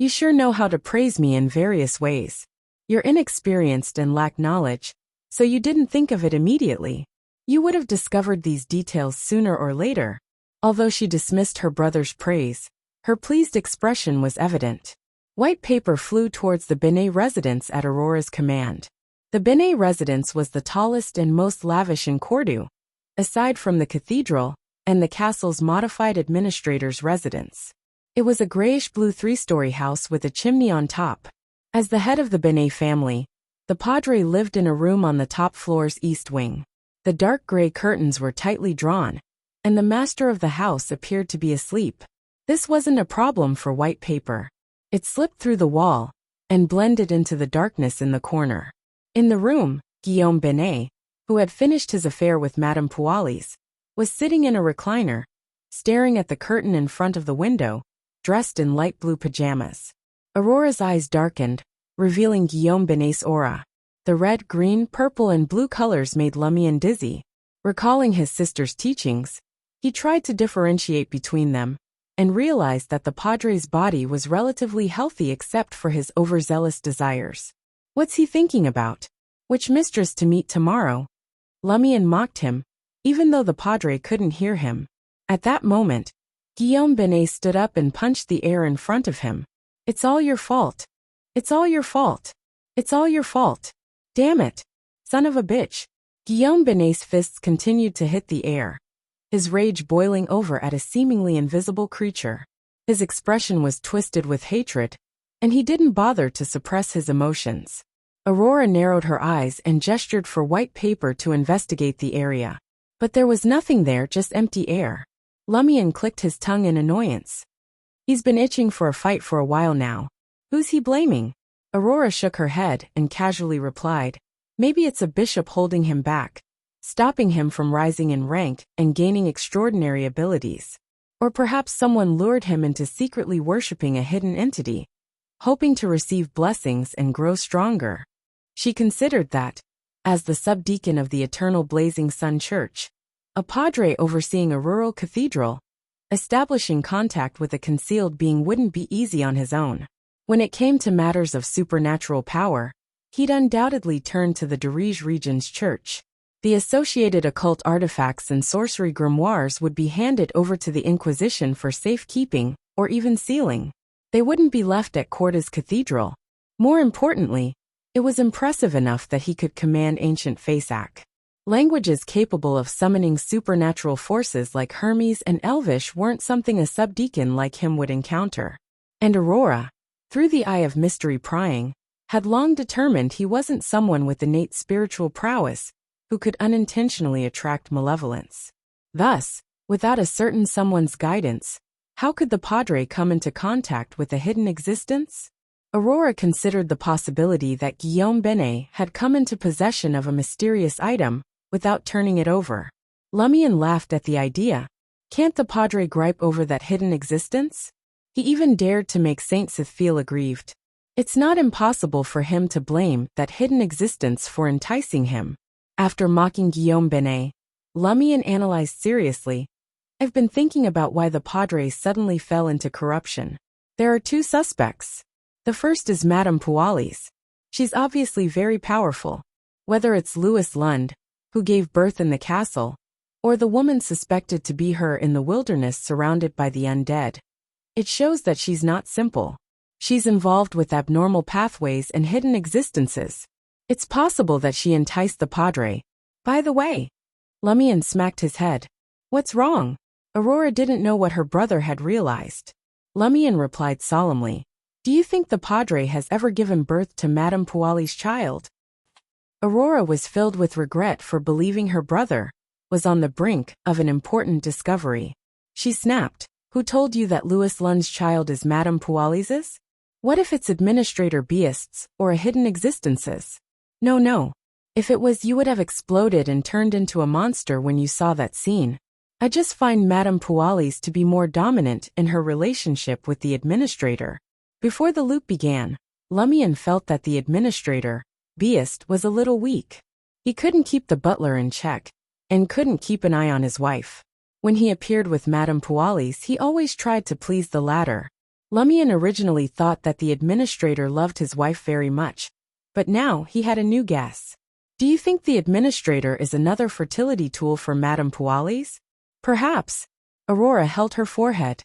You sure know how to praise me in various ways. You're inexperienced and lack knowledge, so you didn't think of it immediately. You would have discovered these details sooner or later. Although she dismissed her brother's praise, her pleased expression was evident. White paper flew towards the Benet residence at Aurora's command. The Benet residence was the tallest and most lavish in Cordoue, aside from the cathedral and the castle's modified administrator's residence. It was a grayish-blue three-story house with a chimney on top. As the head of the Benet family, the Padre lived in a room on the top floor's east wing. The dark gray curtains were tightly drawn, and the master of the house appeared to be asleep. This wasn't a problem for white paper. It slipped through the wall and blended into the darkness in the corner. In the room, Guillaume Benet, who had finished his affair with Madame Pualis, was sitting in a recliner, staring at the curtain in front of the window, dressed in light blue pajamas. Aurora's eyes darkened, revealing Guillaume Benet's aura. The red, green, purple, and blue colors made Lumion dizzy. Recalling his sister's teachings, he tried to differentiate between them, and realized that the Padre's body was relatively healthy except for his overzealous desires. What's he thinking about? Which mistress to meet tomorrow? Lumion mocked him, even though the Padre couldn't hear him. At that moment, Guillaume Benet stood up and punched the air in front of him. It's all your fault. It's all your fault. It's all your fault. Damn it. Son of a bitch. Guillaume Benet's fists continued to hit the air, his rage boiling over at a seemingly invisible creature. His expression was twisted with hatred, and he didn't bother to suppress his emotions. Aurora narrowed her eyes and gestured for white paper to investigate the area. But there was nothing there, just empty air. Lumion clicked his tongue in annoyance. He's been itching for a fight for a while now. Who's he blaming? Aurora shook her head and casually replied, maybe it's a bishop holding him back, stopping him from rising in rank and gaining extraordinary abilities. Or perhaps someone lured him into secretly worshipping a hidden entity, hoping to receive blessings and grow stronger. She considered that, as the subdeacon of the Eternal Blazing Sun Church, a padre overseeing a rural cathedral, establishing contact with a concealed being wouldn't be easy on his own. When it came to matters of supernatural power, he'd undoubtedly turn to the Dirige Regent's church. The associated occult artifacts and sorcery grimoires would be handed over to the Inquisition for safekeeping or even sealing. They wouldn't be left at Cordo's cathedral. More importantly, it was impressive enough that he could command ancient Fasak. Languages capable of summoning supernatural forces like Hermes and Elvish weren't something a subdeacon like him would encounter. And Aurora, through the eye of mystery prying, had long determined he wasn't someone with innate spiritual prowess who could unintentionally attract malevolence. Thus, without a certain someone's guidance, How could the Padre come into contact with a hidden existence? Aurora considered the possibility that Guillaume Benet had come into possession of a mysterious item without turning it over. Lumion laughed at the idea. Can't the Padre gripe over that hidden existence? He even dared to make Saint Sith feel aggrieved. It's not impossible for him to blame that hidden existence for enticing him. After mocking Guillaume Benet, Lumion analyzed seriously. I've been thinking about why the Padre suddenly fell into corruption. There are two suspects. The first is Madame Pualis. She's obviously very powerful. Whether it's Louis Lund, who gave birth in the castle, or the woman suspected to be her in the wilderness surrounded by the undead. It shows that she's not simple. She's involved with abnormal pathways and hidden existences. It's possible that she enticed the Padre. By the way, Lumion smacked his head. What's wrong? Aurora didn't know what her brother had realized. Lumion replied solemnly. Do you think the Padre has ever given birth to Madame Puali's child? Aurora was filled with regret for believing her brother was on the brink of an important discovery. She snapped. Who told you that Louis Lund's child is Madame Pualis's? What if it's Administrator Beast's or a hidden existence's? No. If it was, you would have exploded and turned into a monster when you saw that scene. I just find Madame Pualis to be more dominant in her relationship with the Administrator. Before the loop began, Lumion felt that the Administrator, Beast, was a little weak. He couldn't keep the butler in check, and couldn't keep an eye on his wife. When he appeared with Madame Pualis, he always tried to please the latter. Lumion originally thought that the Administrator loved his wife very much, but now he had a new guess. Do you think the Administrator is another fertility tool for Madame Pualis? Perhaps. Aurora held her forehead.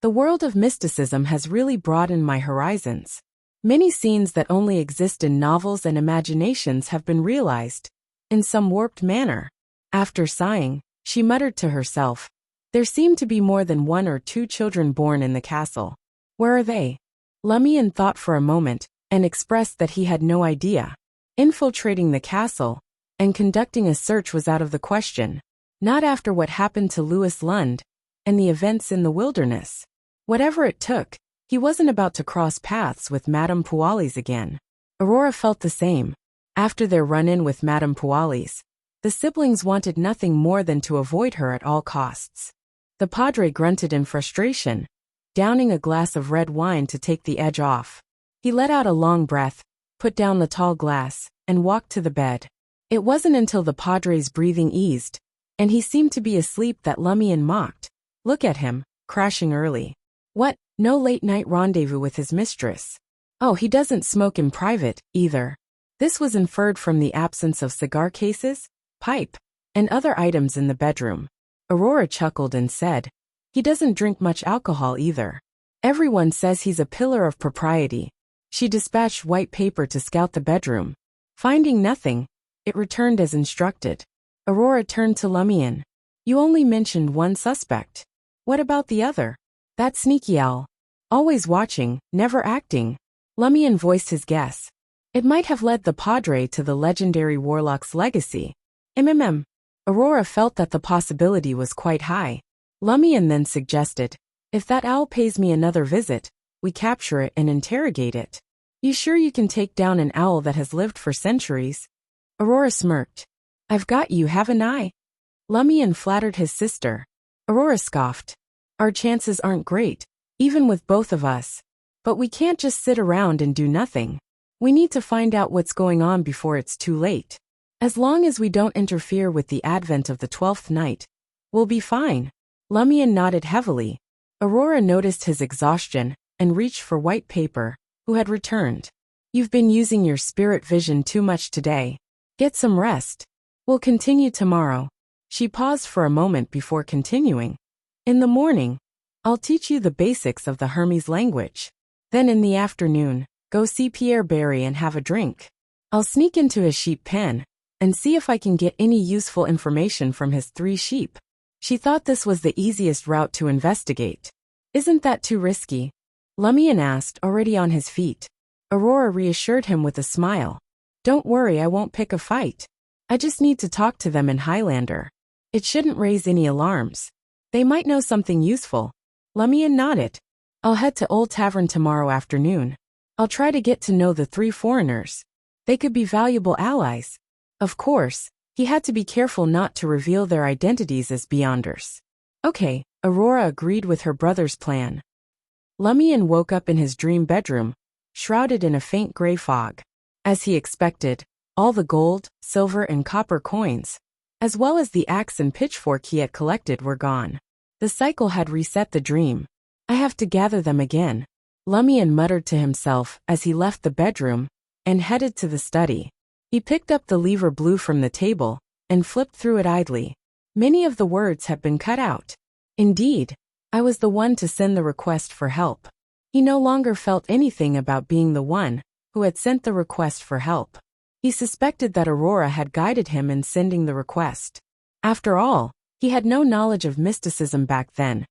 The world of mysticism has really broadened my horizons. Many scenes that only exist in novels and imaginations have been realized, in some warped manner. After sighing, she muttered to herself. There seem to be more than 1 or 2 children born in the castle. Where are they? Lumion thought for a moment, and expressed that he had no idea. Infiltrating the castle and conducting a search was out of the question. Not after what happened to Louis Lund and the events in the wilderness. Whatever it took, he wasn't about to cross paths with Madame Pualis again. Aurora felt the same. After their run-in with Madame Pualis, the siblings wanted nothing more than to avoid her at all costs. The Padre grunted in frustration, downing a glass of red wine to take the edge off. He let out a long breath, put down the tall glass, and walked to the bed. It wasn't until the Padre's breathing eased, and he seemed to be asleep that Lumion mocked. Look at him, crashing early. What, no late-night rendezvous with his mistress? Oh, he doesn't smoke in private, either. This was inferred from the absence of cigar cases, pipe, and other items in the bedroom. Aurora chuckled and said, he doesn't drink much alcohol either. Everyone says he's a pillar of propriety. She dispatched white paper to scout the bedroom. Finding nothing, it returned as instructed. Aurora turned to Lumion. You only mentioned one suspect. What about the other? That sneaky owl. Always watching, never acting. Lumion voiced his guess. It might have led the Padre to the legendary warlock's legacy. Aurora felt that the possibility was quite high. Lumion then suggested, if that owl pays me another visit, we capture it and interrogate it. You sure you can take down an owl that has lived for centuries? Aurora smirked. I've got you, haven't I? Lumion flattered his sister. Aurora scoffed. Our chances aren't great, even with both of us. But we can't just sit around and do nothing. We need to find out what's going on before it's too late. As long as we don't interfere with the advent of the 12th night, we'll be fine. Lumion nodded heavily. Aurora noticed his exhaustion and reached for white paper, who had returned. You've been using your spirit vision too much today. Get some rest. We'll continue tomorrow. She paused for a moment before continuing. In the morning, I'll teach you the basics of the Hermes language. Then in the afternoon, go see Pierre Barry and have a drink. I'll sneak into his sheep pen and see if I can get any useful information from his 3 sheep. She thought this was the easiest route to investigate. Isn't that too risky? Lumion asked, already on his feet. Aurora reassured him with a smile. Don't worry, I won't pick a fight. I just need to talk to them in Highlander. It shouldn't raise any alarms. They might know something useful. Lumian nodded. I'll head to Old Tavern tomorrow afternoon. I'll try to get to know the 3 foreigners. They could be valuable allies. Of course, he had to be careful not to reveal their identities as Beyonders. Okay, Aurora agreed with her brother's plan. Lumian woke up in his dream bedroom, shrouded in a faint gray fog. As he expected, all the gold, silver and copper coins, as well as the axe and pitchfork he had collected, were gone. The cycle had reset the dream. I have to gather them again, Lumian muttered to himself as he left the bedroom and headed to the study. He picked up the lever blue from the table and flipped through it idly. Many of the words had been cut out. Indeed, I was the one to send the request for help. He no longer felt anything about being the one who had sent the request for help. He suspected that Aurora had guided him in sending the request. After all, he had no knowledge of mysticism back then,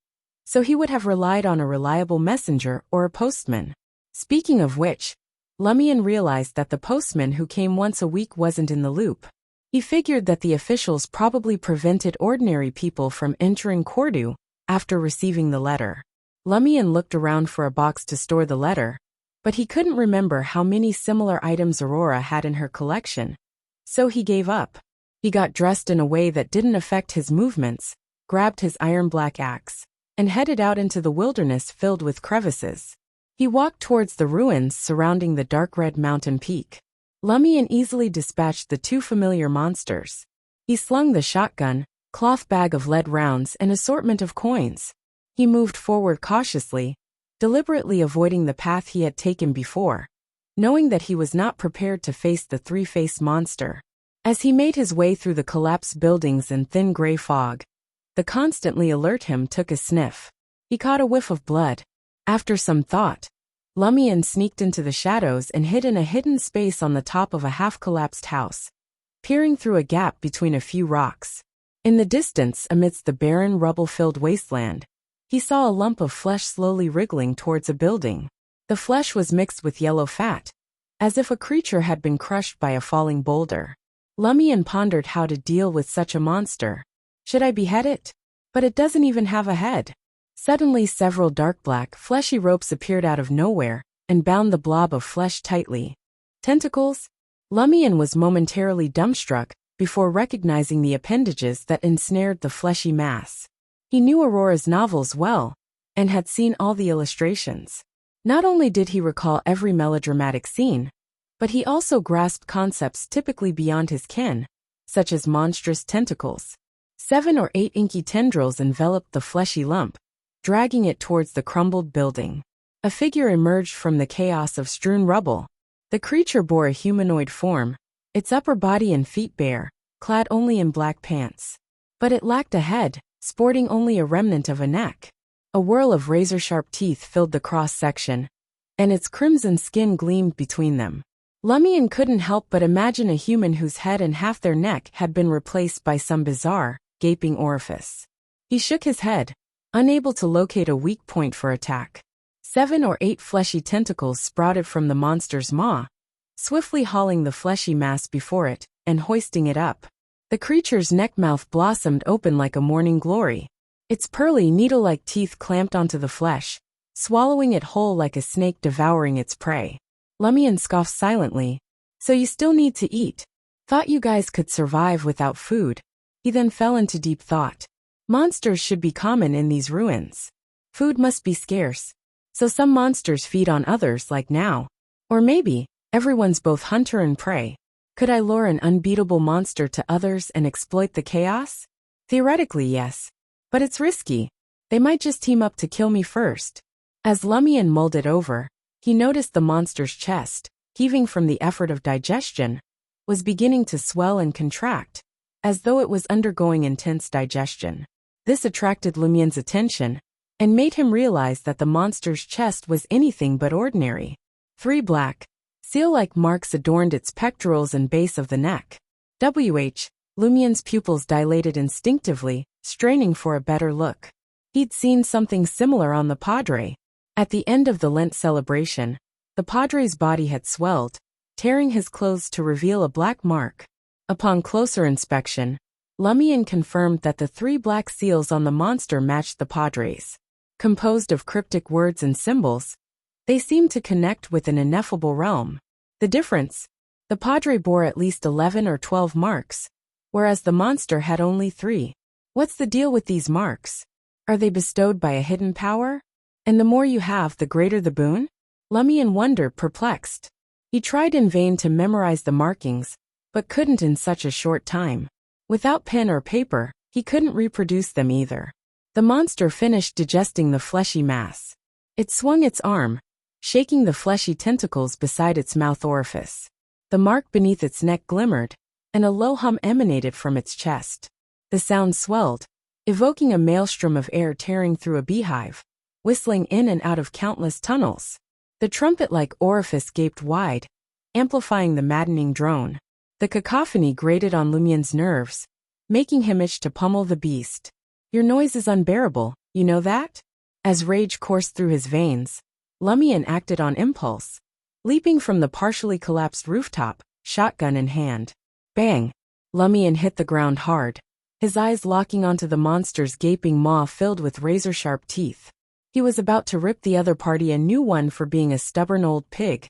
so he would have relied on a reliable messenger or a postman. Speaking of which, Lumian realized that the postman who came once a week wasn't in the loop. He figured that the officials probably prevented ordinary people from entering Cordu after receiving the letter. Lumian looked around for a box to store the letter, but he couldn't remember how many similar items Aurora had in her collection, so he gave up. He got dressed in a way that didn't affect his movements, grabbed his iron-black axe, and headed out into the wilderness filled with crevices. He walked towards the ruins surrounding the dark red mountain peak. Lumian easily dispatched the 2 familiar monsters. He slung the shotgun, cloth bag of lead rounds and assortment of coins. He moved forward cautiously, deliberately avoiding the path he had taken before, knowing that he was not prepared to face the 3-faced monster. As he made his way through the collapsed buildings and thin gray fog, the constantly alert him took a sniff. He caught a whiff of blood. After some thought, Lumian sneaked into the shadows and hid in a hidden space on the top of a half-collapsed house, peering through a gap between a few rocks. In the distance, amidst the barren, rubble-filled wasteland, he saw a lump of flesh slowly wriggling towards a building. The flesh was mixed with yellow fat, as if a creature had been crushed by a falling boulder. Lumian pondered how to deal with such a monster. Should I behead it? But it doesn't even have a head. Suddenly several dark black, fleshy ropes appeared out of nowhere and bound the blob of flesh tightly. Tentacles? Lumian was momentarily dumbstruck before recognizing the appendages that ensnared the fleshy mass. He knew Aurora's novels well and had seen all the illustrations. Not only did he recall every melodramatic scene, but he also grasped concepts typically beyond his ken, such as monstrous tentacles. 7 or 8 inky tendrils enveloped the fleshy lump, dragging it towards the crumbled building. A figure emerged from the chaos of strewn rubble. The creature bore a humanoid form, its upper body and feet bare, clad only in black pants. But it lacked a head, sporting only a remnant of a neck. A whirl of razor-sharp teeth filled the cross-section, and its crimson skin gleamed between them. Lumian couldn't help but imagine a human whose head and half their neck had been replaced by some bizarre, gaping orifice. He shook his head, unable to locate a weak point for attack. 7 or 8 fleshy tentacles sprouted from the monster's maw, swiftly hauling the fleshy mass before it and hoisting it up. The creature's neck-mouth blossomed open like a morning glory. Its pearly, needle-like teeth clamped onto the flesh, swallowing it whole like a snake devouring its prey. Lumian scoffed silently. So you still need to eat. Thought you guys could survive without food. He then fell into deep thought. Monsters should be common in these ruins. Food must be scarce. So some monsters feed on others like now. Or maybe, everyone's both hunter and prey. Could I lure an unbeatable monster to others and exploit the chaos? Theoretically, yes. But it's risky. They might just team up to kill me first. As Lumian mulled it over, he noticed the monster's chest, heaving from the effort of digestion, was beginning to swell and contract, as though it was undergoing intense digestion. This attracted Lumian's attention, and made him realize that the monster's chest was anything but ordinary. 3 black, seal-like marks adorned its pectorals and base of the neck. Lumian's pupils dilated instinctively, straining for a better look. He'd seen something similar on the Padre. At the end of the Lent celebration, the Padre's body had swelled, tearing his clothes to reveal a black mark. Upon closer inspection, Lumian confirmed that the 3 black seals on the monster matched the Padre's. composed of cryptic words and symbols. They seemed to connect with an ineffable realm. The difference? The Padre bore at least 11 or 12 marks, whereas the monster had only 3. What's the deal with these marks? Are they bestowed by a hidden power? And the more you have, the greater the boon? Lumion wondered, perplexed. He tried in vain to memorize the markings, but couldn't in such a short time. Without pen or paper, he couldn't reproduce them either. The monster finished digesting the fleshy mass. It swung its arm, shaking the fleshy tentacles beside its mouth orifice. The mark beneath its neck glimmered, and a low hum emanated from its chest. The sound swelled, evoking a maelstrom of air tearing through a beehive, whistling in and out of countless tunnels. The trumpet-like orifice gaped wide, amplifying the maddening drone. The cacophony grated on Lumion's nerves, making him itch to pummel the beast. Your noise is unbearable, you know that? As rage coursed through his veins, Lumion acted on impulse. Leaping from the partially collapsed rooftop, shotgun in hand. Bang! Lumion hit the ground hard, his eyes locking onto the monster's gaping maw filled with razor-sharp teeth. He was about to rip the other party a new one for being a stubborn old pig,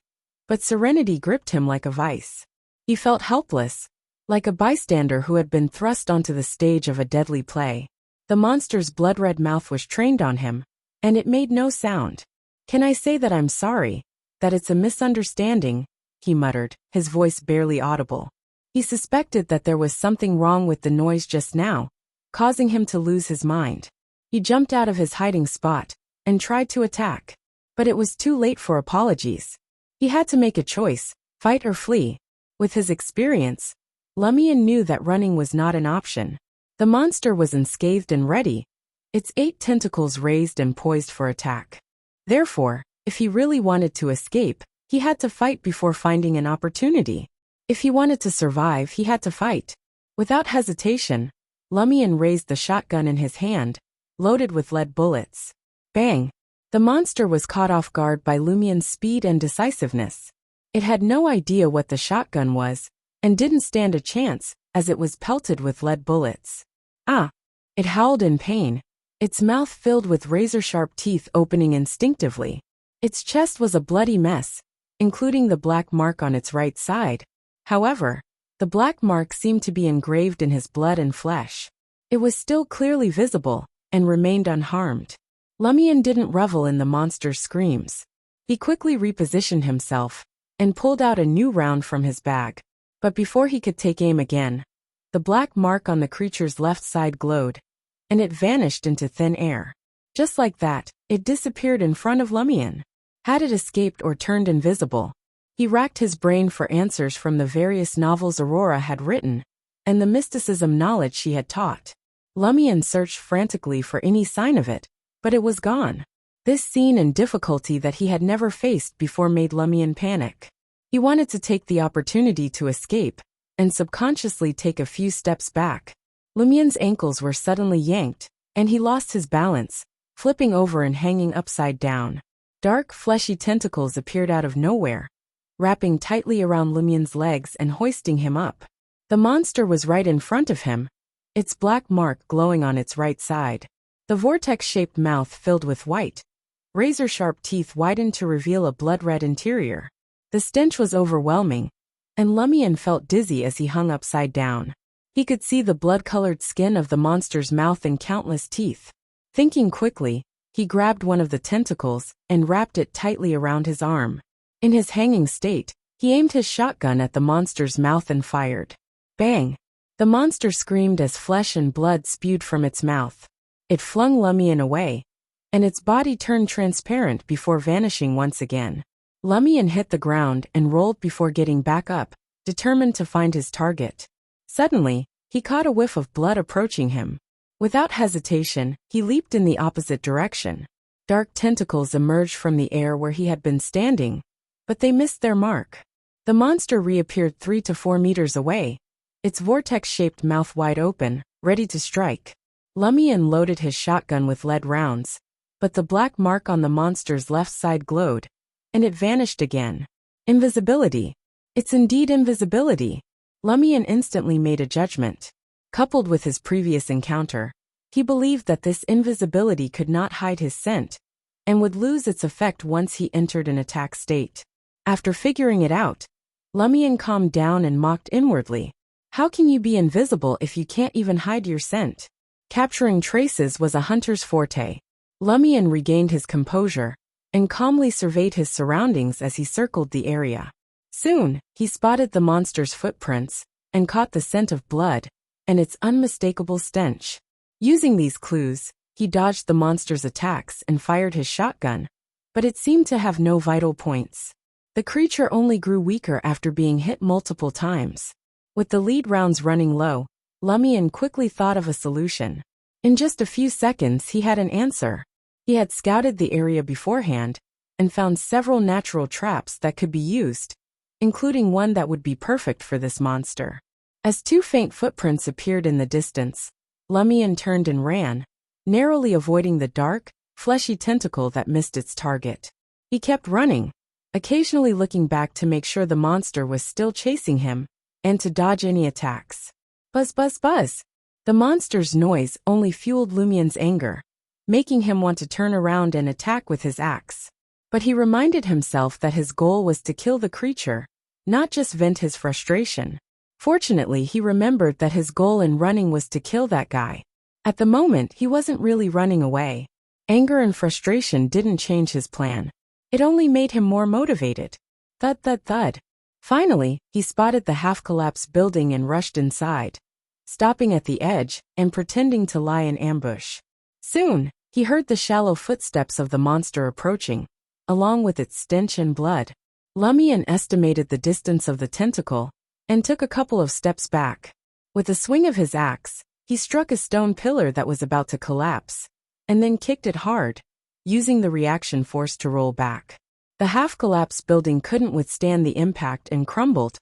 but serenity gripped him like a vice. He felt helpless, like a bystander who had been thrust onto the stage of a deadly play. The monster's blood-red mouth was trained on him, and it made no sound. "Can I say that I'm sorry? That it's a misunderstanding?" he muttered, his voice barely audible. He suspected that there was something wrong with the noise just now, causing him to lose his mind. He jumped out of his hiding spot and tried to attack. But it was too late for apologies. He had to make a choice, fight or flee. With his experience, Lumion knew that running was not an option. The monster was unscathed and ready, its 8 tentacles raised and poised for attack. Therefore, if he really wanted to escape, he had to fight before finding an opportunity. If he wanted to survive, he had to fight. Without hesitation, Lumion raised the shotgun in his hand, loaded with lead bullets. Bang! The monster was caught off guard by Lumion's speed and decisiveness. It had no idea what the shotgun was, and didn't stand a chance, as it was pelted with lead bullets. Ah! It howled in pain, its mouth filled with razor-sharp teeth opening instinctively. Its chest was a bloody mess, including the black mark on its right side. However, the black mark seemed to be engraved in his blood and flesh. It was still clearly visible, and remained unharmed. Lumion didn't revel in the monster's screams. He quickly repositioned himself, and pulled out a new round from his bag. But before he could take aim again, the black mark on the creature's left side glowed, and it vanished into thin air. Just like that, it disappeared in front of Lumion. Had it escaped or turned invisible? He racked his brain for answers from the various novels Aurora had written, and the mysticism knowledge she had taught. Lumion searched frantically for any sign of it, but it was gone. This scene and difficulty that he had never faced before made Lumion panic. He wanted to take the opportunity to escape, and subconsciously take a few steps back. Lumion's ankles were suddenly yanked, and he lost his balance, flipping over and hanging upside down. Dark, fleshy tentacles appeared out of nowhere, wrapping tightly around Lumion's legs and hoisting him up. The monster was right in front of him, its black mark glowing on its right side. The vortex-shaped mouth filled with white, razor-sharp teeth widened to reveal a blood-red interior. The stench was overwhelming, and Lumion felt dizzy as he hung upside down. He could see the blood-colored skin of the monster's mouth and countless teeth. Thinking quickly, he grabbed one of the tentacles and wrapped it tightly around his arm. In his hanging state, he aimed his shotgun at the monster's mouth and fired. Bang! The monster screamed as flesh and blood spewed from its mouth. It flung Lumion away, and its body turned transparent before vanishing once again. Lumion hit the ground and rolled before getting back up, determined to find his target. Suddenly, he caught a whiff of blood approaching him. Without hesitation, he leaped in the opposite direction. Dark tentacles emerged from the air where he had been standing, but they missed their mark. The monster reappeared 3 to 4 meters away, its vortex-shaped mouth wide open, ready to strike. Lumion loaded his shotgun with lead rounds, but the black mark on the monster's left side glowed, and it vanished again. Invisibility. It's indeed invisibility. Lumion instantly made a judgment. Coupled with his previous encounter, He believed that this invisibility could not hide his scent, and would lose its effect once he entered an attack state. After figuring it out, Lumion calmed down and mocked inwardly. How can you be invisible if you can't even hide your scent? Capturing traces was a hunter's forte. Lumion regained his composure and calmly surveyed his surroundings as he circled the area. Soon, he spotted the monster's footprints and caught the scent of blood and its unmistakable stench. Using these clues, he dodged the monster's attacks and fired his shotgun, but it seemed to have no vital points. The creature only grew weaker after being hit multiple times. With the lead rounds running low, Lumion quickly thought of a solution. In just a few seconds he had an answer. He had scouted the area beforehand and found several natural traps that could be used, including one that would be perfect for this monster. As two faint footprints appeared in the distance, Lumion turned and ran, narrowly avoiding the dark, fleshy tentacle that missed its target. He kept running, occasionally looking back to make sure the monster was still chasing him, and to dodge any attacks. Buzz buzz buzz! The monster's noise only fueled Lumion's anger, making him want to turn around and attack with his axe. But he reminded himself that his goal was to kill the creature, not just vent his frustration. Fortunately, he remembered that his goal in running was to kill that guy. At the moment, he wasn't really running away. Anger and frustration didn't change his plan. It only made him more motivated. Thud thud thud. Finally, he spotted the half-collapsed building and rushed inside, stopping at the edge and pretending to lie in ambush. Soon, he heard the shallow footsteps of the monster approaching, along with its stench and blood. Lumion estimated the distance of the tentacle and took a couple of steps back. With a swing of his axe, he struck a stone pillar that was about to collapse, and then kicked it hard, using the reaction force to roll back. The half-collapsed building couldn't withstand the impact and crumbled,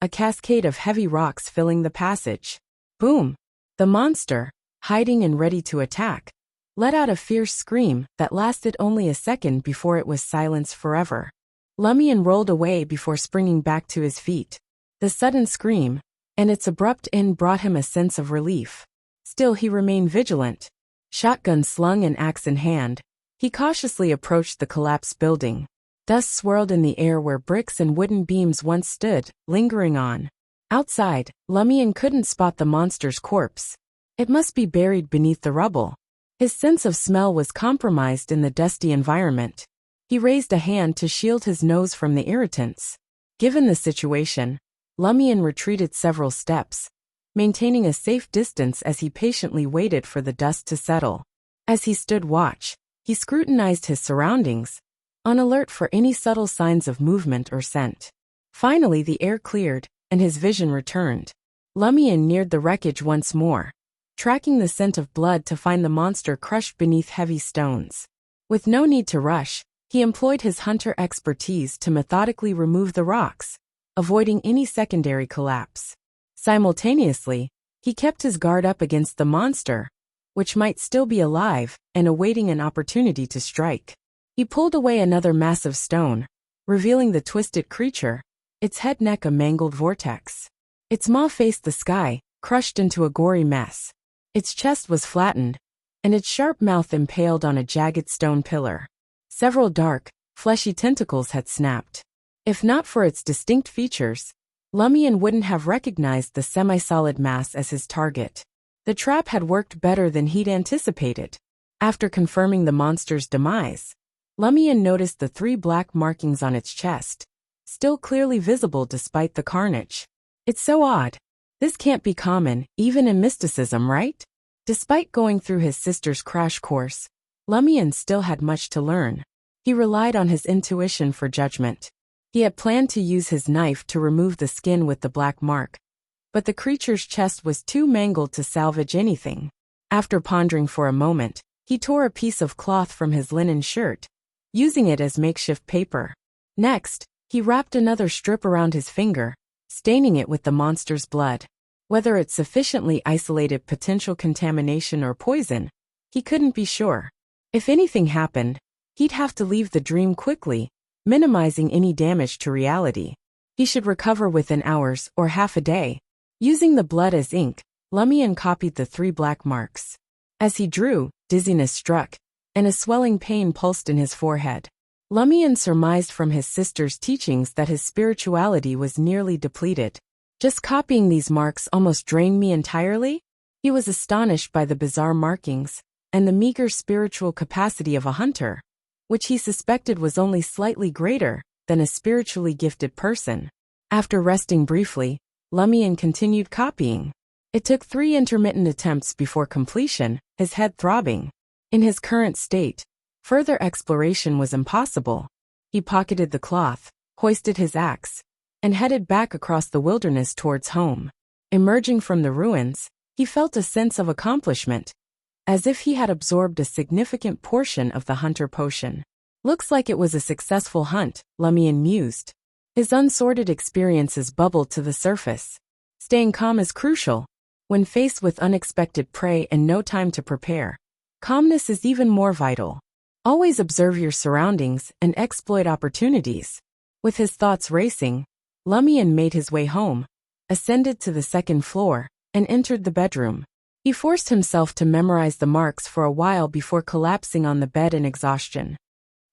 a cascade of heavy rocks filling the passage. Boom! The monster, hiding and ready to attack, let out a fierce scream that lasted only a second before it was silenced forever. Lumion rolled away before springing back to his feet. The sudden scream and its abrupt end brought him a sense of relief. Still, he remained vigilant. Shotgun slung and axe in hand, he cautiously approached the collapsed building. Dust swirled in the air where bricks and wooden beams once stood, lingering on. Outside, Lumion couldn't spot the monster's corpse. It must be buried beneath the rubble. His sense of smell was compromised in the dusty environment. He raised a hand to shield his nose from the irritants. Given the situation, Lumion retreated several steps, maintaining a safe distance as he patiently waited for the dust to settle. As he stood watch, he scrutinized his surroundings, on alert for any subtle signs of movement or scent. Finally, the air cleared, and his vision returned. Lumion neared the wreckage once more, tracking the scent of blood to find the monster crushed beneath heavy stones. With no need to rush, he employed his hunter expertise to methodically remove the rocks, avoiding any secondary collapse. Simultaneously, he kept his guard up against the monster, which might still be alive and awaiting an opportunity to strike. He pulled away another massive stone, revealing the twisted creature, its head neck a mangled vortex. Its maw faced the sky, crushed into a gory mess. Its chest was flattened, and its sharp mouth impaled on a jagged stone pillar. Several dark, fleshy tentacles had snapped. If not for its distinct features, Lumion wouldn't have recognized the semi-solid mass as his target. The trap had worked better than he'd anticipated. After confirming the monster's demise, Lumion noticed the 3 black markings on its chest, still clearly visible despite the carnage. It's so odd. This can't be common, even in mysticism, right? Despite going through his sister's crash course, Lumion still had much to learn. He relied on his intuition for judgment. He had planned to use his knife to remove the skin with the black mark, but the creature's chest was too mangled to salvage anything. After pondering for a moment, he tore a piece of cloth from his linen shirt, using it as makeshift paper. Next, he wrapped another strip around his finger, staining it with the monster's blood. Whether it sufficiently isolated potential contamination or poison, he couldn't be sure. If anything happened, he'd have to leave the dream quickly, minimizing any damage to reality. He should recover within hours or half a day. Using the blood as ink, Lumion copied the 3 black marks. As he drew, dizziness struck, and a swelling pain pulsed in his forehead. Lumian surmised from his sister's teachings that his spirituality was nearly depleted. Just copying these marks almost drained me entirely? He was astonished by the bizarre markings, and the meager spiritual capacity of a hunter, which he suspected was only slightly greater than a spiritually gifted person. After resting briefly, Lumian continued copying. It took 3 intermittent attempts before completion, his head throbbing. In his current state, further exploration was impossible. He pocketed the cloth, hoisted his axe, and headed back across the wilderness towards home. Emerging from the ruins, he felt a sense of accomplishment, as if he had absorbed a significant portion of the hunter potion. Looks like it was a successful hunt, Lumian mused. His unsorted experiences bubbled to the surface. Staying calm is crucial. When faced with unexpected prey and no time to prepare, calmness is even more vital. Always observe your surroundings and exploit opportunities. With his thoughts racing, Lumian made his way home, ascended to the 2nd floor, and entered the bedroom. He forced himself to memorize the marks for a while before collapsing on the bed in exhaustion.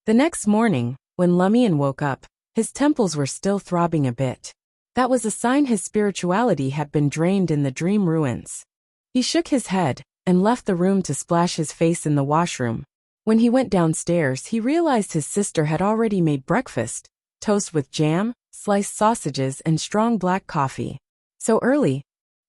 The next morning, when Lumian woke up, his temples were still throbbing a bit. That was a sign his spirituality had been drained in the dream ruins. He shook his head and left the room to splash his face in the washroom. When he went downstairs, he realized his sister had already made breakfast: toast with jam, sliced sausages, and strong black coffee. So early?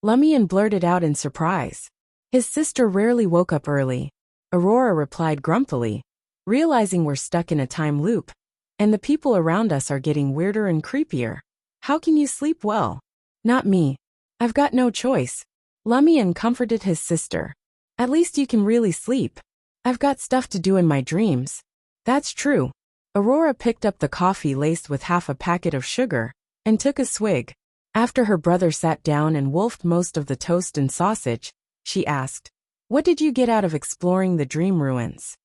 Lumian blurted out in surprise. His sister rarely woke up early. Aurora replied grumpily, realizing we're stuck in a time loop, and the people around us are getting weirder and creepier. How can you sleep well? Not me. I've got no choice. Lumian comforted his sister. At least you can really sleep. I've got stuff to do in my dreams. That's true. Aurora picked up the coffee laced with half a packet of sugar and took a swig. After her brother sat down and wolfed most of the toast and sausage, she asked, "What did you get out of exploring the dream ruins?"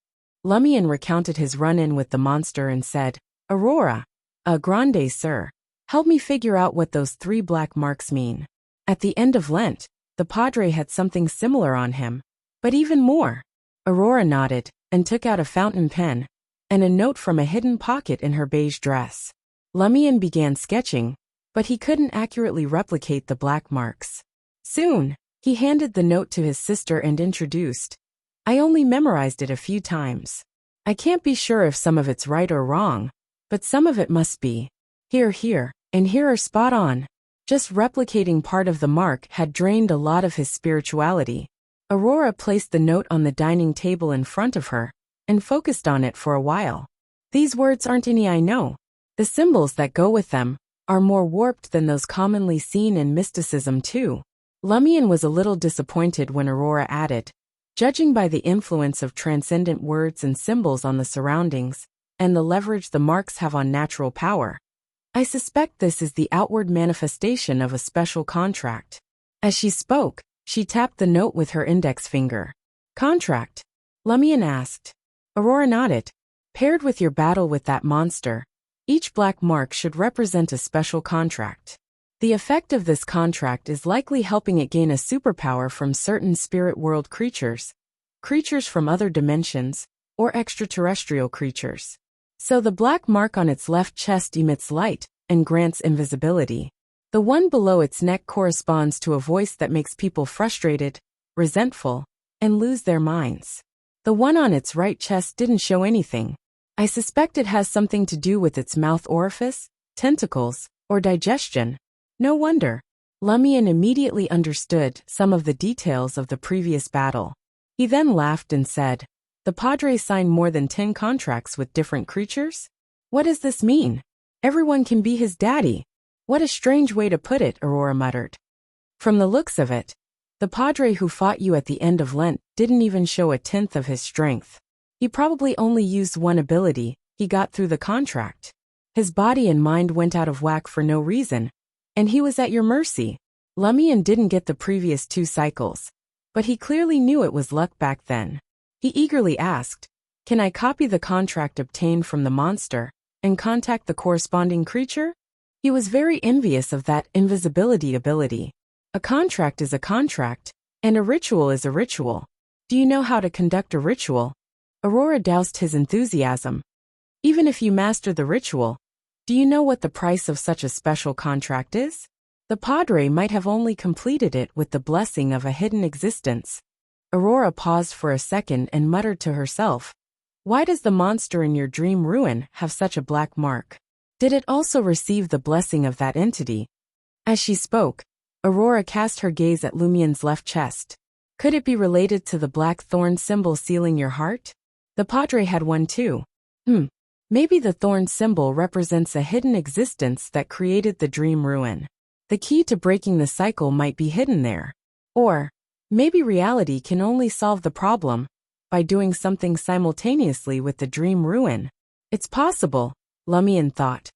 Lumian recounted his run-in with the monster and said, "Aurora, grande sir, help me figure out what those 3 black marks mean." At the end of Lent, the padre had something similar on him, but even more. Aurora nodded and took out a fountain pen and a note from a hidden pocket in her beige dress. Lumian began sketching, but he couldn't accurately replicate the black marks. Soon, he handed the note to his sister and introduced, "I only memorized it a few times. I can't be sure if some of it's right or wrong, but some of it must be. Here, and here are spot on." Just replicating part of the mark had drained a lot of his spirituality. Aurora placed the note on the dining table in front of her and focused on it for a while. "These words aren't any I know. The symbols that go with them are more warped than those commonly seen in mysticism too." Lumian was a little disappointed when Aurora added, "Judging by the influence of transcendent words and symbols on the surroundings, and the leverage the marks have on natural power, I suspect this is the outward manifestation of a special contract." As she spoke, she tapped the note with her index finger. "Contract?" Lumian asked. Aurora nodded. "Paired with your battle with that monster, each black mark should represent a special contract. The effect of this contract is likely helping it gain a superpower from certain spirit world creatures from other dimensions, or extraterrestrial creatures. So the black mark on its left chest emits light and grants invisibility. The one below its neck corresponds to a voice that makes people frustrated, resentful, and lose their minds. The one on its right chest didn't show anything. I suspect it has something to do with its mouth orifice, tentacles, or digestion. No wonder. Lumian immediately understood some of the details of the previous battle. He then laughed and said, "The Padre signed more than 10 contracts with different creatures? What does this mean? Everyone can be his daddy." "What a strange way to put it," Aurora muttered. "From the looks of it, the Padre who fought you at the end of Lent didn't even show a tenth of his strength. He probably only used one ability he got through the contract. His body and mind went out of whack for no reason, and he was at your mercy." Lumian didn't get the previous 2 cycles, but he clearly knew it was luck back then. He eagerly asked, "Can I copy the contract obtained from the monster and contact the corresponding creature?" He was very envious of that invisibility ability. A contract is a contract, and a ritual is a ritual. Do you know how to conduct a ritual? Aurora doused his enthusiasm. Even if you master the ritual, do you know what the price of such a special contract is? The Padre might have only completed it with the blessing of a hidden existence. Aurora paused for a second and muttered to herself, "Why does the monster in your dream ruin have such a black mark? Did it also receive the blessing of that entity?" As she spoke, Aurora cast her gaze at Lumien's left chest. Could it be related to the black thorn symbol sealing your heart? The Padre had one too. Maybe the thorn symbol represents a hidden existence that created the dream ruin. The key to breaking the cycle might be hidden there. Or, maybe reality can only solve the problem by doing something simultaneously with the dream ruin. It's possible, Lumien thought,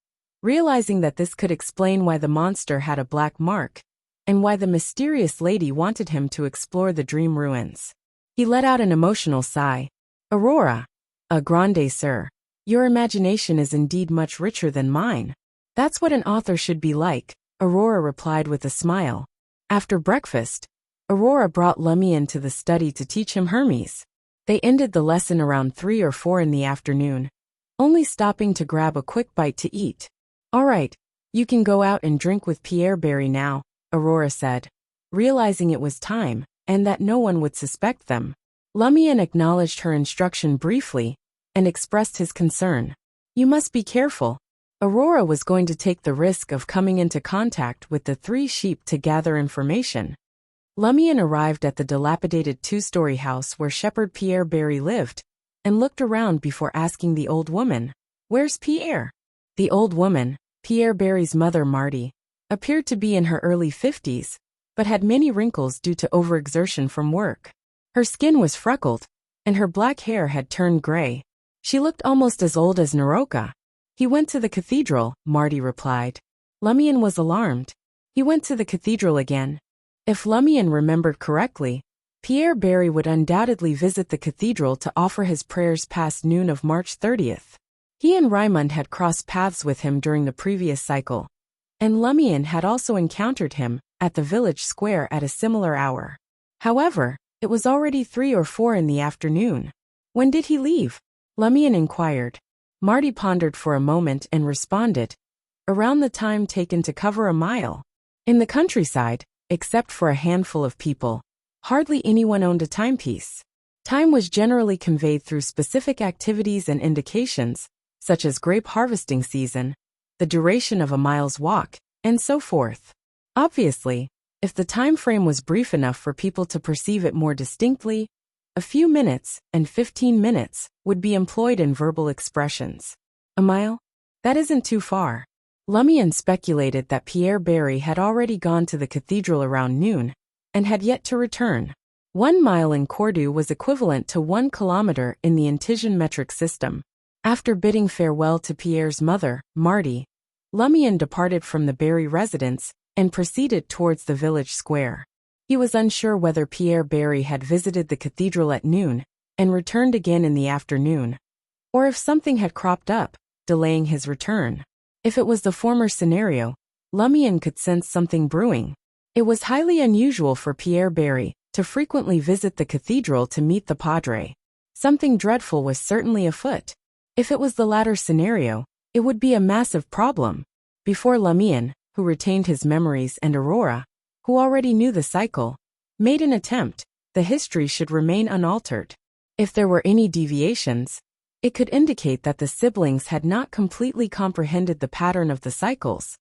realizing that this could explain why the monster had a black mark, and why the mysterious lady wanted him to explore the dream ruins. He let out an emotional sigh. Aurora, a grande sir, your imagination is indeed much richer than mine. That's what an author should be like, Aurora replied with a smile. After breakfast, Aurora brought Lumien to the study to teach him Hermes. They ended the lesson around 3 or 4 in the afternoon, only stopping to grab a quick bite to eat. All right, you can go out and drink with Pierre Barry now, Aurora said, realizing it was time, and that no one would suspect them. Lumien acknowledged her instruction briefly, and expressed his concern. You must be careful. Aurora was going to take the risk of coming into contact with the 3 sheep to gather information. Lumien arrived at the dilapidated 2-story house where Shepherd Pierre Barry lived, and looked around before asking the old woman, "Where's Pierre?" The old woman, Pierre Barry's mother Marty, appeared to be in her early 50s, but had many wrinkles due to overexertion from work. Her skin was freckled, and her black hair had turned gray. She looked almost as old as Naroka. He went to the cathedral, Marty replied. Lumien was alarmed. He went to the cathedral again. If Lumien remembered correctly, Pierre Barry would undoubtedly visit the cathedral to offer his prayers past noon of March 30th. He and Raimund had crossed paths with him during the previous cycle, and Lumien had also encountered him at the village square at a similar hour. However, it was already 3 or 4 in the afternoon. When did he leave? Lumien inquired. Marty pondered for a moment and responded, around the time taken to cover a mile. In the countryside, except for a handful of people, hardly anyone owned a timepiece. Time was generally conveyed through specific activities and indications, such as grape harvesting season, the duration of a mile's walk, and so forth. Obviously, if the time frame was brief enough for people to perceive it more distinctly, a few minutes and 15 minutes would be employed in verbal expressions. A mile? That isn't too far. Lumien speculated that Pierre Barry had already gone to the cathedral around noon, and had yet to return. 1 mile in Cordoue was equivalent to 1 kilometer in the Intisian metric system. After bidding farewell to Pierre's mother, Marty, Lumien departed from the Barry residence and proceeded towards the village square. He was unsure whether Pierre Barry had visited the cathedral at noon and returned again in the afternoon, or if something had cropped up, delaying his return. If it was the former scenario, Lumien could sense something brewing. It was highly unusual for Pierre Barry to frequently visit the cathedral to meet the Padre. Something dreadful was certainly afoot. If it was the latter scenario, it would be a massive problem. Before Lumien, who retained his memories, and Aurora, who already knew the cycle, made an attempt, the history should remain unaltered. If there were any deviations, it could indicate that the siblings had not completely comprehended the pattern of the cycles,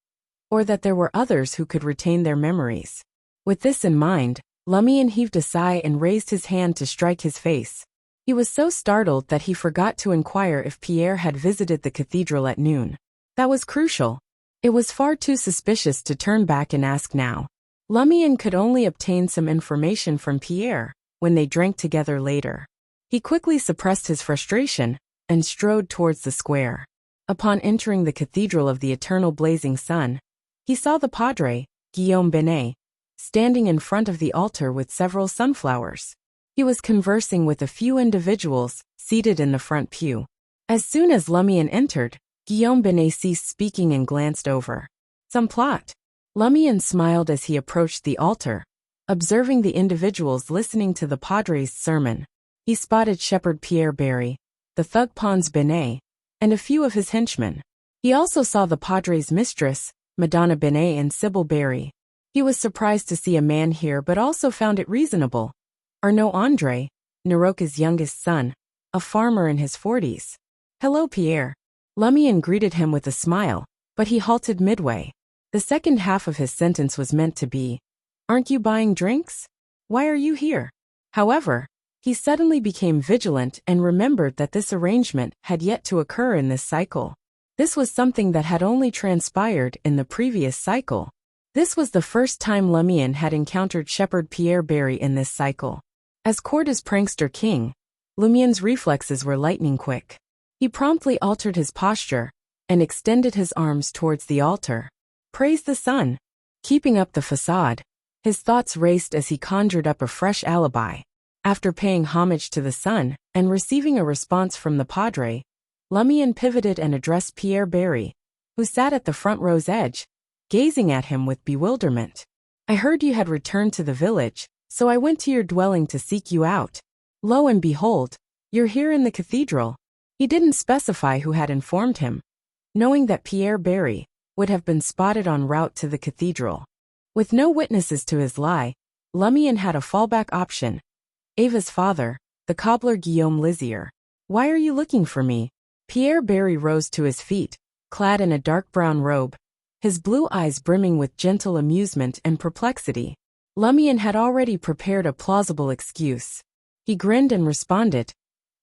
or that there were others who could retain their memories. With this in mind, Lumien heaved a sigh and raised his hand to strike his face. He was so startled that he forgot to inquire if Pierre had visited the cathedral at noon. That was crucial. It was far too suspicious to turn back and ask now. Lumien could only obtain some information from Pierre when they drank together later. He quickly suppressed his frustration and strode towards the square. Upon entering the Cathedral of the Eternal Blazing Sun, he saw the Padre, Guillaume Benet, standing in front of the altar with several sunflowers. He was conversing with a few individuals seated in the front pew. As soon as Lumien entered, Guillaume Benet ceased speaking and glanced over. Some plot. Lumien smiled as he approached the altar, Observing the individuals listening to the Padre's sermon, he spotted Shepherd Pierre Barry, the thug Pons Benet, and a few of his henchmen. He also saw the Padre's mistress, Madonna Benet, and Sybil Barry. He was surprised to see a man here but also found it reasonable. Arnaud André, Naroka's youngest son, a farmer in his 40s. "Hello, Pierre." Lumian greeted him with a smile, but he halted midway. The second half of his sentence was meant to be, "Aren't you buying drinks? Why are you here?" However, he suddenly became vigilant and remembered that this arrangement had yet to occur in this cycle. This was something that had only transpired in the previous cycle. This was the first time Lumian had encountered Shepherd Pierre Barry in this cycle. As Corda's prankster king, Lumian's reflexes were lightning quick. He promptly altered his posture and extended his arms towards the altar. Praise the sun. Keeping up the facade, his thoughts raced as he conjured up a fresh alibi. After paying homage to the sun and receiving a response from the Padre, Lumian pivoted and addressed Pierre Barry, who sat at the front row's edge, gazing at him with bewilderment. "I heard you had returned to the village, so I went to your dwelling to seek you out. Lo and behold, you're here in the cathedral." He didn't specify who had informed him, knowing that Pierre Barry would have been spotted en route to the cathedral. With no witnesses to his lie, Lumian had a fallback option. Ava's father, the cobbler Guillaume Lizier. "Why are you looking for me?" Pierre Barry rose to his feet, clad in a dark brown robe, his blue eyes brimming with gentle amusement and perplexity. Lumian had already prepared a plausible excuse. He grinned and responded,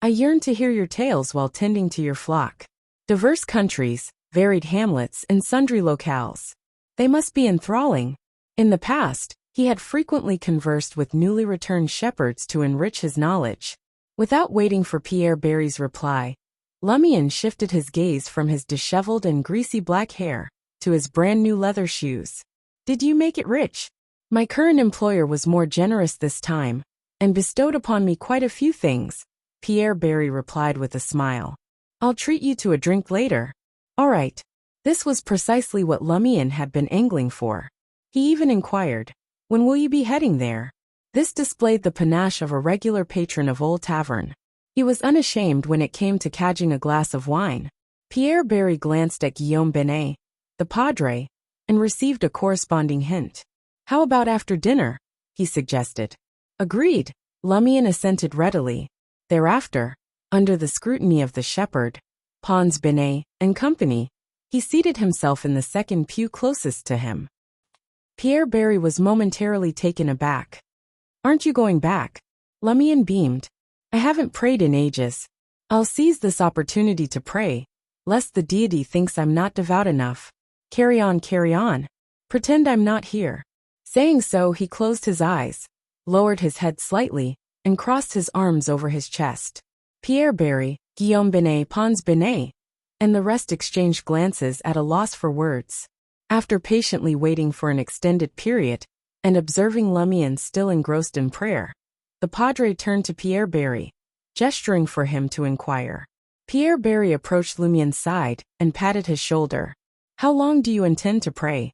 "I yearn to hear your tales while tending to your flock. Diverse countries, varied hamlets, and sundry locales. They must be enthralling." In the past, he had frequently conversed with newly returned shepherds to enrich his knowledge. Without waiting for Pierre Barry's reply, Lumian shifted his gaze from his disheveled and greasy black hair to his brand-new leather shoes. "Did you make it rich?" "My current employer was more generous this time, and bestowed upon me quite a few things," Pierre Barry replied with a smile. "I'll treat you to a drink later." "All right." This was precisely what Lumian had been angling for. He even inquired, "When will you be heading there?" This displayed the panache of a regular patron of Old Tavern. He was unashamed when it came to cadging a glass of wine. Pierre Barry glanced at Guillaume Benet, the Padre, and received a corresponding hint. "How about after dinner?" he suggested. "Agreed," Lumian assented readily. Thereafter, under the scrutiny of the shepherd, Pons Benet, and company, he seated himself in the second pew closest to him. Pierre Barry was momentarily taken aback. "Aren't you going back?" Lumian beamed. "I haven't prayed in ages. I'll seize this opportunity to pray, lest the deity thinks I'm not devout enough. Carry on, carry on. Pretend I'm not here." Saying so, he closed his eyes, lowered his head slightly, and crossed his arms over his chest. Pierre Barry, Guillaume Benet, Pons Benet, and the rest exchanged glances at a loss for words. After patiently waiting for an extended period, and observing Lumian still engrossed in prayer, the Padre turned to Pierre Barry, gesturing for him to inquire. Pierre Barry approached Lumian's side and patted his shoulder. "How long do you intend to pray?"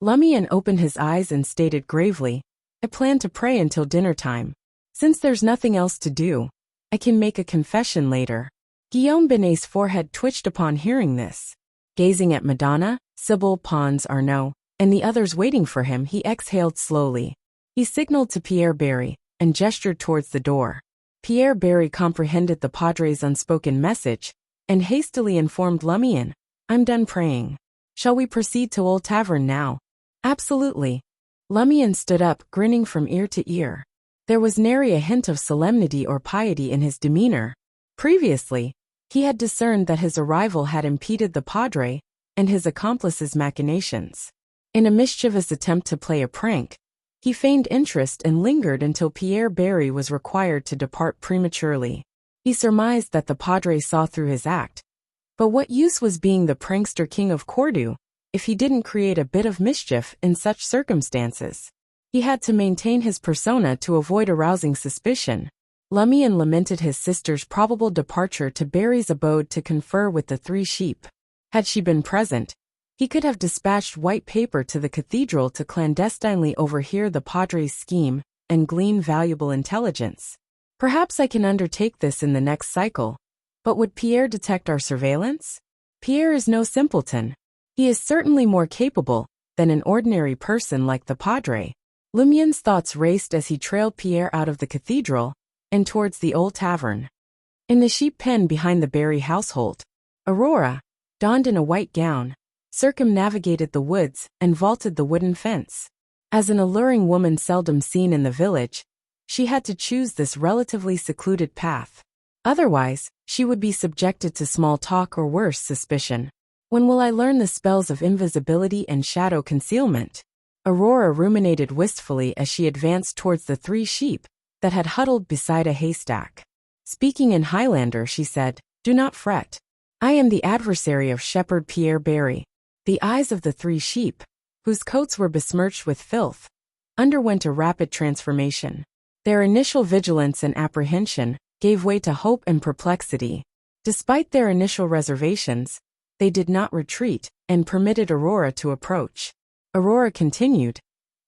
Lumian opened his eyes and stated gravely, "I plan to pray until dinner time. Since there's nothing else to do, I can make a confession later." Guillaume Benet's forehead twitched upon hearing this. Gazing at Madonna, Sybil, Pons, Arnaud, and the others waiting for him, he exhaled slowly. He signaled to Pierre Barry and gestured towards the door. Pierre Barry comprehended the Padre's unspoken message and hastily informed Lumian, "I'm done praying. Shall we proceed to Old Tavern now?" "Absolutely." Lumian stood up, grinning from ear to ear. There was nary a hint of solemnity or piety in his demeanor. Previously, he had discerned that his arrival had impeded the Padre and his accomplice's machinations. In a mischievous attempt to play a prank, he feigned interest and lingered until Pierre Barry was required to depart prematurely. He surmised that the Padre saw through his act. But what use was being the prankster king of Cordu if he didn't create a bit of mischief in such circumstances? He had to maintain his persona to avoid arousing suspicion. Lumian lamented his sister's probable departure to Barry's abode to confer with the three sheep. Had she been present, He could have dispatched white paper to the cathedral to clandestinely overhear the padre's scheme and glean valuable intelligence. Perhaps I can undertake this in the next cycle. But would Pierre detect our surveillance? Pierre is no simpleton. He is certainly more capable than an ordinary person like the padre. Lumien's thoughts raced as he trailed Pierre out of the cathedral and towards the old tavern. In the sheep pen behind the Barry household, Aurora, donned in a white gown, circumnavigated the woods and vaulted the wooden fence. As an alluring woman seldom seen in the village, she had to choose this relatively secluded path. Otherwise, she would be subjected to small talk or worse, suspicion. When will I learn the spells of invisibility and shadow concealment? Aurora ruminated wistfully as she advanced towards the 3 sheep that had huddled beside a haystack. Speaking in Highlander, she said, "Do not fret. I am the adversary of Shepherd Pierre Barry." The eyes of the 3 sheep, whose coats were besmirched with filth, underwent a rapid transformation. Their initial vigilance and apprehension gave way to hope and perplexity. Despite their initial reservations, they did not retreat and permitted Aurora to approach. Aurora continued,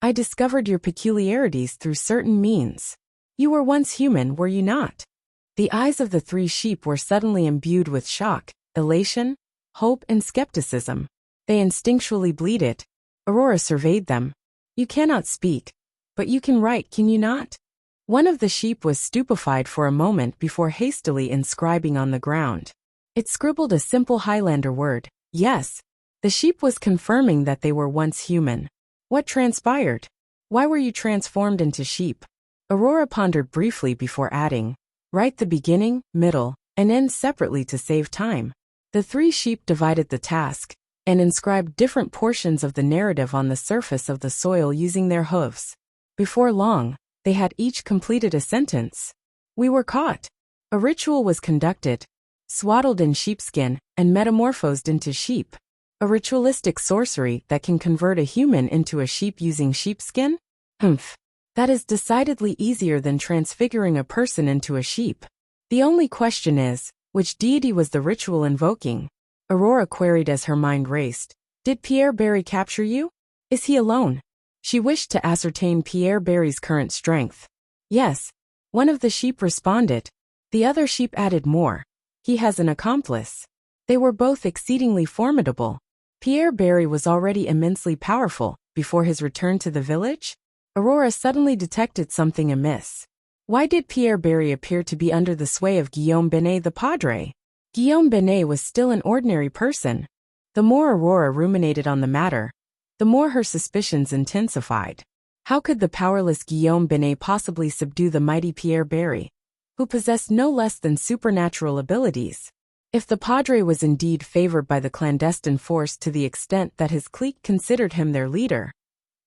"I discovered your peculiarities through certain means. You were once human, were you not?" The eyes of the 3 sheep were suddenly imbued with shock, elation, hope, and skepticism. They instinctually bleated. Aurora surveyed them. "You cannot speak, but you can write, can you not?" One of the sheep was stupefied for a moment before hastily inscribing on the ground. It scribbled a simple Highlander word, "Yes." The sheep was confirming that they were once human. What transpired? Why were you transformed into sheep? Aurora pondered briefly before adding, "Write the beginning, middle, and end separately to save time." The 3 sheep divided the task and inscribed different portions of the narrative on the surface of the soil using their hooves. Before long, they had each completed a sentence. "We were caught. A ritual was conducted, swaddled in sheepskin and metamorphosed into sheep. A ritualistic sorcery that can convert a human into a sheep using sheepskin? Humph. That is decidedly easier than transfiguring a person into a sheep. The only question is, which deity was the ritual invoking?" Aurora queried as her mind raced. "Did Pierre Barry capture you? Is he alone?" She wished to ascertain Pierre Barry's current strength. "Yes," one of the sheep responded. The other sheep added more. "He has an accomplice." They were both exceedingly formidable. Pierre Barry was already immensely powerful before his return to the village. Aurora suddenly detected something amiss. Why did Pierre Barry appear to be under the sway of Guillaume Benet the Padre? Guillaume Benet was still an ordinary person. The more Aurora ruminated on the matter, the more her suspicions intensified. How could the powerless Guillaume Benet possibly subdue the mighty Pierre Barry, who possessed no less than supernatural abilities? If the Padre was indeed favored by the clandestine force to the extent that his clique considered him their leader,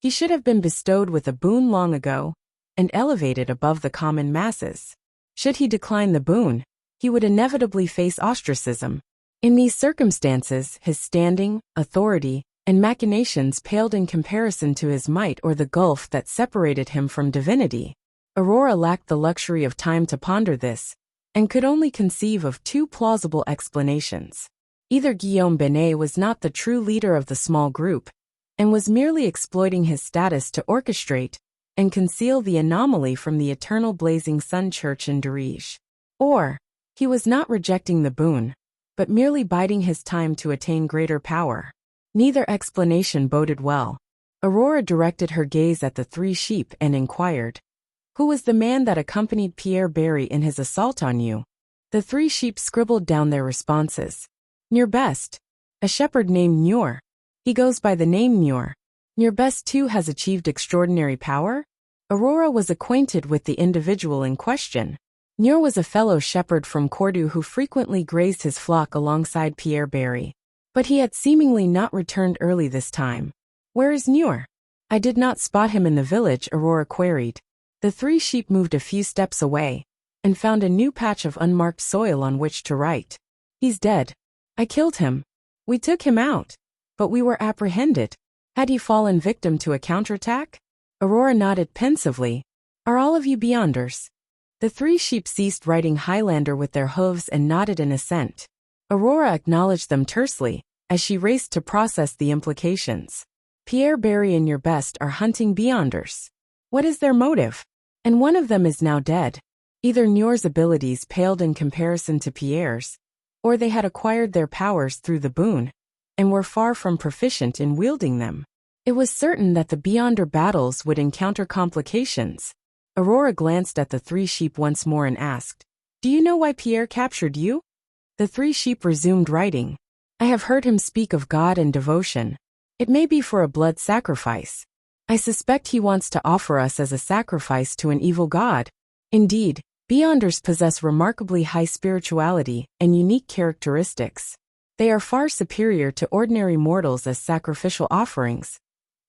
he should have been bestowed with a boon long ago and elevated above the common masses. Should he decline the boon, he would inevitably face ostracism. In these circumstances, his standing, authority, and machinations paled in comparison to his might or the gulf that separated him from divinity. Aurora lacked the luxury of time to ponder this, and could only conceive of 2 plausible explanations. Either Guillaume Benet was not the true leader of the small group, and was merely exploiting his status to orchestrate and conceal the anomaly from the eternal blazing sun church in Dirige. Or, he was not rejecting the boon, but merely biding his time to attain greater power. Neither explanation boded well. Aurora directed her gaze at the 3 sheep and inquired, "Who was the man that accompanied Pierre Barry in his assault on you?" The 3 sheep scribbled down their responses. "Near Best. A shepherd named Muir. He goes by the name Muir. Near Best too has achieved extraordinary power?" Aurora was acquainted with the individual in question. Muir was a fellow shepherd from Cordoue who frequently grazed his flock alongside Pierre Barry. But he had seemingly not returned early this time. "Where is Muir?" "I did not spot him in the village," Aurora queried. The 3 sheep moved a few steps away and found a new patch of unmarked soil on which to write. "He's dead. I killed him. We took him out, but we were apprehended." Had he fallen victim to a counterattack? Aurora nodded pensively. "Are all of you Beyonders?" The 3 sheep ceased writing Highlander with their hooves and nodded in assent. Aurora acknowledged them tersely, as she raced to process the implications. Pierre Barry and your best are hunting Beyonders. What is their motive? And one of them is now dead. Either Nior's abilities paled in comparison to Pierre's, or they had acquired their powers through the boon, and were far from proficient in wielding them. It was certain that the Beyonder battles would encounter complications. Aurora glanced at the three sheep once more and asked, "Do you know why Pierre captured you?" The three sheep resumed writing. "I have heard him speak of God and devotion. It may be for a blood sacrifice. I suspect he wants to offer us as a sacrifice to an evil god. Indeed, Beyonders possess remarkably high spirituality and unique characteristics. They are far superior to ordinary mortals as sacrificial offerings,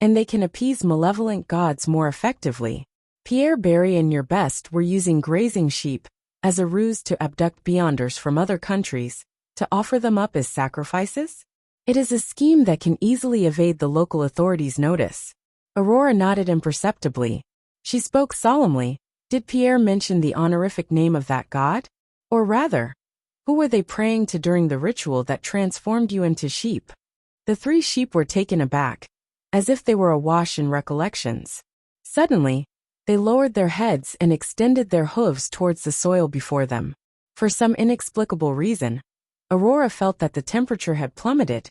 and they can appease malevolent gods more effectively. Pierre Barry and your best were using grazing sheep as a ruse to abduct Beyonders from other countries, to offer them up as sacrifices? It is a scheme that can easily evade the local authorities' notice." Aurora nodded imperceptibly. She spoke solemnly. Did Pierre mention the honorific name of that god? Or rather, who were they praying to during the ritual that transformed you into sheep? The three sheep were taken aback, as if they were awash in recollections. Suddenly, they lowered their heads and extended their hooves towards the soil before them. For some inexplicable reason, Aurora felt that the temperature had plummeted,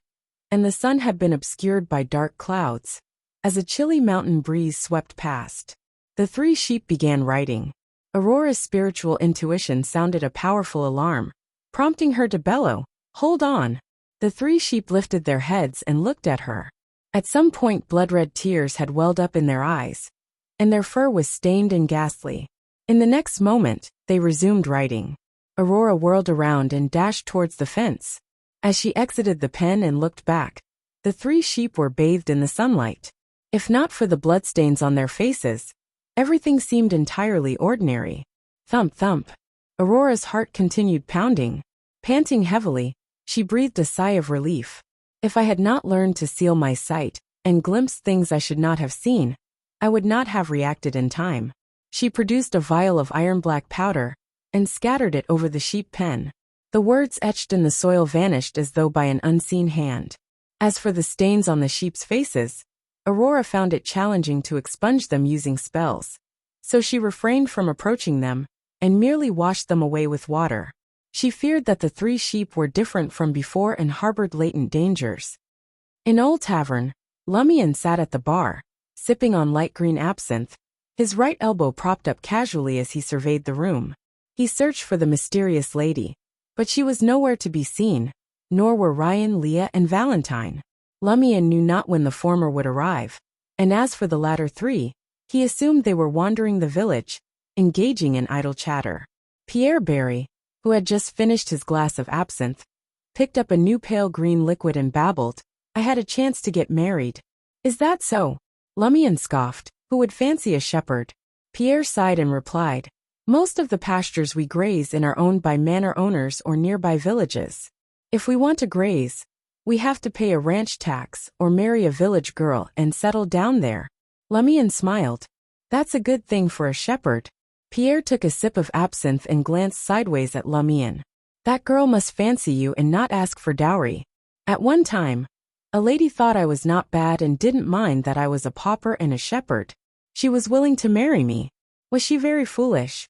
and the sun had been obscured by dark clouds, as a chilly mountain breeze swept past. The three sheep began writing. Aurora's spiritual intuition sounded a powerful alarm, prompting her to bellow, "Hold on!" The three sheep lifted their heads and looked at her. At some point blood-red tears had welled up in their eyes, and their fur was stained and ghastly. In the next moment, they resumed writing. Aurora whirled around and dashed towards the fence. As she exited the pen and looked back, the three sheep were bathed in the sunlight. If not for the bloodstains on their faces, everything seemed entirely ordinary. Thump, thump. Aurora's heart continued pounding. Panting heavily, she breathed a sigh of relief. If I had not learned to seal my sight and glimpse things I should not have seen, I would not have reacted in time. She produced a vial of iron-black powder and scattered it over the sheep pen. The words etched in the soil vanished as though by an unseen hand. As for the stains on the sheep's faces, Aurora found it challenging to expunge them using spells, so she refrained from approaching them and merely washed them away with water. She feared that the three sheep were different from before and harbored latent dangers. In Old Tavern, Lumion sat at the bar, sipping on light green absinthe, his right elbow propped up casually as he surveyed the room. He searched for the mysterious lady, but she was nowhere to be seen, nor were Ryan, Leah, and Valentine. Lumion knew not when the former would arrive, and as for the latter three, he assumed they were wandering the village, engaging in idle chatter. Pierre Barry, who had just finished his glass of absinthe, picked up a new pale green liquid and babbled, "I had a chance to get married." "Is that so?" Lumion scoffed. "Who would fancy a shepherd?" Pierre sighed and replied, "Most of the pastures we graze in are owned by manor owners or nearby villages. If we want to graze, we have to pay a ranch tax or marry a village girl and settle down there." Lumion smiled. "That's a good thing for a shepherd." Pierre took a sip of absinthe and glanced sideways at Lumion. "That girl must fancy you and not ask for dowry. At one time, a lady thought I was not bad and didn't mind that I was a pauper and a shepherd. She was willing to marry me. Was she very foolish?"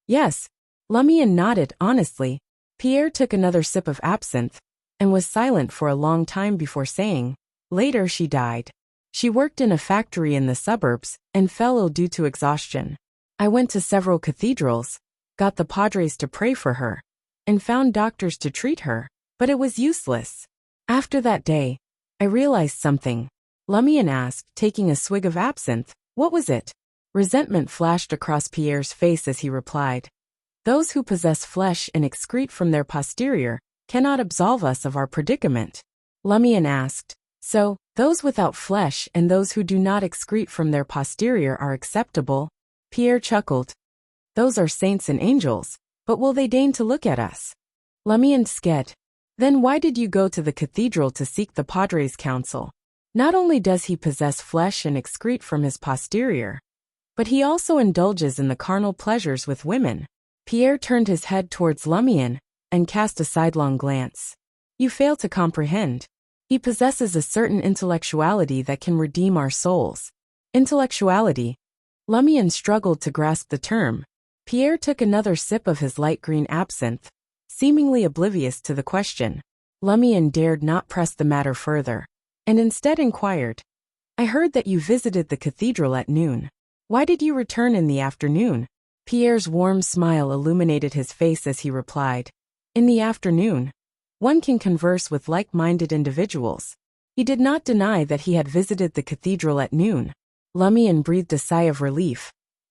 "Yes." Lumion nodded honestly. Pierre took another sip of absinthe and was silent for a long time before saying, "Later she died. She worked in a factory in the suburbs and fell ill due to exhaustion. I went to several cathedrals, got the padres to pray for her, and found doctors to treat her, but it was useless. After that day, I realized something." Lumion asked, taking a swig of absinthe, "What was it?" Resentment flashed across Pierre's face as he replied, "Those who possess flesh and excrete from their posterior cannot absolve us of our predicament." Lumion asked, "So, those without flesh and those who do not excrete from their posterior are acceptable?" Pierre chuckled. "Those are saints and angels, but will they deign to look at us?" Lumion sked. "Then why did you go to the cathedral to seek the padre's counsel? Not only does he possess flesh and excrete from his posterior, but he also indulges in the carnal pleasures with women." Pierre turned his head towards Lumion and cast a sidelong glance. "You fail to comprehend. He possesses a certain intellectuality that can redeem our souls. Intellectuality. Lumian struggled to grasp the term. Pierre took another sip of his light green absinthe, seemingly oblivious to the question. Lumian dared not press the matter further, and instead inquired, I heard that you visited the cathedral at noon. Why did you return in the afternoon? Pierre's warm smile illuminated his face as he replied, In the afternoon, one can converse with like-minded individuals. He did not deny that he had visited the cathedral at noon. Lumian breathed a sigh of relief,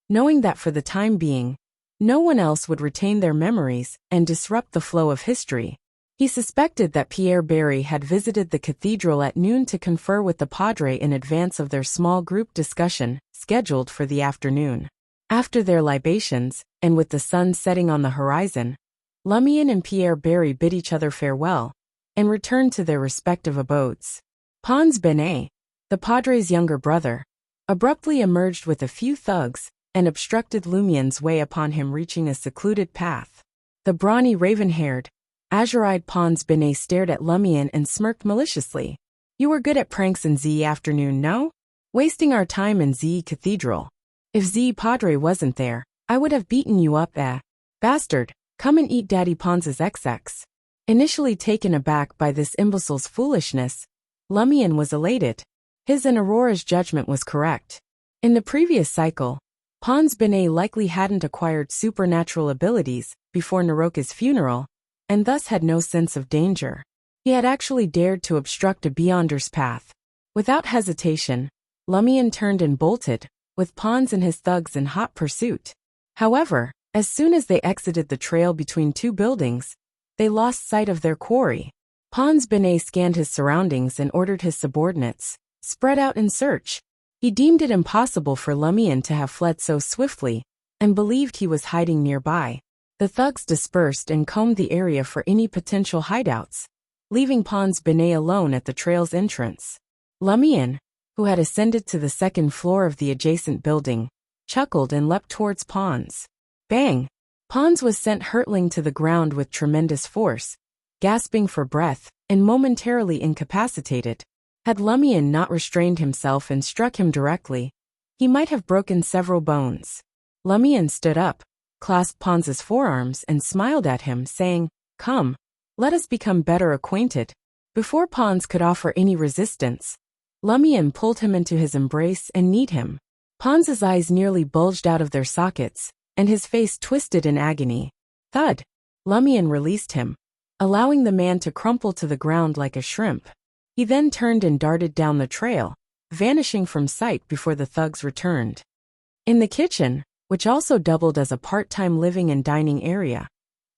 knowing that for the time being, no one else would retain their memories and disrupt the flow of history. He suspected that Pierre Barry had visited the cathedral at noon to confer with the padre in advance of their small group discussion, scheduled for the afternoon. After their libations, and with the sun setting on the horizon, Lumian and Pierre Barry bid each other farewell, and returned to their respective abodes. Pons Benet, the padre's younger brother, abruptly emerged with a few thugs, and obstructed Lumian's way upon him reaching a secluded path. The brawny raven-haired, azure-eyed Pons Benet stared at Lumian and smirked maliciously. You were good at pranks in the afternoon, no? Wasting our time in the cathedral. If the padre wasn't there, I would have beaten you up, bastard. Come and eat Daddy Pons's XX. Initially taken aback by this imbecile's foolishness, Lumian was elated. His and Aurora's judgment was correct. In the previous cycle, Pons Benet likely hadn't acquired supernatural abilities before Naroka's funeral, and thus had no sense of danger. He had actually dared to obstruct a Beyonder's path. Without hesitation, Lumian turned and bolted, with Pons and his thugs in hot pursuit. However, as soon as they exited the trail between two buildings, they lost sight of their quarry. Pons Benet scanned his surroundings and ordered his subordinates, spread out in search. He deemed it impossible for Lumian to have fled so swiftly, and believed he was hiding nearby. The thugs dispersed and combed the area for any potential hideouts, leaving Pons Benet alone at the trail's entrance. Lumian, who had ascended to the second floor of the adjacent building, chuckled and leapt towards Pons. Bang! Pons was sent hurtling to the ground with tremendous force, gasping for breath, and momentarily incapacitated. Had Lumian not restrained himself and struck him directly, he might have broken several bones. Lumian stood up, clasped Pons's forearms and smiled at him, saying, Come, let us become better acquainted. Before Pons could offer any resistance, Lumian pulled him into his embrace and kneed him. Pons's eyes nearly bulged out of their sockets, and his face twisted in agony. Thud! Lumian released him, allowing the man to crumple to the ground like a shrimp. He then turned and darted down the trail, vanishing from sight before the thugs returned. In the kitchen, which also doubled as a part-time living and dining area,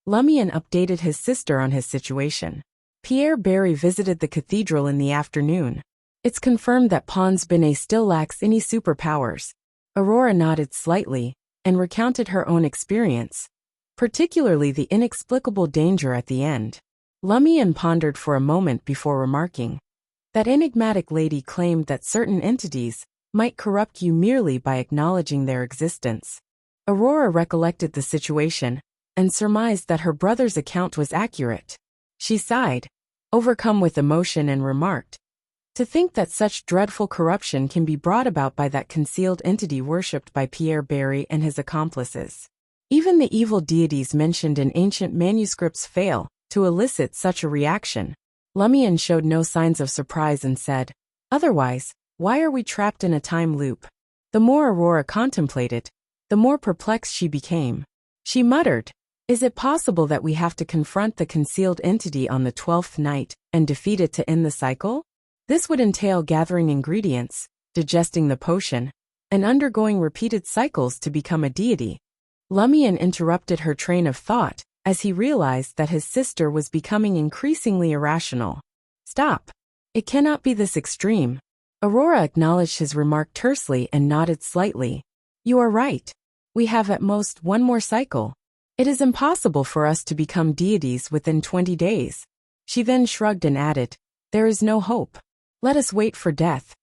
Lumian updated his sister on his situation. Pierre Barry visited the cathedral in the afternoon. It's confirmed that Pons Benet still lacks any superpowers. Aurora nodded slightly, and recounted her own experience, particularly the inexplicable danger at the end. Lumian pondered for a moment before remarking, That enigmatic lady claimed that certain entities might corrupt you merely by acknowledging their existence. Aurora recollected the situation, and surmised that her brother's account was accurate. She sighed, overcome with emotion, and remarked, To think that such dreadful corruption can be brought about by that concealed entity worshipped by Pierre Barry and his accomplices. Even the evil deities mentioned in ancient manuscripts fail to elicit such a reaction. Lumian showed no signs of surprise and said, Otherwise, why are we trapped in a time loop? The more Aurora contemplated, the more perplexed she became. She muttered, Is it possible that we have to confront the concealed entity on the 12th night and defeat it to end the cycle? This would entail gathering ingredients, digesting the potion, and undergoing repeated cycles to become a deity. Lumian interrupted her train of thought, as he realized that his sister was becoming increasingly irrational. Stop. It cannot be this extreme. Aurora acknowledged his remark tersely and nodded slightly. You are right. We have at most one more cycle. It is impossible for us to become deities within 20 days. She then shrugged and added, There is no hope. Let us wait for death.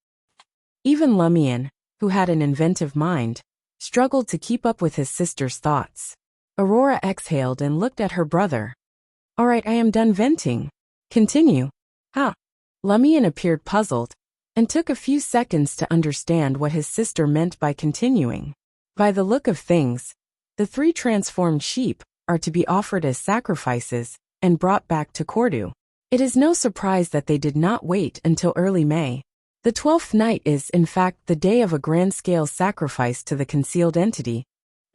Even Lumian, who had an inventive mind, struggled to keep up with his sister's thoughts. Aurora exhaled and looked at her brother. All right, I am done venting. Continue. Lumian appeared puzzled, and took a few seconds to understand what his sister meant by continuing. By the look of things, the 3 transformed sheep are to be offered as sacrifices and brought back to Cordu. It is no surprise that they did not wait until early May. The 12th night is, in fact, the day of a grand-scale sacrifice to the concealed entity.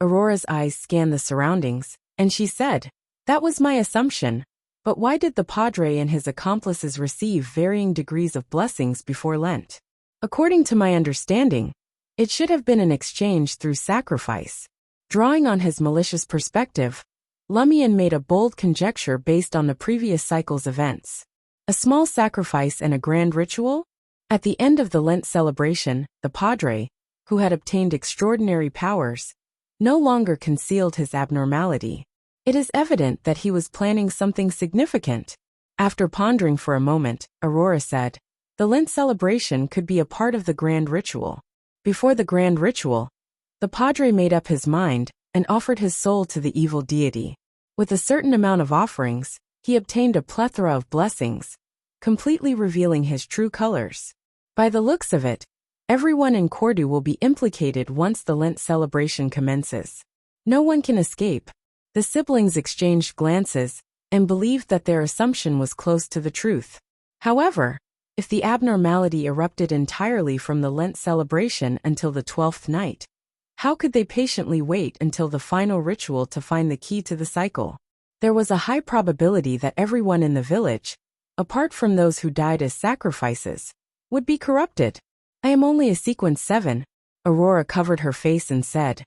Aurora's eyes scanned the surroundings, and she said, "That was my assumption. But why did the Padre and his accomplices receive varying degrees of blessings before Lent? According to my understanding, it should have been an exchange through sacrifice." Drawing on his malicious perspective, Lumian made a bold conjecture based on the previous cycle's events. A small sacrifice and a grand ritual? At the end of the Lent celebration, the Padre, who had obtained extraordinary powers, no longer concealed his abnormality. It is evident that he was planning something significant. After pondering for a moment, Aurora said, "The Lent celebration could be a part of the grand ritual." Before the grand ritual, the Padre made up his mind and offered his soul to the evil deity. With a certain amount of offerings, he obtained a plethora of blessings, completely revealing his true colors. By the looks of it, everyone in Cordu will be implicated once the Lent celebration commences. No one can escape. The siblings exchanged glances and believed that their assumption was close to the truth. However, if the abnormality erupted entirely from the Lent celebration until the 12th night, how could they patiently wait until the final ritual to find the key to the cycle? There was a high probability that everyone in the village, apart from those who died as sacrifices, would be corrupted. "I am only a sequence 7. Aurora covered her face and said,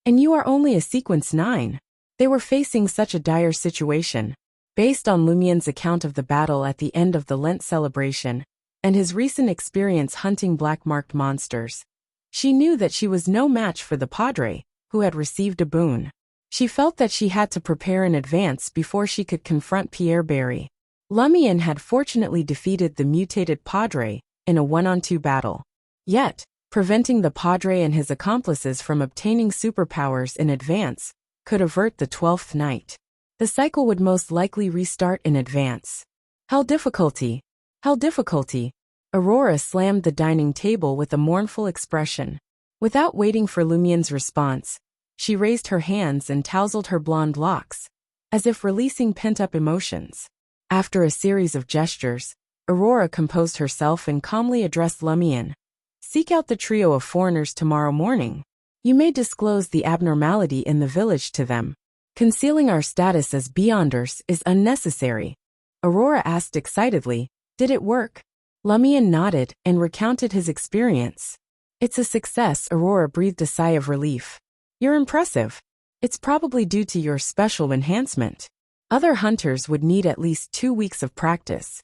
"And you are only a sequence 9. They were facing such a dire situation. Based on Lumian's account of the battle at the end of the Lent celebration, and his recent experience hunting black-marked monsters, she knew that she was no match for the Padre, who had received a boon. She felt that she had to prepare in advance before she could confront Pierre Barry. Lumian had fortunately defeated the mutated Padre in a 1-on-2 battle. Yet, preventing the Padre and his accomplices from obtaining superpowers in advance could avert the 12th night. The cycle would most likely restart in advance. How difficulty! How difficulty! Aurora slammed the dining table with a mournful expression. Without waiting for Lumian's response, she raised her hands and tousled her blonde locks, as if releasing pent-up emotions. After a series of gestures, Aurora composed herself and calmly addressed Lumian. "Seek out the trio of foreigners tomorrow morning. You may disclose the abnormality in the village to them. Concealing our status as beyonders is unnecessary." Aurora asked excitedly, "Did it work?" Lumian nodded and recounted his experience. "It's a success." Aurora breathed a sigh of relief. "You're impressive. It's probably due to your special enhancement. Other hunters would need at least 2 weeks of practice,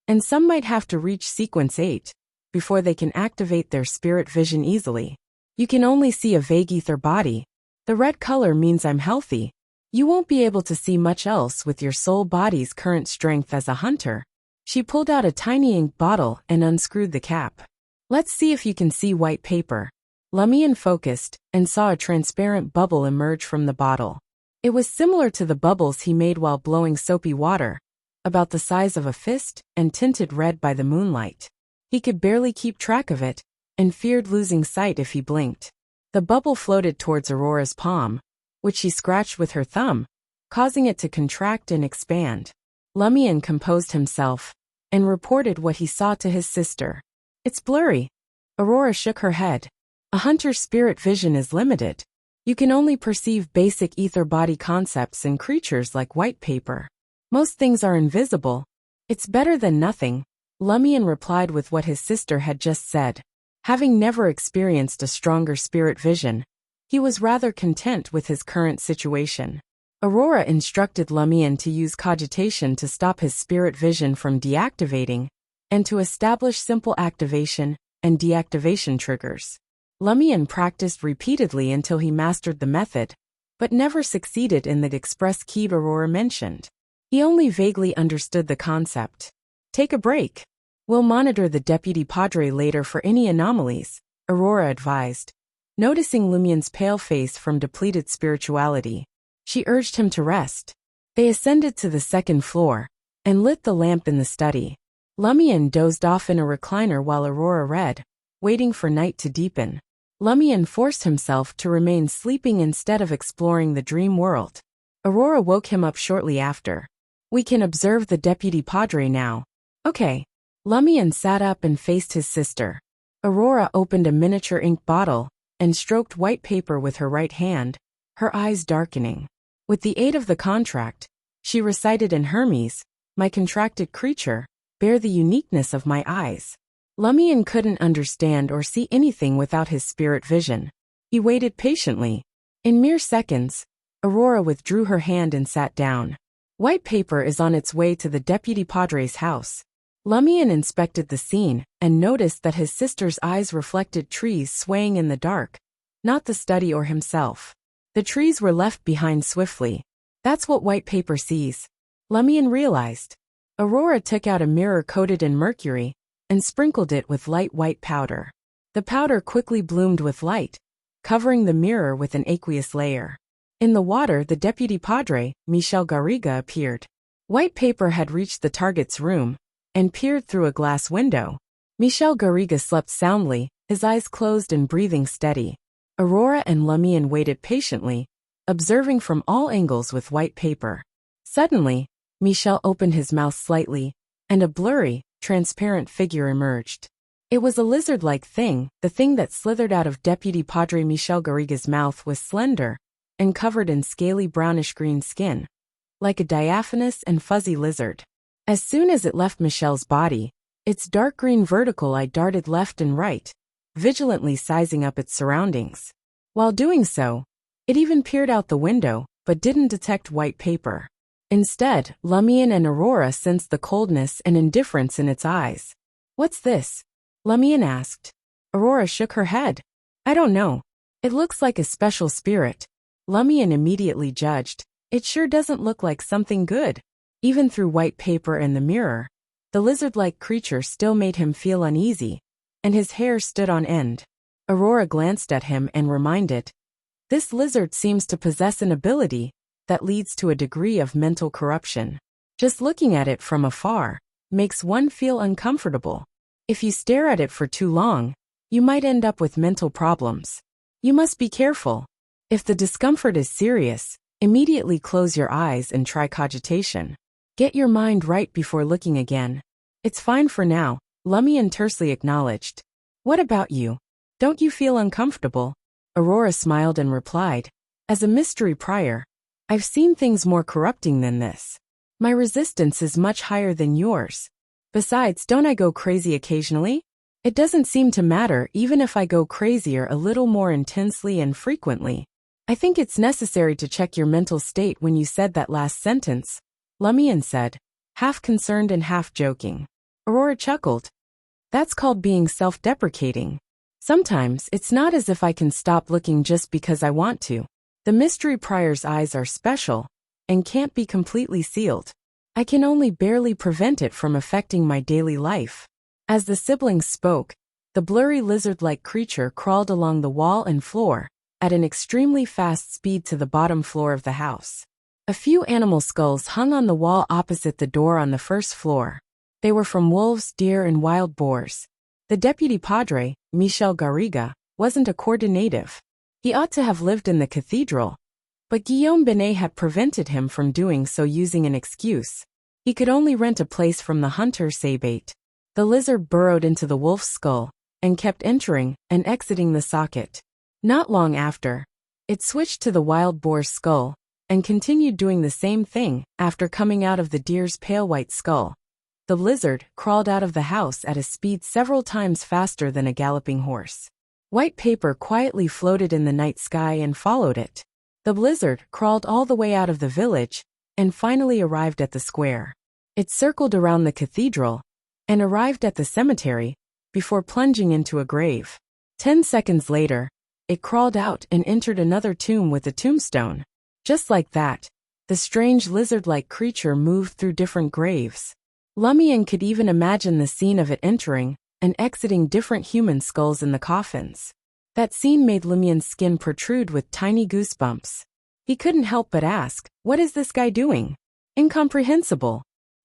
and some might have to reach sequence 8 before they can activate their spirit vision easily. You can only see a vague ether body. The red color means I'm healthy. You won't be able to see much else with your soul body's current strength as a hunter." She pulled out a tiny ink bottle and unscrewed the cap. "Let's see if you can see white paper." Lumian focused and saw a transparent bubble emerge from the bottle. It was similar to the bubbles he made while blowing soapy water, about the size of a fist and tinted red by the moonlight. He could barely keep track of it, and feared losing sight if he blinked. The bubble floated towards Aurora's palm, which she scratched with her thumb, causing it to contract and expand. Lumian composed himself and reported what he saw to his sister. "It's blurry." Aurora shook her head. "A hunter's spirit vision is limited. You can only perceive basic ether body concepts in creatures like white paper. Most things are invisible. It's better than nothing." Lumian replied with what his sister had just said. Having never experienced a stronger spirit vision, he was rather content with his current situation. Aurora instructed Lumian to use cogitation to stop his spirit vision from deactivating, and to establish simple activation and deactivation triggers. Lumian practiced repeatedly until he mastered the method, but never succeeded in the express key Aurora mentioned. He only vaguely understood the concept. "Take a break. We'll monitor the Deputy Padre later for any anomalies," Aurora advised. Noticing Lumian's pale face from depleted spirituality, she urged him to rest. They ascended to the second floor and lit the lamp in the study. Lumian dozed off in a recliner while Aurora read, waiting for night to deepen. Lumian forced himself to remain sleeping instead of exploring the dream world. Aurora woke him up shortly after. "We can observe the deputy padre now." "Okay." Lumian sat up and faced his sister. Aurora opened a miniature ink bottle and stroked white paper with her right hand, her eyes darkening. With the aid of the contract, she recited in Hermes, "My contracted creature, bear the uniqueness of my eyes." Lumian couldn't understand or see anything without his spirit vision. He waited patiently. In mere seconds, Aurora withdrew her hand and sat down. White paper is on its way to the deputy padre's house. Lumian inspected the scene and noticed that his sister's eyes reflected trees swaying in the dark, not the study or himself. The trees were left behind swiftly. That's what white paper sees, Lumian realized. Aurora took out a mirror coated in mercury and sprinkled it with light white powder. The powder quickly bloomed with light, covering the mirror with an aqueous layer. In the water, the deputy padre, Michel Garriga, appeared. White paper had reached the target's room and peered through a glass window. Michel Garriga slept soundly, his eyes closed and breathing steady. Aurora and Lumian waited patiently, observing from all angles with white paper. Suddenly, Michel opened his mouth slightly, and a blurry, transparent figure emerged. It was a lizard-like thing. The thing that slithered out of Deputy Padre Michel Garriga's mouth was slender and covered in scaly brownish-green skin, like a diaphanous and fuzzy lizard. As soon as it left Michel's body, its dark green vertical eye darted left and right, vigilantly sizing up its surroundings. While doing so, it even peered out the window, but didn't detect white paper. Instead, Lumian and Aurora sensed the coldness and indifference in its eyes. "What's this?" Lumian asked. Aurora shook her head. "I don't know. It looks like a special spirit." Lumian immediately judged. "It sure doesn't look like something good." Even through white paper and the mirror, the lizard-like creature still made him feel uneasy, and his hair stood on end. Aurora glanced at him and reminded, "This lizard seems to possess an ability that leads to a degree of mental corruption. Just looking at it from afar makes one feel uncomfortable. If you stare at it for too long, you might end up with mental problems. You must be careful. If the discomfort is serious, immediately close your eyes and try cogitation. Get your mind right before looking again." "It's fine for now," Lumian tersely acknowledged. "What about you? Don't you feel uncomfortable?" Aurora smiled and replied, "As a mystery prior, I've seen things more corrupting than this. My resistance is much higher than yours. Besides, don't I go crazy occasionally? It doesn't seem to matter even if I go crazier a little more intensely and frequently. I think it's necessary to check your mental state when you said that last sentence," Lumian said, half concerned and half joking. Aurora chuckled. "That's called being self-deprecating. Sometimes it's not as if I can stop looking just because I want to. The mystery prior's eyes are special and can't be completely sealed. I can only barely prevent it from affecting my daily life." As the siblings spoke, the blurry lizard-like creature crawled along the wall and floor at an extremely fast speed to the bottom floor of the house. A few animal skulls hung on the wall opposite the door on the first floor. They were from wolves, deer, and wild boars. The deputy padre, Michel Garriga, wasn't a coordinative. He ought to have lived in the cathedral, but Guillaume Binet had prevented him from doing so using an excuse. He could only rent a place from the hunter Sabate. The lizard burrowed into the wolf's skull and kept entering and exiting the socket. Not long after, it switched to the wild boar's skull and continued doing the same thing after coming out of the deer's pale white skull. The lizard crawled out of the house at a speed several times faster than a galloping horse. White paper quietly floated in the night sky and followed it. The lizard crawled all the way out of the village and finally arrived at the square. It circled around the cathedral and arrived at the cemetery before plunging into a grave. 10 seconds later, it crawled out and entered another tomb with a tombstone. Just like that, the strange lizard-like creature moved through different graves. Lumian could even imagine the scene of it entering and exiting different human skulls in the coffins. That scene made Lumian's skin protrude with tiny goosebumps. He couldn't help but ask, "What is this guy doing?" "Incomprehensible,"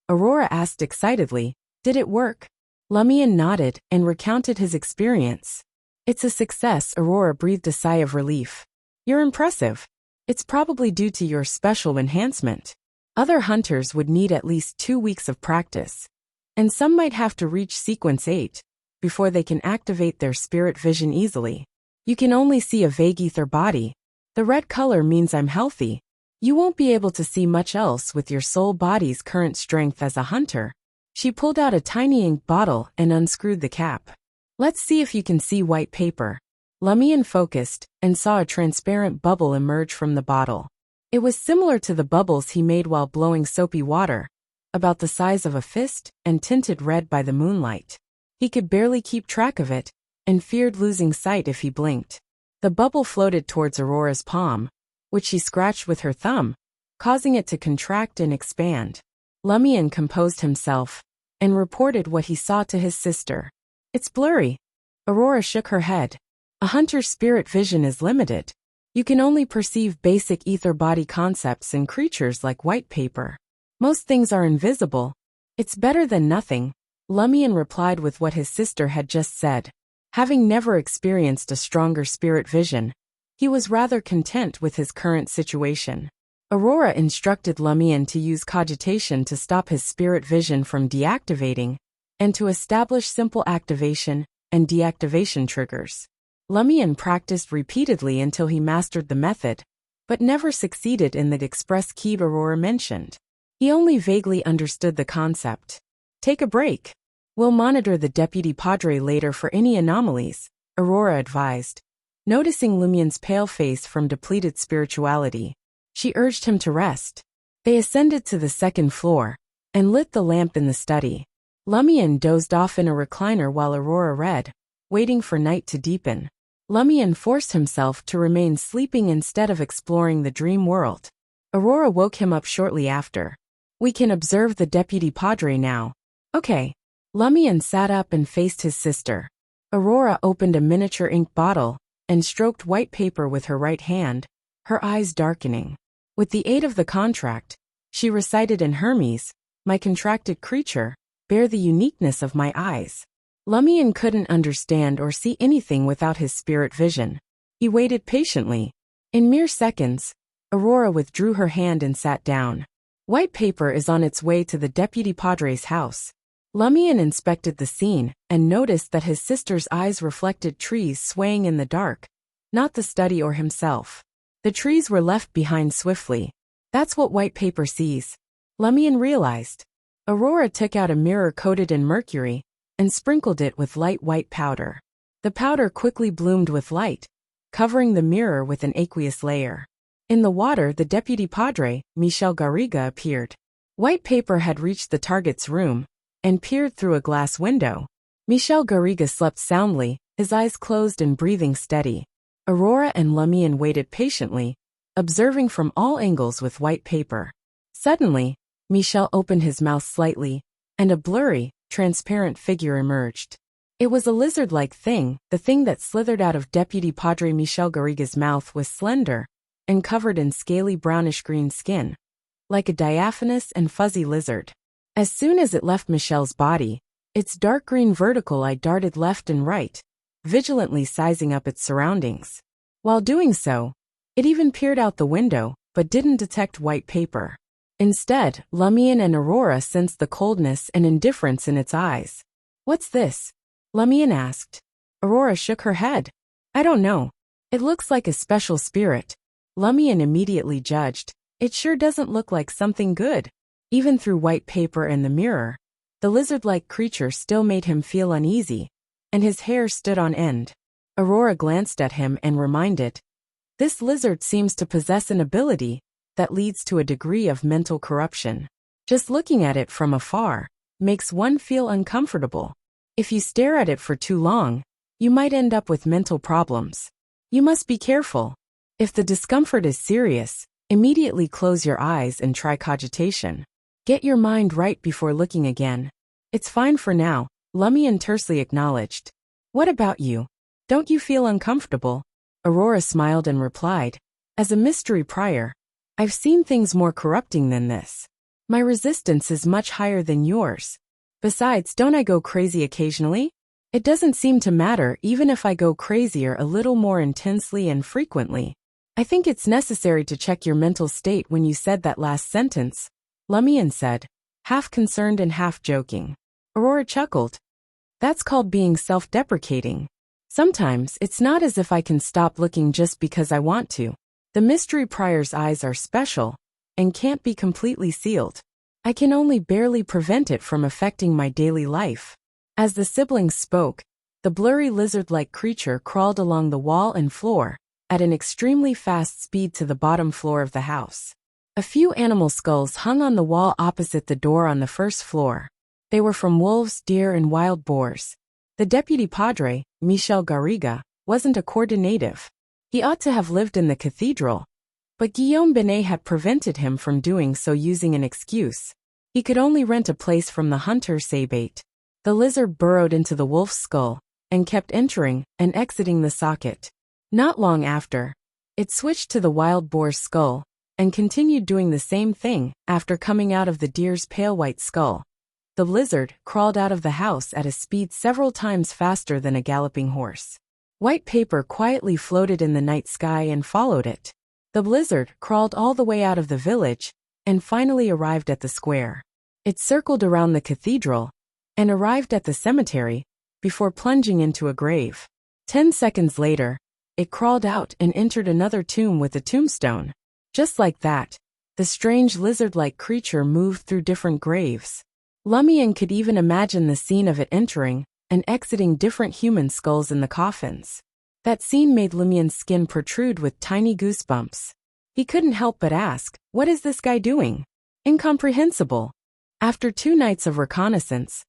Aurora asked excitedly, Did it work? Lumian nodded and recounted his experience. It's a success. Aurora breathed a sigh of relief. You're impressive. It's probably due to your special enhancement. Other hunters would need at least 2 weeks of practice. And some might have to reach sequence 8 before they can activate their spirit vision easily. You can only see a vague ether body. The red color means I'm healthy. You won't be able to see much else with your soul body's current strength as a hunter. She pulled out a tiny ink bottle and unscrewed the cap. Let's see if you can see white paper. Lumian focused and saw a transparent bubble emerge from the bottle. It was similar to the bubbles he made while blowing soapy water, about the size of a fist and tinted red by the moonlight. He could barely keep track of it and feared losing sight if he blinked. The bubble floated towards Aurora's palm, which she scratched with her thumb, causing it to contract and expand. Lumian composed himself and reported what he saw to his sister. It's blurry. Aurora shook her head. A hunter's spirit vision is limited. You can only perceive basic ether body concepts in creatures like white paper. Most things are invisible. It's better than nothing, Lumian replied with what his sister had just said. Having never experienced a stronger spirit vision, he was rather content with his current situation. Aurora instructed Lumian to use cogitation to stop his spirit vision from deactivating, and to establish simple activation and deactivation triggers. Lumian practiced repeatedly until he mastered the method, but never succeeded in the express key Aurora mentioned. He only vaguely understood the concept. Take a break. We'll monitor the deputy padre later for any anomalies, Aurora advised. Noticing Lumian's pale face from depleted spirituality, she urged him to rest. They ascended to the second floor and lit the lamp in the study. Lumian dozed off in a recliner while Aurora read, waiting for night to deepen. Lumian forced himself to remain sleeping instead of exploring the dream world. Aurora woke him up shortly after. We can observe the deputy padre now. Okay. Lumian sat up and faced his sister. Aurora opened a miniature ink bottle and stroked white paper with her right hand, her eyes darkening. With the aid of the contract, she recited in Hermes, my contracted creature, bear the uniqueness of my eyes. Lumian couldn't understand or see anything without his spirit vision. He waited patiently. In mere seconds, Aurora withdrew her hand and sat down. White paper is on its way to the deputy padre's house. Lumian inspected the scene and noticed that his sister's eyes reflected trees swaying in the dark, not the study or himself. The trees were left behind swiftly. That's what white paper sees, Lumian realized. Aurora took out a mirror coated in mercury and sprinkled it with light white powder. The powder quickly bloomed with light, covering the mirror with an aqueous layer. In the water, the deputy padre, Michel Garriga, appeared. White paper had reached the target's room and peered through a glass window. Michel Garriga slept soundly, his eyes closed and breathing steady. Aurora and Lumian waited patiently, observing from all angles with white paper. Suddenly, Michel opened his mouth slightly, and a blurry, transparent figure emerged. It was a lizard-like thing. The thing that slithered out of Deputy Padre Michel Garriga's mouth was slender and covered in scaly brownish-green skin, like a diaphanous and fuzzy lizard. As soon as it left Michel's body, its dark green vertical eye darted left and right, vigilantly sizing up its surroundings. While doing so, it even peered out the window, but didn't detect white paper. Instead, Lumian and Aurora sensed the coldness and indifference in its eyes. What's this? Lumian asked. Aurora shook her head. I don't know. It looks like a special spirit. Lumian immediately judged. It sure doesn't look like something good. Even through white paper and the mirror, the lizard-like creature still made him feel uneasy, and his hair stood on end. Aurora glanced at him and reminded, this lizard seems to possess an ability that leads to a degree of mental corruption. Just looking at it from afar makes one feel uncomfortable. If you stare at it for too long, you might end up with mental problems. You must be careful. If the discomfort is serious, immediately close your eyes and try cogitation. Get your mind right before looking again. It's fine for now, Lumian tersely acknowledged. What about you? Don't you feel uncomfortable? Aurora smiled and replied, as a mystery prior, I've seen things more corrupting than this. My resistance is much higher than yours. Besides, don't I go crazy occasionally? It doesn't seem to matter even if I go crazier a little more intensely and frequently. I think it's necessary to check your mental state when you said that last sentence, Lumion said, half concerned and half joking. Aurora chuckled. That's called being self-deprecating. Sometimes it's not as if I can stop looking just because I want to. The mystery prior's eyes are special and can't be completely sealed. I can only barely prevent it from affecting my daily life. As the siblings spoke, the blurry lizard-like creature crawled along the wall and floor at an extremely fast speed to the bottom floor of the house. A few animal skulls hung on the wall opposite the door on the first floor. They were from wolves, deer, and wild boars. The deputy padre, Michel Garriga, wasn't a Cordoba native. He ought to have lived in the cathedral, but Guillaume Binet had prevented him from doing so using an excuse. He could only rent a place from the hunter Sabate. The lizard burrowed into the wolf's skull and kept entering and exiting the socket. Not long after, it switched to the wild boar's skull and continued doing the same thing after coming out of the deer's pale white skull. The lizard crawled out of the house at a speed several times faster than a galloping horse. White paper quietly floated in the night sky and followed it. The blizzard crawled all the way out of the village and finally arrived at the square. It circled around the cathedral and arrived at the cemetery before plunging into a grave. 10 seconds later, it crawled out and entered another tomb with a tombstone. Just like that, the strange lizard-like creature moved through different graves. Lumion could even imagine the scene of it entering and exiting different human skulls in the coffins. That scene made Lumion's skin protrude with tiny goosebumps. He couldn't help but ask, what is this guy doing? Incomprehensible. After 2 nights of reconnaissance,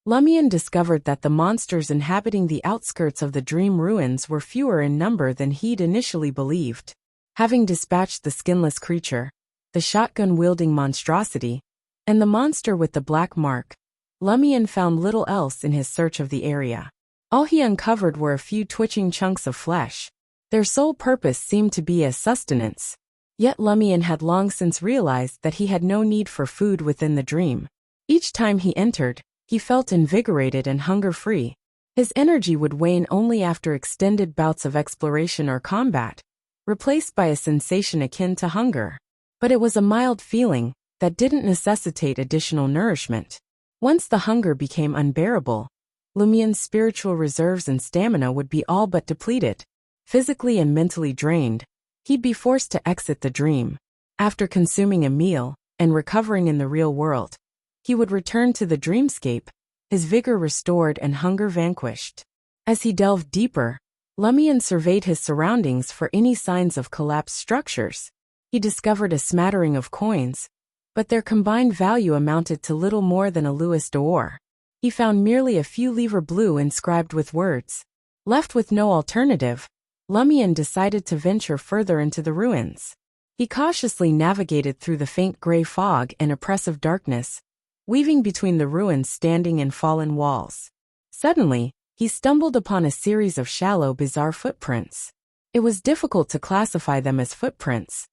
Lumion discovered that the monsters inhabiting the outskirts of the dream ruins were fewer in number than he'd initially believed. Having dispatched the skinless creature, the shotgun-wielding monstrosity, and the monster with the black mark, Lumion found little else in his search of the area. All he uncovered were a few twitching chunks of flesh. Their sole purpose seemed to be as sustenance. Yet Lumion had long since realized that he had no need for food within the dream. Each time he entered, he felt invigorated and hunger-free. His energy would wane only after extended bouts of exploration or combat, replaced by a sensation akin to hunger. But it was a mild feeling that didn't necessitate additional nourishment. Once the hunger became unbearable, Lumion's spiritual reserves and stamina would be all but depleted. Physically and mentally drained, he'd be forced to exit the dream. After consuming a meal and recovering in the real world, he would return to the dreamscape, his vigor restored and hunger vanquished. As he delved deeper, Lumion surveyed his surroundings for any signs of collapsed structures. He discovered a smattering of coins, but their combined value amounted to little more than a louis d'or. He found merely a few livres bleus inscribed with words. Left with no alternative, Lumion decided to venture further into the ruins. He cautiously navigated through the faint gray fog and oppressive darkness, weaving between the ruins' standing and fallen walls. Suddenly, he stumbled upon a series of shallow, bizarre footprints. It was difficult to classify them as footprints.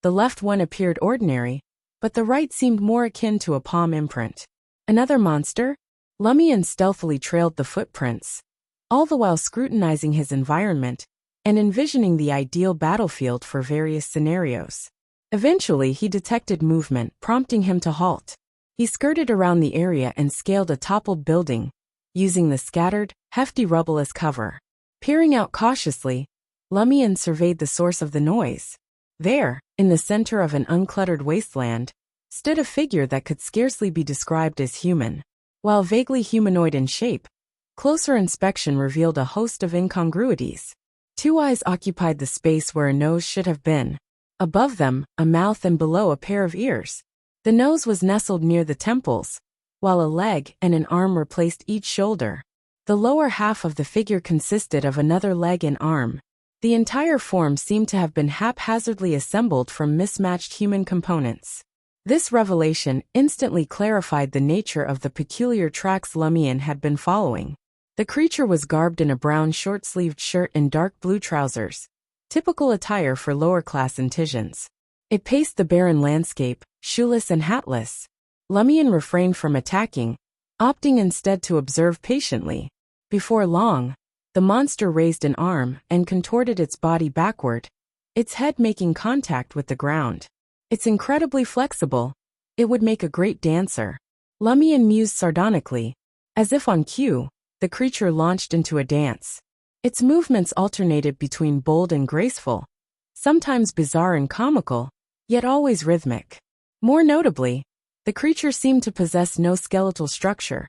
The left one appeared ordinary, but the right seemed more akin to a palm imprint. Another monster? Lumion stealthily trailed the footprints, all the while scrutinizing his environment and envisioning the ideal battlefield for various scenarios. Eventually, he detected movement, prompting him to halt. He skirted around the area and scaled a toppled building, using the scattered, hefty rubble as cover. Peering out cautiously, Lumion surveyed the source of the noise. There, in the center of an uncluttered wasteland, stood a figure that could scarcely be described as human. While vaguely humanoid in shape, closer inspection revealed a host of incongruities. 2 eyes occupied the space where a nose should have been. Above them, a mouth, and below, a pair of ears. The nose was nestled near the temples, while a leg and an arm replaced each shoulder. The lower half of the figure consisted of another leg and arm. The entire form seemed to have been haphazardly assembled from mismatched human components. This revelation instantly clarified the nature of the peculiar tracks Lumion had been following. The creature was garbed in a brown short-sleeved shirt and dark blue trousers, typical attire for lower-class Intisions. It paced the barren landscape, shoeless and hatless. Lumion refrained from attacking, opting instead to observe patiently. Before long, the monster raised an arm and contorted its body backward, its head making contact with the ground. It's incredibly flexible. It would make a great dancer. Lumion mused sardonically. As if on cue, the creature launched into a dance. Its movements alternated between bold and graceful, sometimes bizarre and comical, yet always rhythmic. More notably, the creature seemed to possess no skeletal structure.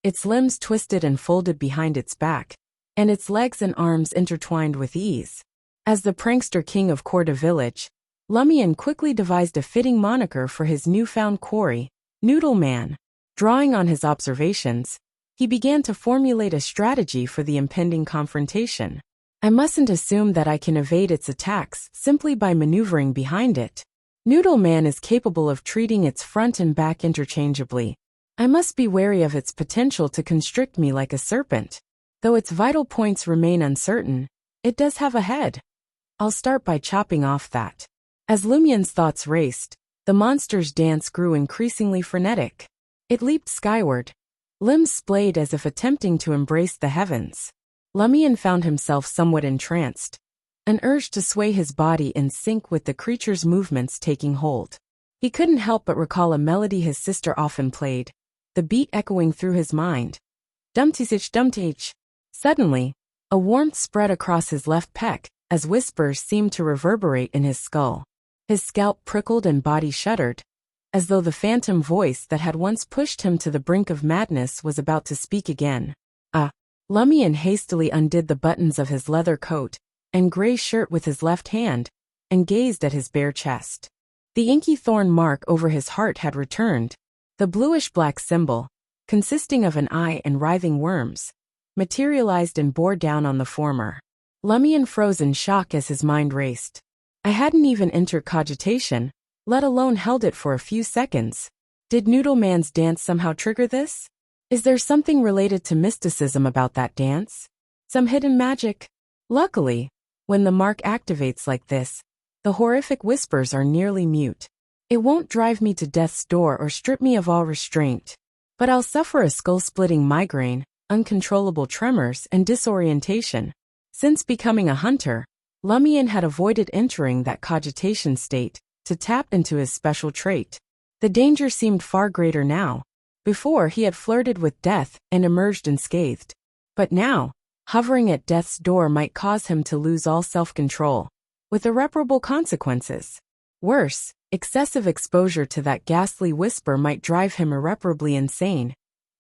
Its limbs twisted and folded behind its back, and its legs and arms intertwined with ease. As the prankster king of Corda Village, Lumion quickly devised a fitting moniker for his newfound quarry, Noodle Man. Drawing on his observations, he began to formulate a strategy for the impending confrontation. I mustn't assume that I can evade its attacks simply by maneuvering behind it. Noodle Man is capable of treating its front and back interchangeably. I must be wary of its potential to constrict me like a serpent. Though its vital points remain uncertain, it does have a head. I'll start by chopping off that. As Lumion's thoughts raced, the monster's dance grew increasingly frenetic. It leaped skyward, limbs splayed as if attempting to embrace the heavens. Lumion found himself somewhat entranced, an urge to sway his body in sync with the creature's movements taking hold. He couldn't help but recall a melody his sister often played, the beat echoing through his mind. Dumtich dumtich. Suddenly, a warmth spread across his left pec, as whispers seemed to reverberate in his skull. His scalp prickled and body shuddered, as though the phantom voice that had once pushed him to the brink of madness was about to speak again. Lumion hastily undid the buttons of his leather coat and gray shirt with his left hand, and gazed at his bare chest. The inky thorn mark over his heart had returned. The bluish-black symbol, consisting of an eye and writhing worms, materialized and bore down on the former. Lumion froze in shock as his mind raced. I hadn't even entered cogitation, let alone held it for a few seconds. Did Noodle Man's dance somehow trigger this? Is there something related to mysticism about that dance? Some hidden magic? Luckily, when the mark activates like this, the horrific whispers are nearly mute. It won't drive me to death's door or strip me of all restraint. But I'll suffer a skull-splitting migraine, uncontrollable tremors, and disorientation. Since becoming a hunter, Lumion had avoided entering that cogitation state to tap into his special trait. The danger seemed far greater now. Before, he had flirted with death and emerged unscathed. But now, hovering at death's door might cause him to lose all self-control, with irreparable consequences. Worse, excessive exposure to that ghastly whisper might drive him irreparably insane.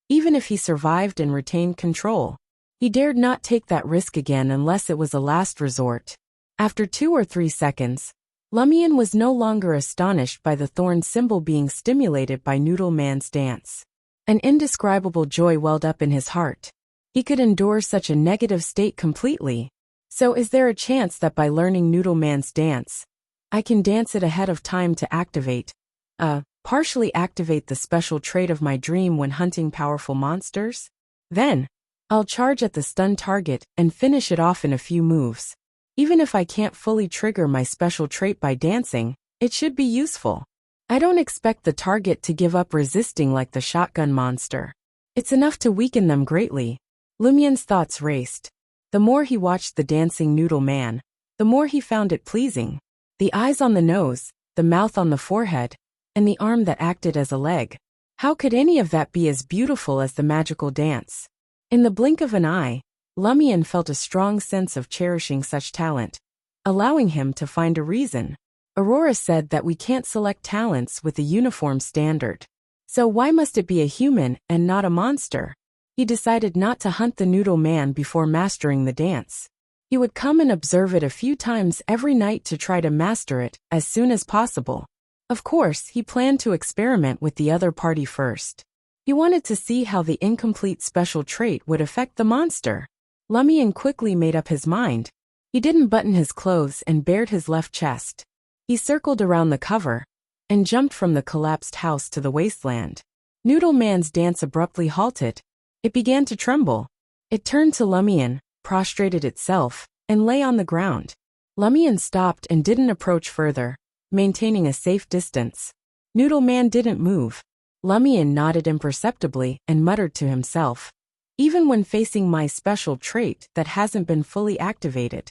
Even if he survived and retained control, he dared not take that risk again unless it was a last resort. After 2 or 3 seconds, Lumion was no longer astonished by the thorn symbol being stimulated by Noodle Man's dance. An indescribable joy welled up in his heart. He could endure such a negative state completely. So is there a chance that by learning Noodle Man's dance, I can dance it ahead of time to partially activate the special trait of my dream when hunting powerful monsters? Then, I'll charge at the stunned target and finish it off in a few moves. Even if I can't fully trigger my special trait by dancing, it should be useful. I don't expect the target to give up resisting like the shotgun monster. It's enough to weaken them greatly. Lumion's thoughts raced. The more he watched the dancing Noodle Man, the more he found it pleasing. The eyes on the nose, the mouth on the forehead, and the arm that acted as a leg. How could any of that be as beautiful as the magical dance? In the blink of an eye, Lumion felt a strong sense of cherishing such talent, allowing him to find a reason. Aurora said that we can't select talents with a uniform standard. So why must it be a human and not a monster? He decided not to hunt the Noodle Man before mastering the dance. He would come and observe it a few times every night to try to master it as soon as possible. Of course, he planned to experiment with the other party first. He wanted to see how the incomplete special trait would affect the monster. Lumion quickly made up his mind. He didn't button his clothes and bared his left chest. He circled around the cover and jumped from the collapsed house to the wasteland. Noodle Man's dance abruptly halted. It began to tremble. It turned to Lumion, prostrated itself, and lay on the ground. Lumion stopped and didn't approach further, maintaining a safe distance. Noodle Man didn't move. Lumian nodded imperceptibly and muttered to himself. Even when facing my special trait that hasn't been fully activated,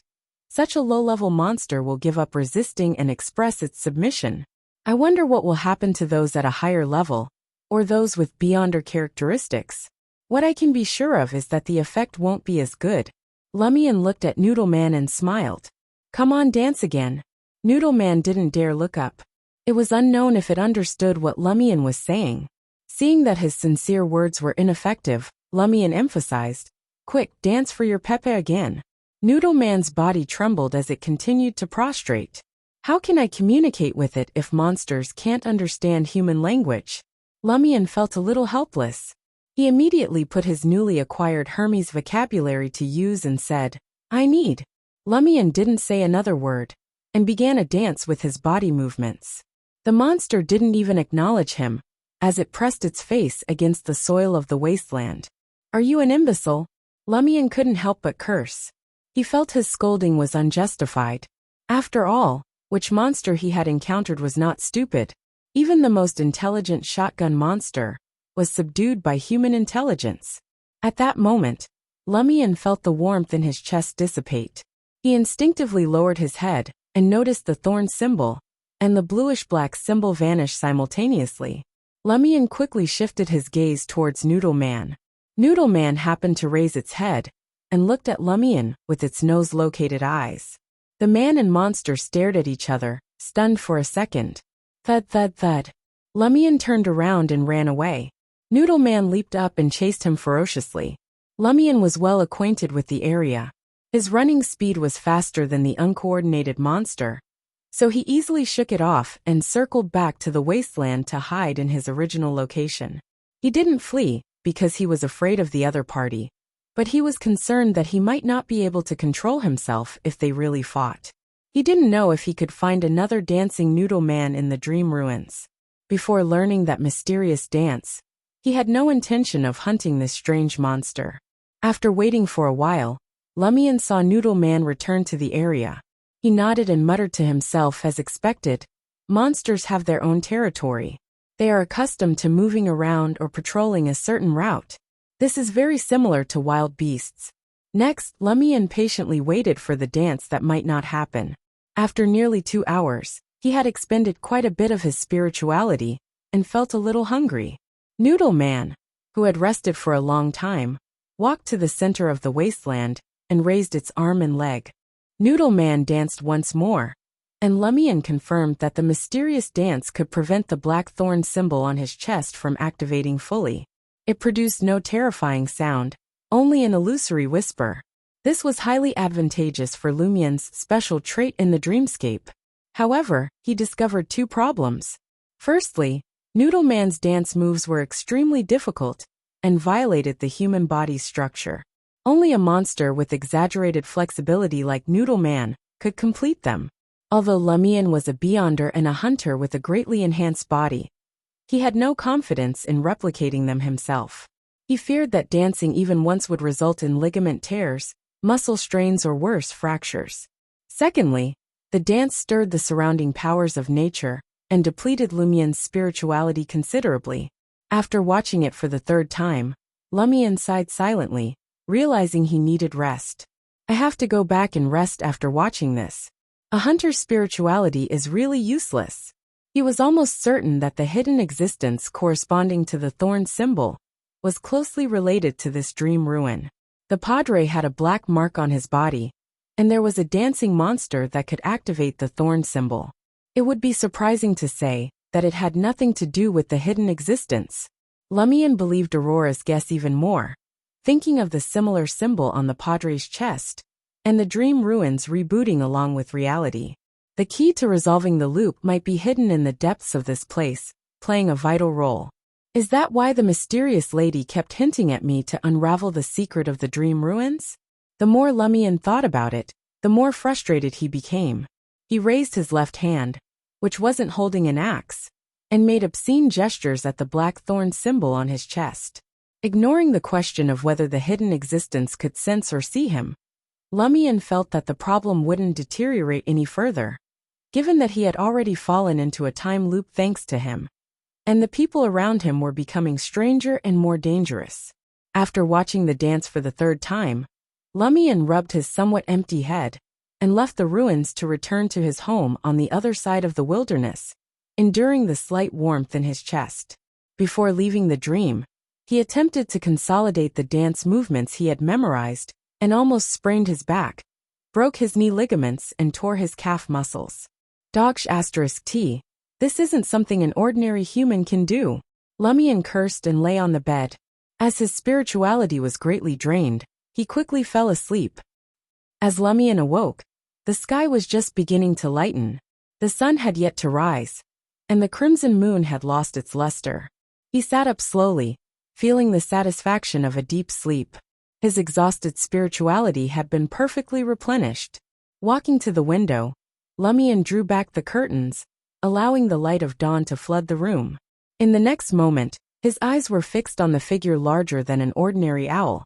such a low-level monster will give up resisting and express its submission. I wonder what will happen to those at a higher level, or those with beyonder characteristics. What I can be sure of is that the effect won't be as good. Lumian looked at Noodleman and smiled. Come on, dance again. Noodleman didn't dare look up. It was unknown if it understood what Lumian was saying. Seeing that his sincere words were ineffective, Lumian emphasized, Quick, dance for your Pepe again. Noodleman's body trembled as it continued to prostrate. How can I communicate with it if monsters can't understand human language? Lumian felt a little helpless. He immediately put his newly acquired Hermes vocabulary to use and said, I need. Lumian didn't say another word, and began a dance with his body movements. The monster didn't even acknowledge him, as it pressed its face against the soil of the wasteland. Are you an imbecile? Lumian couldn't help but curse. He felt his scolding was unjustified. After all, which monster he had encountered was not stupid. Even the most intelligent shotgun monster was subdued by human intelligence. At that moment, Lumian felt the warmth in his chest dissipate. He instinctively lowered his head and noticed the thorn symbol and the bluish-black symbol vanish simultaneously. Lumian quickly shifted his gaze towards Noodleman. Noodleman happened to raise its head and looked at Lumian with its nose-located eyes. The man and monster stared at each other, stunned for a second. Thud, thud, thud. Lumian turned around and ran away. Noodleman leaped up and chased him ferociously. Lumian was well acquainted with the area. His running speed was faster than the uncoordinated monster, so he easily shook it off and circled back to the wasteland to hide in his original location. He didn't flee because he was afraid of the other party, but he was concerned that he might not be able to control himself if they really fought. He didn't know if he could find another dancing noodle man in the dream ruins. Before learning that mysterious dance, he had no intention of hunting this strange monster. After waiting for a while, Lumian saw Noodle Man return to the area. He nodded and muttered to himself as expected. Monsters have their own territory. They are accustomed to moving around or patrolling a certain route. This is very similar to wild beasts. Next, Lumian patiently waited for the dance that might not happen. After nearly 2 hours, he had expended quite a bit of his spirituality and felt a little hungry. Noodle Man, who had rested for a long time, walked to the center of the wasteland and raised its arm and leg. Noodle Man danced once more, and Lumian confirmed that the mysterious dance could prevent the black thorn symbol on his chest from activating fully. It produced no terrifying sound, only an illusory whisper. This was highly advantageous for Lumian's special trait in the dreamscape. However, he discovered 2 problems. Firstly, Noodle Man's dance moves were extremely difficult and violated the human body's structure. Only a monster with exaggerated flexibility like Noodle Man could complete them. Although Lumian was a beyonder and a hunter with a greatly enhanced body, he had no confidence in replicating them himself. He feared that dancing even once would result in ligament tears, muscle strains or worse, fractures. Secondly, the dance stirred the surrounding powers of nature and depleted Lumian's spirituality considerably. After watching it for the 3rd time, Lumian sighed silently, realizing he needed rest. I have to go back and rest after watching this. A hunter's spirituality is really useless. He was almost certain that the hidden existence corresponding to the thorn symbol was closely related to this dream ruin. The Padre had a black mark on his body, and there was a dancing monster that could activate the thorn symbol. It would be surprising to say that it had nothing to do with the hidden existence. Lumian believed Aurora's guess even more, thinking of the similar symbol on the Padre's chest, and the dream ruins rebooting along with reality. The key to resolving the loop might be hidden in the depths of this place, playing a vital role. Is that why the mysterious lady kept hinting at me to unravel the secret of the dream ruins? The more Lumian thought about it, the more frustrated he became. He raised his left hand, which wasn't holding an axe, and made obscene gestures at the black thorn symbol on his chest. Ignoring the question of whether the hidden existence could sense or see him, Lumian felt that the problem wouldn't deteriorate any further, given that he had already fallen into a time loop thanks to him. and the people around him were becoming stranger and more dangerous. After watching the dance for the third time, Lumion rubbed his somewhat empty head and left the ruins to return to his home on the other side of the wilderness, enduring the slight warmth in his chest. Before leaving the dream, he attempted to consolidate the dance movements he had memorized and almost sprained his back, broke his knee ligaments, and tore his calf muscles. T. This isn't something an ordinary human can do. Lumion cursed and lay on the bed. As his spirituality was greatly drained, he quickly fell asleep. As Lumion awoke, the sky was just beginning to lighten. The sun had yet to rise, and the crimson moon had lost its luster. He sat up slowly, feeling the satisfaction of a deep sleep. His exhausted spirituality had been perfectly replenished. Walking to the window, Lumion drew back the curtains, allowing the light of dawn to flood the room. In the next moment, his eyes were fixed on the figure larger than an ordinary owl,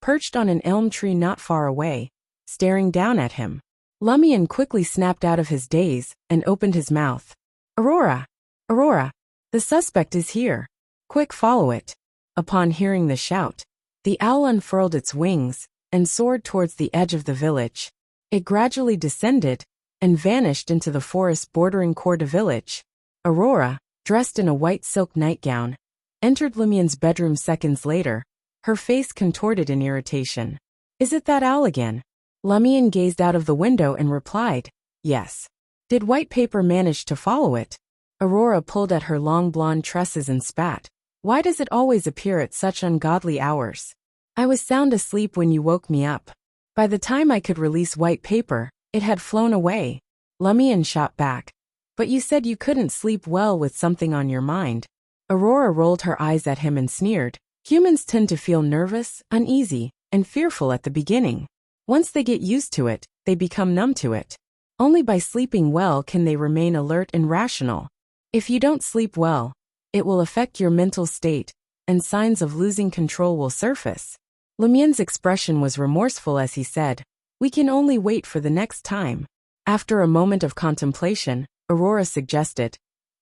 perched on an elm tree not far away, staring down at him. Lumion quickly snapped out of his daze and opened his mouth. Aurora! Aurora! The suspect is here. Quick, follow it. Upon hearing the shout, the owl unfurled its wings and soared towards the edge of the village. It gradually descended and vanished into the forest bordering Corda village. Aurora, dressed in a white silk nightgown, entered Lumion's bedroom seconds later, her face contorted in irritation. Is it that owl again? Lumion gazed out of the window and replied, yes. Did White Paper manage to follow it? Aurora pulled at her long blonde tresses and spat. Why does it always appear at such ungodly hours? I was sound asleep when you woke me up. By the time I could release White Paper, it had flown away. Lumion shot back. But you said you couldn't sleep well with something on your mind. Aurora rolled her eyes at him and sneered. Humans tend to feel nervous, uneasy, and fearful at the beginning. Once they get used to it, they become numb to it. Only by sleeping well can they remain alert and rational. If you don't sleep well, it will affect your mental state, and signs of losing control will surface. Lumion's expression was remorseful as he said, we can only wait for the next time. After a moment of contemplation, Aurora suggested,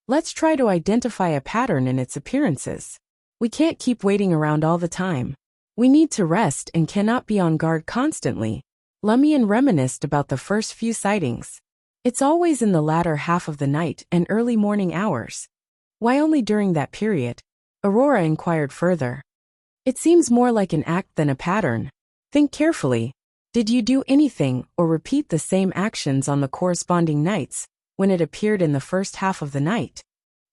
let's try to identify a pattern in its appearances. We can't keep waiting around all the time. We need to rest and cannot be on guard constantly. Lumion reminisced about the first few sightings. It's always in the latter half of the night and early morning hours. Why only during that period? Aurora inquired further. It seems more like an act than a pattern. Think carefully. Did you do anything or repeat the same actions on the corresponding nights when it appeared in the first half of the night?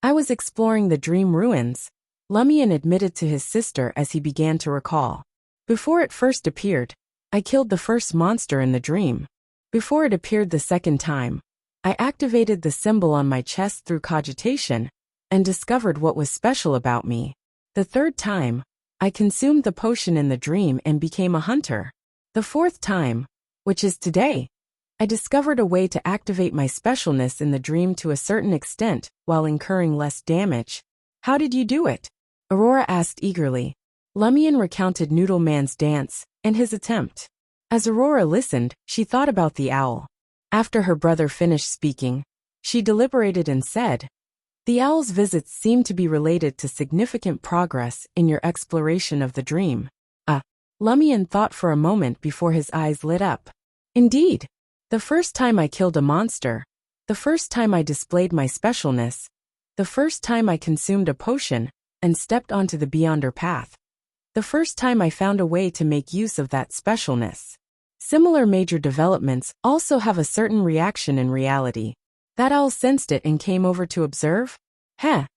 I was exploring the dream ruins, Lumion admitted to his sister as he began to recall. Before it first appeared, I killed the first monster in the dream. Before it appeared the second time, I activated the symbol on my chest through cogitation and discovered what was special about me. The third time, I consumed the potion in the dream and became a hunter. The fourth time, which is today, I discovered a way to activate my specialness in the dream to a certain extent while incurring less damage. How did you do it? Aurora asked eagerly. Lumion recounted Noodle Man's dance and his attempt. As Aurora listened, she thought about the owl. After her brother finished speaking, she deliberated and said, the owl's visits seem to be related to significant progress in your exploration of the dream. Lumion thought for a moment before his eyes lit up. Indeed. The first time I killed a monster, the first time I displayed my specialness, the first time I consumed a potion and stepped onto the Beyonder path, the first time I found a way to make use of that specialness. Similar major developments also have a certain reaction in reality. That owl sensed it and came over to observe?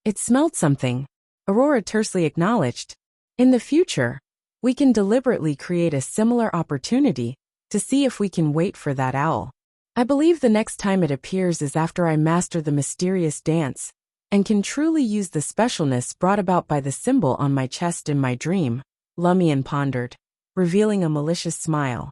It smelled something. Aurora tersely acknowledged. In the future, we can deliberately create a similar opportunity to see if we can wait for that owl. I believe the next time it appears is after I master the mysterious dance and can truly use the specialness brought about by the symbol on my chest in my dream, Lumion pondered, revealing a malicious smile.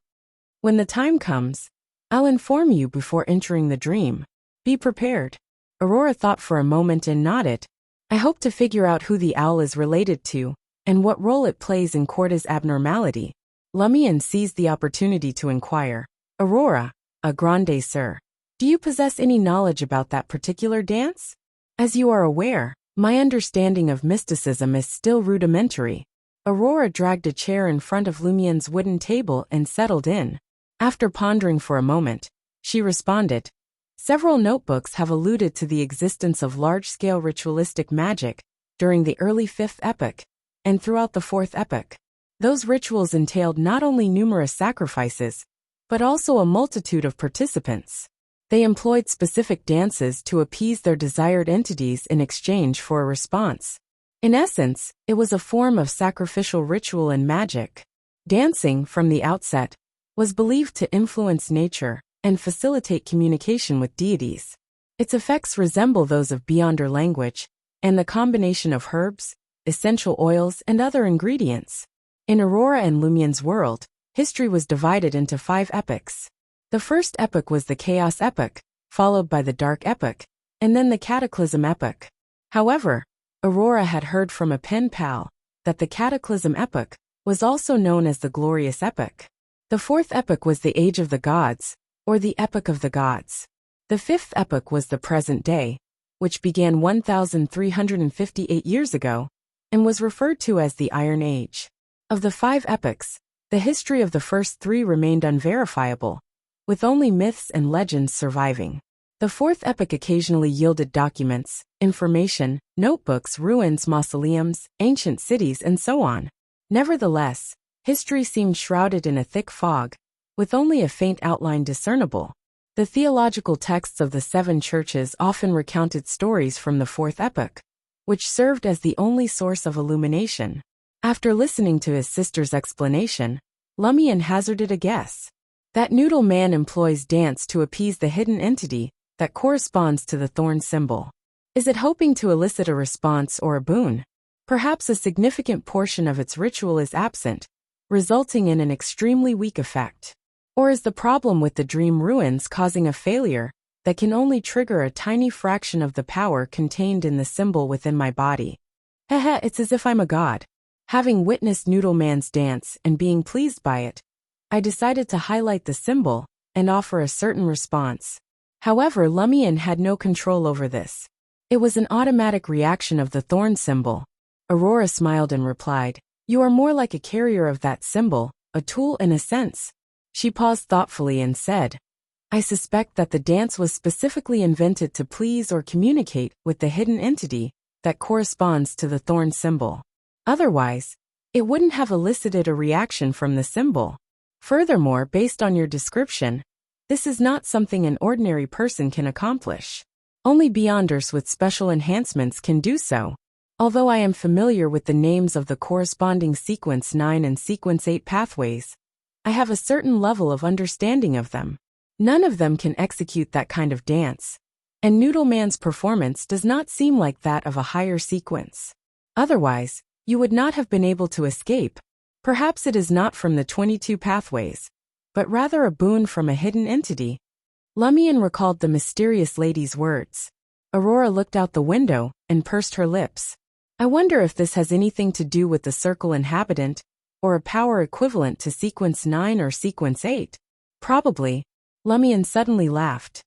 When the time comes, I'll inform you before entering the dream. Be prepared. Aurora thought for a moment and nodded. I hope to figure out who the owl is related to and what role it plays in Corda's abnormality. Lumion seized the opportunity to inquire. Aurora, a grande sir, do you possess any knowledge about that particular dance? As you are aware, My understanding of mysticism is still rudimentary. Aurora dragged a chair in front of Lumien's wooden table and settled in. After pondering for a moment, she responded, "Several notebooks have alluded to the existence of large-scale ritualistic magic during the early Fifth Epoch and throughout the Fourth Epoch. Those rituals entailed not only numerous sacrifices, but also a multitude of participants. They employed specific dances to appease their desired entities in exchange for a response. In essence, it was a form of sacrificial ritual and magic. Dancing, from the outset, was believed to influence nature and facilitate communication with deities. Its effects resemble those of beyonder language and the combination of herbs, essential oils, and other ingredients. In Aurora and Lumien's world, history was divided into 5 epochs. The first epoch was the Chaos Epoch, followed by the Dark Epoch, and then the Cataclysm Epoch. However, Aurora had heard from a pen pal that the Cataclysm Epoch was also known as the Glorious Epoch. The fourth epoch was the Age of the Gods, or the Epoch of the Gods. The fifth epoch was the present day, which began 1,358 years ago, and was referred to as the Iron Age. Of the 5 epochs, the history of the first 3 remained unverifiable, with only myths and legends surviving. The fourth epoch occasionally yielded documents, information, notebooks, ruins, mausoleums, ancient cities, and so on. Nevertheless, history seemed shrouded in a thick fog, with only a faint outline discernible. The theological texts of the 7 churches often recounted stories from the fourth epoch, which served as the only source of illumination. After listening to his sister's explanation, Lumien hazarded a guess. That noodle man employs dance to appease the hidden entity that corresponds to the thorn symbol. Is it hoping to elicit a response or a boon? Perhaps a significant portion of its ritual is absent, resulting in an extremely weak effect. Or is the problem with the dream ruins causing a failure that can only trigger a tiny fraction of the power contained in the symbol within my body? Heh, it's as if I'm a god. Having witnessed Noodle Man's dance and being pleased by it, I decided to highlight the symbol and offer a certain response. However, Lumien had no control over this. It was an automatic reaction of the thorn symbol. Aurora smiled and replied, "You are more like a carrier of that symbol, a tool in a sense." She paused thoughtfully and said, "I suspect that the dance was specifically invented to please or communicate with the hidden entity that corresponds to the thorn symbol. Otherwise, it wouldn't have elicited a reaction from the symbol. Furthermore, based on your description, this is not something an ordinary person can accomplish. Only Beyonders with special enhancements can do so. Although I am familiar with the names of the corresponding Sequence 9 and Sequence 8 pathways, I have a certain level of understanding of them. None of them can execute that kind of dance, and Noodle Man's performance does not seem like that of a higher sequence. Otherwise, you would not have been able to escape. Perhaps it is not from the 22 pathways, but rather a boon from a hidden entity." Lumien recalled the mysterious lady's words. Aurora looked out the window and pursed her lips. "I wonder if this has anything to do with the circle inhabitant, or a power equivalent to Sequence 9 or Sequence 8. Probably." Lumien suddenly laughed.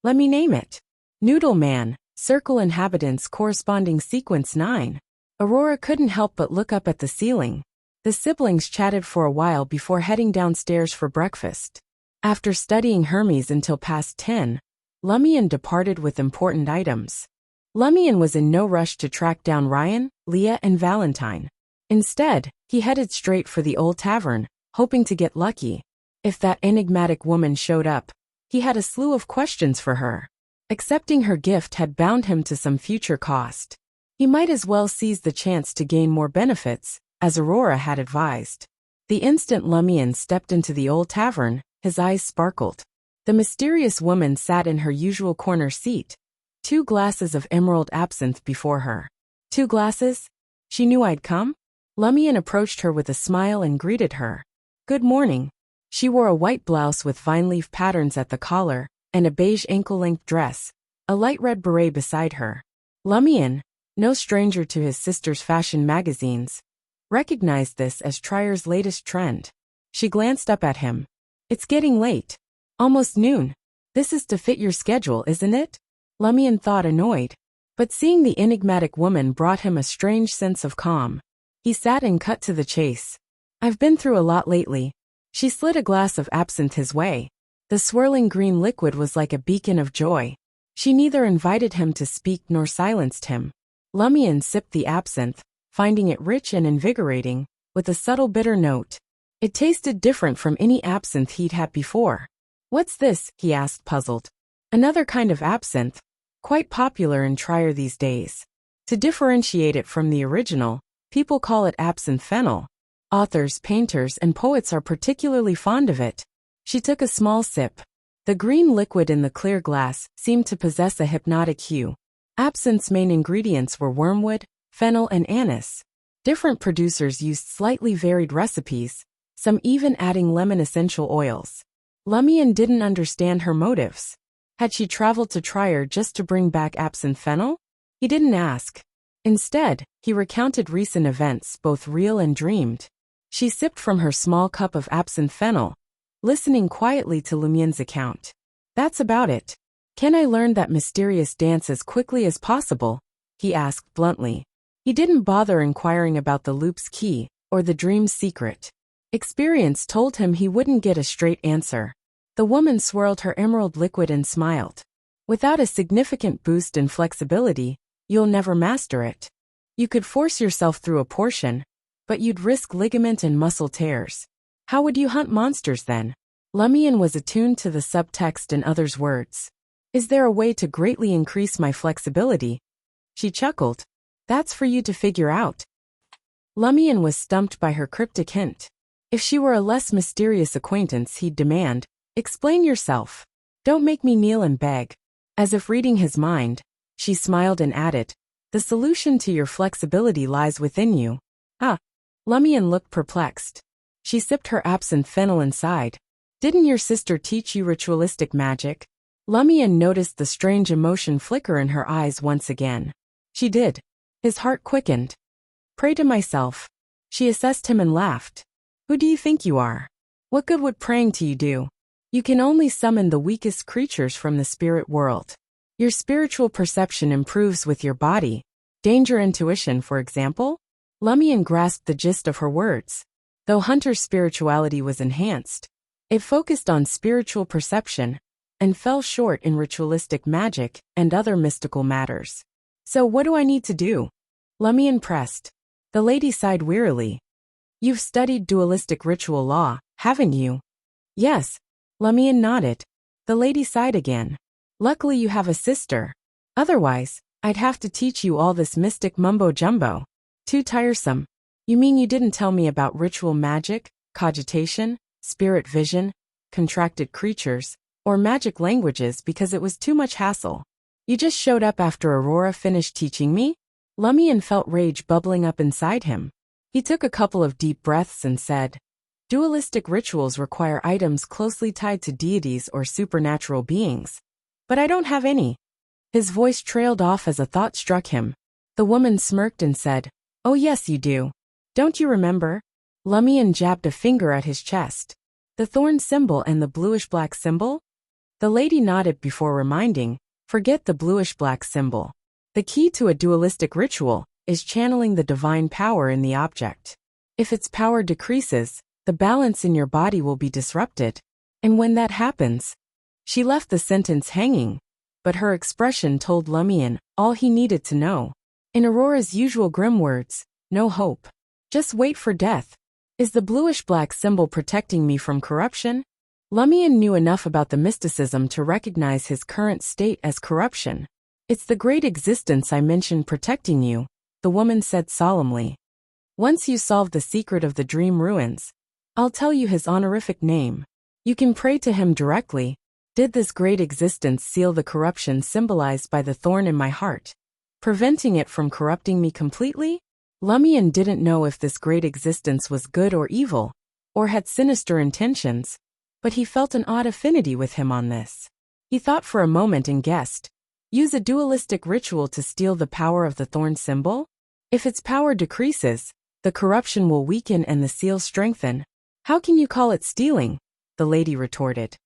"Let me name it. Noodle Man, Circle Inhabitants corresponding Sequence 9. Aurora couldn't help but look up at the ceiling. The siblings chatted for a while before heading downstairs for breakfast. After studying Hermes until past 10, Lumien departed with important items. Lumien was in no rush to track down Ryan, Leah, and Valentine. Instead, he headed straight for the old tavern, hoping to get lucky. If that enigmatic woman showed up, he had a slew of questions for her. Accepting her gift had bound him to some future cost. He might as well seize the chance to gain more benefits, as Aurora had advised. The instant Lumien stepped into the old tavern, his eyes sparkled. The mysterious woman sat in her usual corner seat, 2 glasses of emerald absinthe before her. 2 glasses? She knew I'd come? Lumien approached her with a smile and greeted her. "Good morning." She wore a white blouse with vine leaf patterns at the collar, and a beige ankle-length dress, a light red beret beside her. Lumien, no stranger to his sister's fashion magazines, recognized this as Trier's latest trend. She glanced up at him. "It's getting late. Almost noon. This is to fit your schedule, isn't it?" Lumien thought, annoyed. But seeing the enigmatic woman brought him a strange sense of calm. He sat and cut to the chase. I've been through a lot lately. She slid a glass of absinthe his way. The swirling green liquid was like a beacon of joy. She neither invited him to speak nor silenced him. Lumian sipped the absinthe, finding it rich and invigorating, with a subtle bitter note. It tasted different from any absinthe he'd had before. What's this? He asked, puzzled. Another kind of absinthe, quite popular in Trier these days. To differentiate it from the original, people call it absinthe fennel. Authors, painters, and poets are particularly fond of it. She took a small sip. The green liquid in the clear glass seemed to possess a hypnotic hue. Absinthe's main ingredients were wormwood, fennel, and anise. Different producers used slightly varied recipes, some even adding lemon essential oils. Lumian didn't understand her motives. Had she traveled to Trier just to bring back absinthe fennel? He didn't ask. Instead, he recounted recent events, both real and dreamed. She sipped from her small cup of absinthe fennel, listening quietly to Lumian's account. That's about it. Can I learn that mysterious dance as quickly as possible? He asked bluntly. He didn't bother inquiring about the loop's key or the dream's secret. Experience told him he wouldn't get a straight answer. The woman swirled her emerald liquid and smiled. Without a significant boost in flexibility, you'll never master it. You could force yourself through a portion, but you'd risk ligament and muscle tears. How would you hunt monsters then? Lumian was attuned to the subtext in others' words. Is there a way to greatly increase my flexibility? She chuckled. That's for you to figure out. Lumian was stumped by her cryptic hint. If she were a less mysterious acquaintance, he'd demand, explain yourself. Don't make me kneel and beg. As if reading his mind, she smiled and added, the solution to your flexibility lies within you. Ah. Lumian looked perplexed. She sipped her absinthe fennel and sighed. Didn't your sister teach you ritualistic magic? Lumian noticed the strange emotion flicker in her eyes once again. She did. His heart quickened. Pray to myself. She assessed him and laughed. Who do you think you are? What good would praying to you do? You can only summon the weakest creatures from the spirit world. Your spiritual perception improves with your body. Danger intuition, for example? Lumian grasped the gist of her words. Though Hunter's spirituality was enhanced, it focused on spiritual perception and fell short in ritualistic magic and other mystical matters. So what do I need to do? Lumian pressed. The lady sighed wearily. You've studied dualistic ritual law, haven't you? Yes. Lumian nodded. The lady sighed again. Luckily you have a sister. Otherwise, I'd have to teach you all this mystic mumbo-jumbo. Too tiresome. You mean you didn't tell me about ritual magic, cogitation, spirit vision, contracted creatures, or magic languages because it was too much hassle? You just showed up after Aurora finished teaching me? Lumian felt rage bubbling up inside him. He took a couple of deep breaths and said, dualistic rituals require items closely tied to deities or supernatural beings. But I don't have any. His voice trailed off as a thought struck him. The woman smirked and said, oh yes you do. Don't you remember? Lumian jabbed a finger at his chest. The thorn symbol and the bluish-black symbol? The lady nodded before reminding, forget the bluish-black symbol. The key to a dualistic ritual is channeling the divine power in the object. If its power decreases, the balance in your body will be disrupted. And when that happens, she left the sentence hanging, but her expression told Lumian all he needed to know. In Aurora's usual grim words, no hope. Just wait for death. Is the bluish-black symbol protecting me from corruption? Lumian knew enough about the mysticism to recognize his current state as corruption. It's the great existence I mentioned protecting you, the woman said solemnly. Once you solve the secret of the dream ruins, I'll tell you his honorific name. You can pray to him directly. Did this great existence seal the corruption symbolized by the thorn in my heart, preventing it from corrupting me completely? Lumian didn't know if this great existence was good or evil, or had sinister intentions, but he felt an odd affinity with him on this. He thought for a moment and guessed, use a dualistic ritual to steal the power of the thorn symbol? If its power decreases, the corruption will weaken and the seal strengthen. How can you call it stealing? The lady retorted.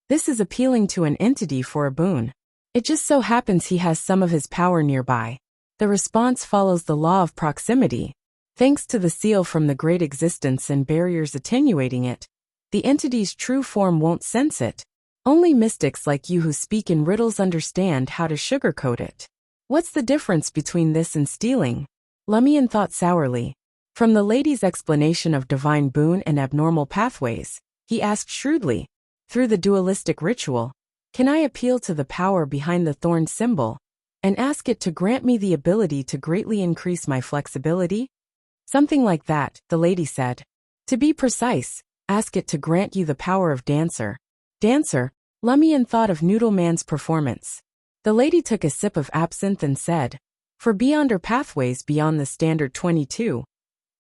This is appealing to an entity for a boon. It just so happens he has some of his power nearby. The response follows the law of proximity. Thanks to the seal from the great existence and barriers attenuating it, the entity's true form won't sense it. Only mystics like you who speak in riddles understand how to sugarcoat it. What's the difference between this and stealing? Lumion thought sourly. From the lady's explanation of divine boon and abnormal pathways, he asked shrewdly, through the dualistic ritual, can I appeal to the power behind the thorn symbol and ask it to grant me the ability to greatly increase my flexibility? Something like that, the lady said. To be precise, ask it to grant you the power of dancer. Dancer? Lumion thought of Noodleman's performance. The lady took a sip of absinthe and said, for beyonder pathways beyond the standard 22,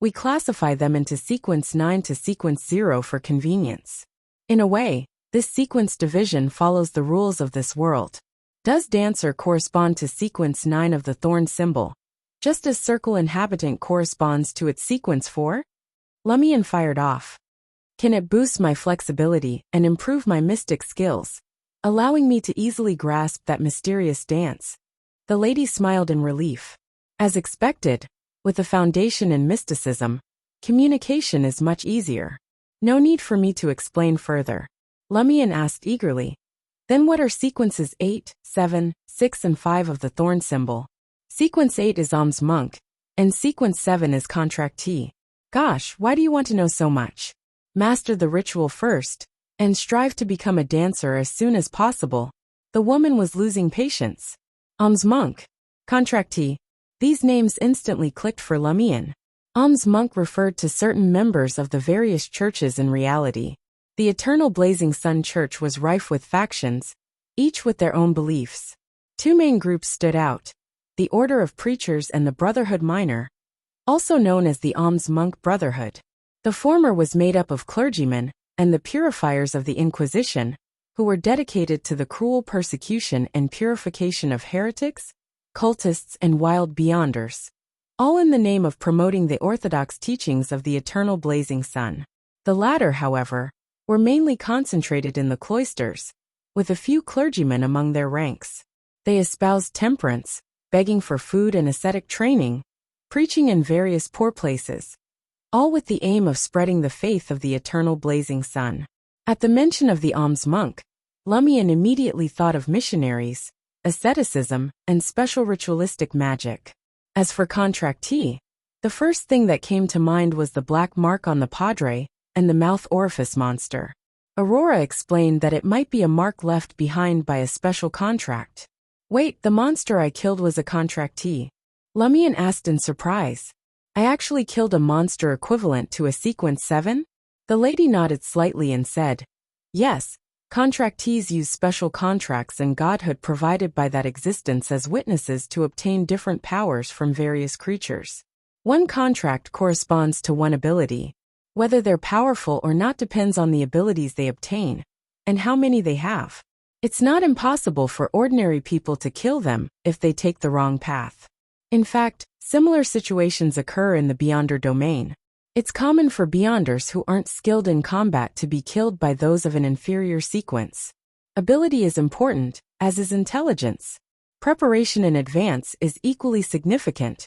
we classify them into sequence 9 to sequence 0 for convenience. In a way, this sequence division follows the rules of this world. Does dancer correspond to sequence 9 of the thorn symbol, just as circle inhabitant corresponds to its sequence 4? Lumion fired off. Can it boost my flexibility and improve my mystic skills, allowing me to easily grasp that mysterious dance? The lady smiled in relief. As expected, with a foundation in mysticism, communication is much easier. No need for me to explain further. Lumion asked eagerly. Then what are sequences 8, 7, 6 and 5 of the thorn symbol? Sequence 8 is alms monk, and sequence 7 is contractee. Gosh, why do you want to know so much? Master the ritual first, and strive to become a dancer as soon as possible. The woman was losing patience. Alms monk, contractee. These names instantly clicked for Lumion. Alms monk referred to certain members of the various churches in reality. The Eternal Blazing Sun Church was rife with factions, each with their own beliefs. Two main groups stood out, the Order of Preachers and the Brotherhood Minor, also known as the Alms Monk Brotherhood. The former was made up of clergymen and the purifiers of the Inquisition, who were dedicated to the cruel persecution and purification of heretics, cultists and wild beyonders, all in the name of promoting the orthodox teachings of the Eternal Blazing Sun. The latter, however, were mainly concentrated in the cloisters, with a few clergymen among their ranks. They espoused temperance, begging for food and ascetic training, preaching in various poor places, all with the aim of spreading the faith of the Eternal Blazing Sun. At the mention of the alms monk, Lumion immediately thought of missionaries, asceticism, and special ritualistic magic. As for contractee, the first thing that came to mind was the black mark on the padre and the mouth orifice monster. Aurora explained that it might be a mark left behind by a special contract. Wait, the monster I killed was a contractee? Lumion asked in surprise. I actually killed a monster equivalent to a sequence 7? The lady nodded slightly and said, yes, contractees use special contracts and godhood provided by that existence as witnesses to obtain different powers from various creatures. One contract corresponds to one ability. Whether they're powerful or not depends on the abilities they obtain, and how many they have. It's not impossible for ordinary people to kill them if they take the wrong path. In fact, similar situations occur in the Beyonder domain. It's common for Beyonders who aren't skilled in combat to be killed by those of an inferior sequence. Ability is important, as is intelligence. Preparation in advance is equally significant.